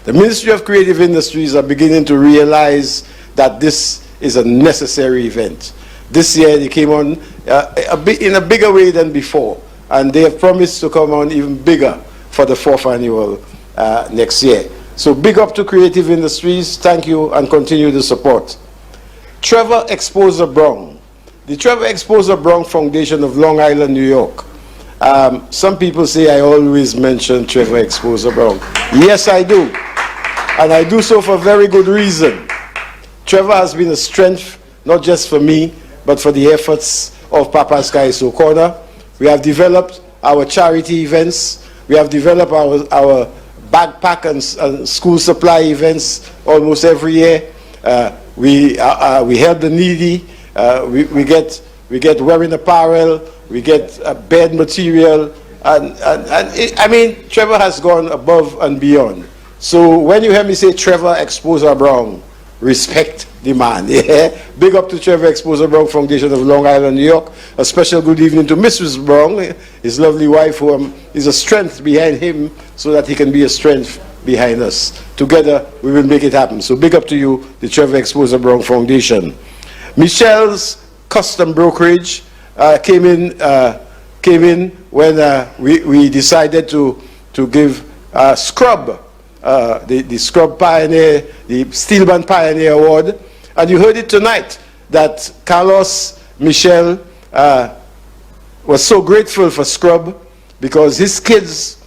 The Ministry of Creative Industries are beginning to realize that this is a necessary event. This year they came on in a bigger way than before, and they have promised to come on even bigger for the 4th annual next year. So big up to Creative Industries. Thank you, and continue the support. Trevor Exposer Brown. The Trevor Exposer Brown Foundation of Long Island, New York. Some people say I always mention Trevor Exposer Brown. Yes, I do. And I do so for very good reason. Trevor has been a strength, not just for me, but for the efforts of Papa Sky So Corner. We have developed our charity events. We have developed our backpack and school supply events almost every year. We help the needy. We get wearing apparel. We get bed material. I mean, Trevor has gone above and beyond. So when you hear me say Trevor Exposer Brown, respect the man. Yeah? Big up to Trevor Exposer Brown Foundation of Long Island, New York. A special good evening to Mrs. Brown, his lovely wife, who is a strength behind him so that he can be a strength behind us. Together, we will make it happen. So big up to you, the Trevor Exposer Brown Foundation. Michelle's Custom Brokerage came in when we decided to give Scrub, the Scrub Pioneer, the Steelband Pioneer Award. And you heard it tonight that Carlos Michel was so grateful for Scrub because his kids,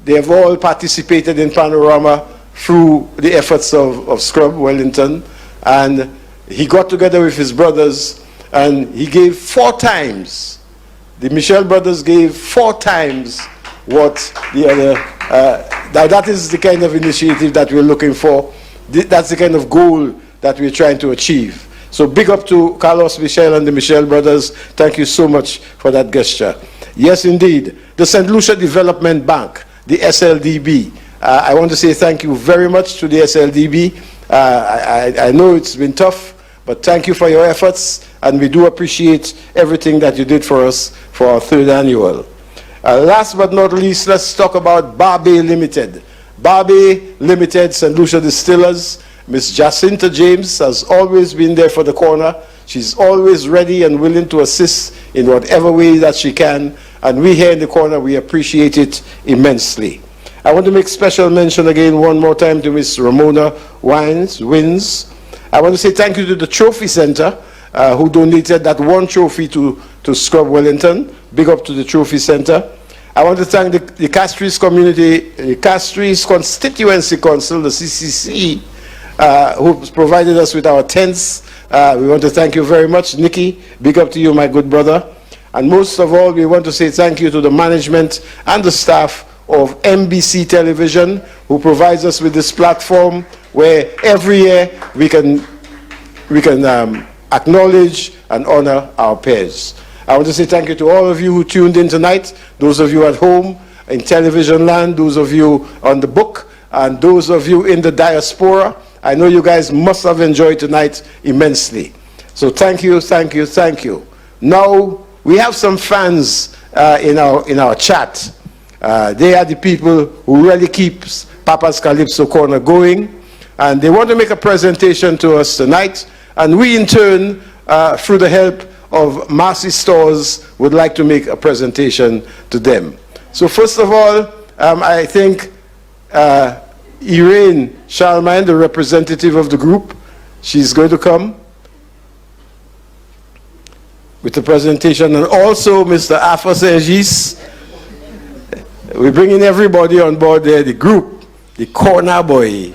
they have all participated in Panorama through the efforts of Scrub Wellington. And he got together with his brothers and he gave 4 times. The Michel brothers gave 4 times what the other. Now that is the kind of initiative that we're looking for. That's the kind of goal that we're trying to achieve. So big up to Carlos Michel and the Michel brothers. Thank you so much for that gesture. Yes, indeed. The St. Lucia Development Bank, the SLDB. I want to say thank you very much to the SLDB. I know it's been tough, but thank you for your efforts, and we do appreciate everything that you did for us for our 3rd annual. Last but not least, let's talk about Barbie Limited. Barbie Limited, St. Lucia Distillers. Miss Jacinta James has always been there for the corner. She's always ready and willing to assist in whatever way that she can. And we here in the corner, we appreciate it immensely. I want to make special mention again one more time to Miss Ramona Wins. I want to say thank you to the Trophy Center who donated that 1 trophy to Scrub Wellington. Big up to the Trophy Center. I want to thank the Castries Community, the Castries Constituency Council, the CCC, who provided us with our tents. We want to thank you very much. Nikki, big up to you, my good brother. And most of all, we want to say thank you to the management and the staff of MBC Television, who provides us with this platform where every year we can acknowledge and honor our peers. I want to say thank you to all of you who tuned in tonight, those of you at home, in television land, those of you on the book, and those of you in the diaspora. I know you guys must have enjoyed tonight immensely. So thank you, thank you, thank you. Now, we have some fans in our chat. They are the people who really keeps Papa's Calypso Corner going, and they want to make a presentation to us tonight, and we in turn, through the help of Marcy Stores, would like to make a presentation to them. So first of all, I think Irene Charlemagne, the representative of the group, she's going to come with the presentation, and also Mr. Afa Sergis. We're bringing everybody on board there, the group, the Corner Boy.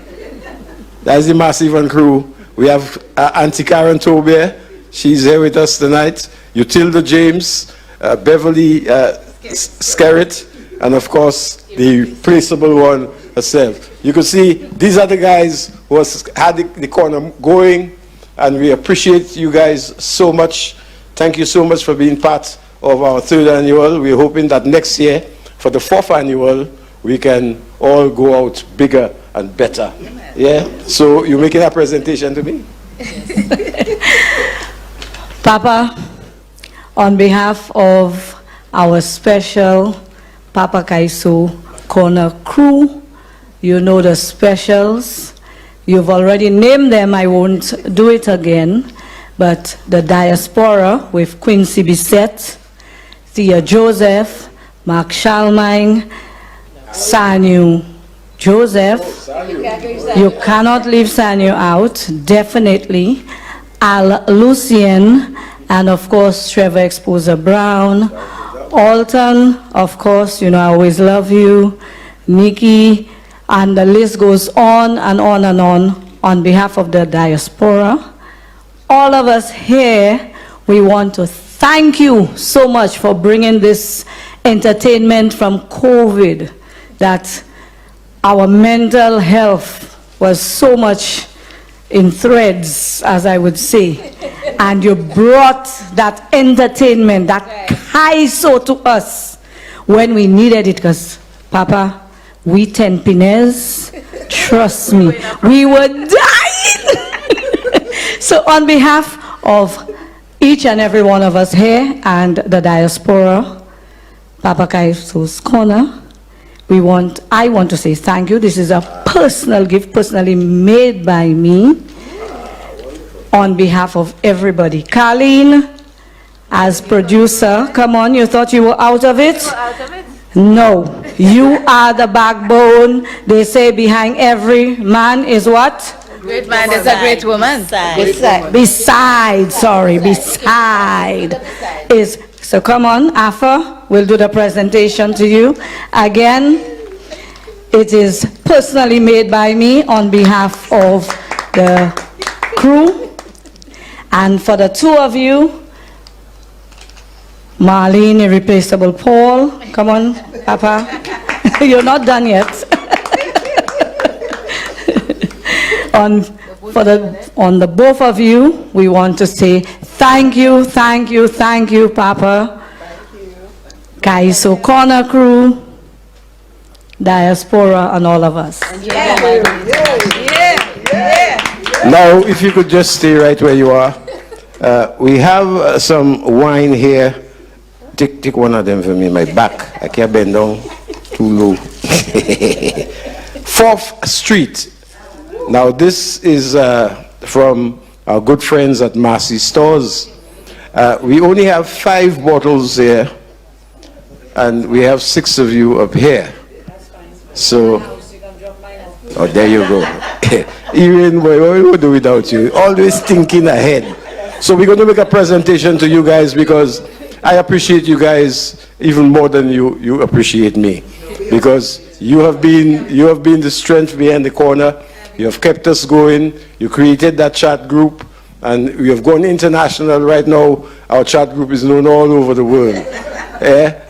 That's the Massive and crew. We have Auntie Karen Tobier. She's here with us tonight. Utilda James, Beverly Skerritt, and of course, the placeable one herself. You can see these are the guys who had the corner going, and we appreciate you guys so much. Thank you so much for being part of our 3rd annual. We're hoping that next year, for the 4th annual, we can all go out bigger and better. Yeah? So you're making a presentation to me? Papa, On behalf of our special Papa Kaiso Corner crew, you know the specials. You've already named them, I won't do it again. But the diaspora with Quincy Bissett, Thea Joseph, Mark Shalmine, Sanyu Joseph. You cannot leave Sanyu out, definitely. Al Lucien, and of course Trevor Exposer Brown. Alton, of course, you know I always love you. Nikki, and the list goes on and on and on behalf of the diaspora. All of us here, we want to thank you so much for bringing this entertainment from COVID, that our mental health was so much in threads, as I would say, and you brought that entertainment, that kaiso to us when we needed it, because Papa, we 10 pines, trust me, we were dying. So on behalf of each and every one of us here and the diaspora, Papa Kaiso's Corner, I want to say thank you. This is a personal gift, personally made by me on behalf of everybody. Colleen, as producer, come on, you thought you were out of it? No, you are the backbone. They say behind every man is what? Great man is a great woman. Beside is, so come on, Afa, we'll do the presentation to you. Again, it is personally made by me on behalf of the crew. And for the two of you, Marlene, Irreplaceable Paul, come on, Papa. You're not done yet. On the both of you, we want to say thank you, thank you, thank you, Papa. Thank you. Kaiso Corner crew, diaspora, and all of us. Now, if you could just stay right where you are. We have some wine here. Take one of them for me, my back. I can't bend down too low. 4th Street. Now, this is from our good friends at Marcy Stores. We only have 5 bottles here, and we have 6 of you up here. So, oh, there you go. Even what we would do without you? Always thinking ahead. So we're going to make a presentation to you guys, because I appreciate you guys even more than you appreciate me, because you have been the strength behind the corner. You have kept us going. You created that chat group, and we have gone international. Right now, our chat group is known all over the world.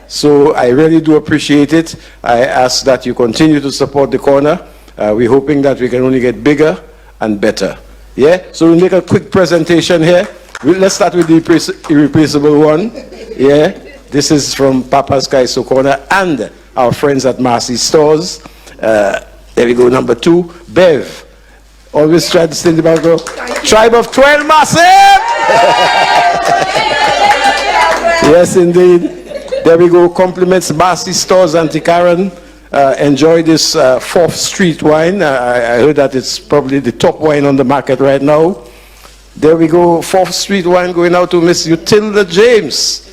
So I really do appreciate it. I ask that you continue to support the corner. We're hoping that we can only get bigger and better. Yeah. So we'll make a quick presentation here. Let's start with the irreplaceable one. Yeah. This is from Papa's Kaiso Corner and our friends at Marcy Stores. There we go, number 2, Bev. Always try to stay in the background. Tribe of 12, massive! Yes, indeed. There we go, compliments Marcy Stores, Auntie Karen. Enjoy this 4th Street wine. I heard that it's probably the top wine on the market right now. There we go, 4th Street wine going out to Miss Utilda James.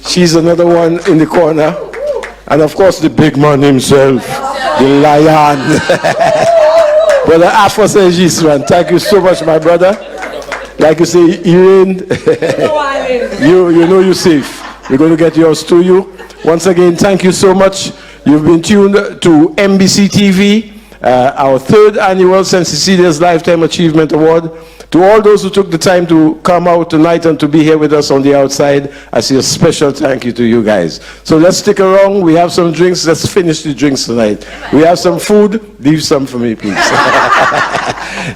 She's another one in the corner. And of course, the big man himself, the lion. Brother Afro Saint-Gisran, thank you so much, my brother. Like you say, Irene, you know you're safe. We're going to get yours to you. Once again, thank you so much. You've been tuned to MBC TV, our 3rd annual St. Cecilia's Lifetime Achievement Award. To all those who took the time to come out tonight and to be here with us on the outside, I say a special thank you to you guys. So let's stick around. We have some drinks. Let's finish the drinks tonight. We have some food. Leave some for me, please.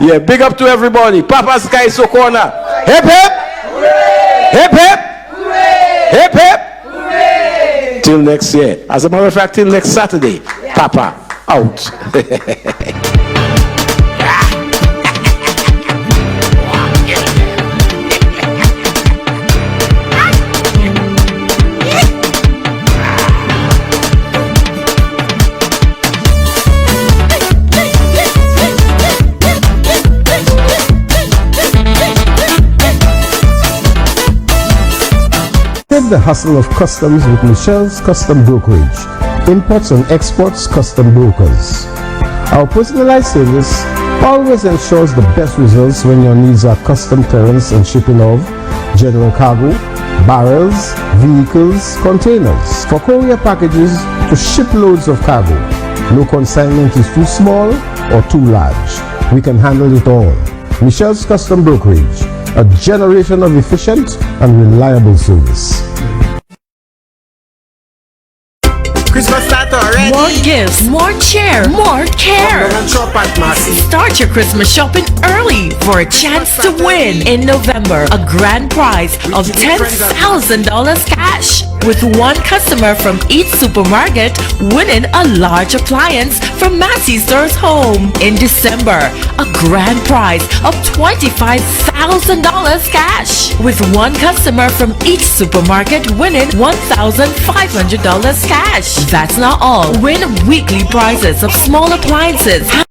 Yeah, big up to everybody. Papa's Kaiso Corner. Hip hip. Hooray! Hip hip. Hooray! Hip hip. Hooray! Till next year. As a matter of fact, till next Saturday. Yeah. Papa out. Ease the hustle of customs with Michelle's Custom Brokerage. Imports and exports custom brokers. Our personalized service always ensures the best results when your needs are custom clearance and shipping of general cargo, barrels, vehicles, containers. For courier packages to ship loads of cargo, no consignment is too small or too large. We can handle it all. Michelle's Custom Brokerage, a generation of efficient and reliable service. Christmas start already. More gifts, more cheer, more care. Start your Christmas shopping early for a chance to win in November a grand prize of $10,000 cash, with one customer from each supermarket winning a large appliance from Massey Stores Home. In December, a grand prize of $25,000 cash, with one customer from each supermarket winning $1,500 cash. That's not all. Win weekly prizes of small appliances,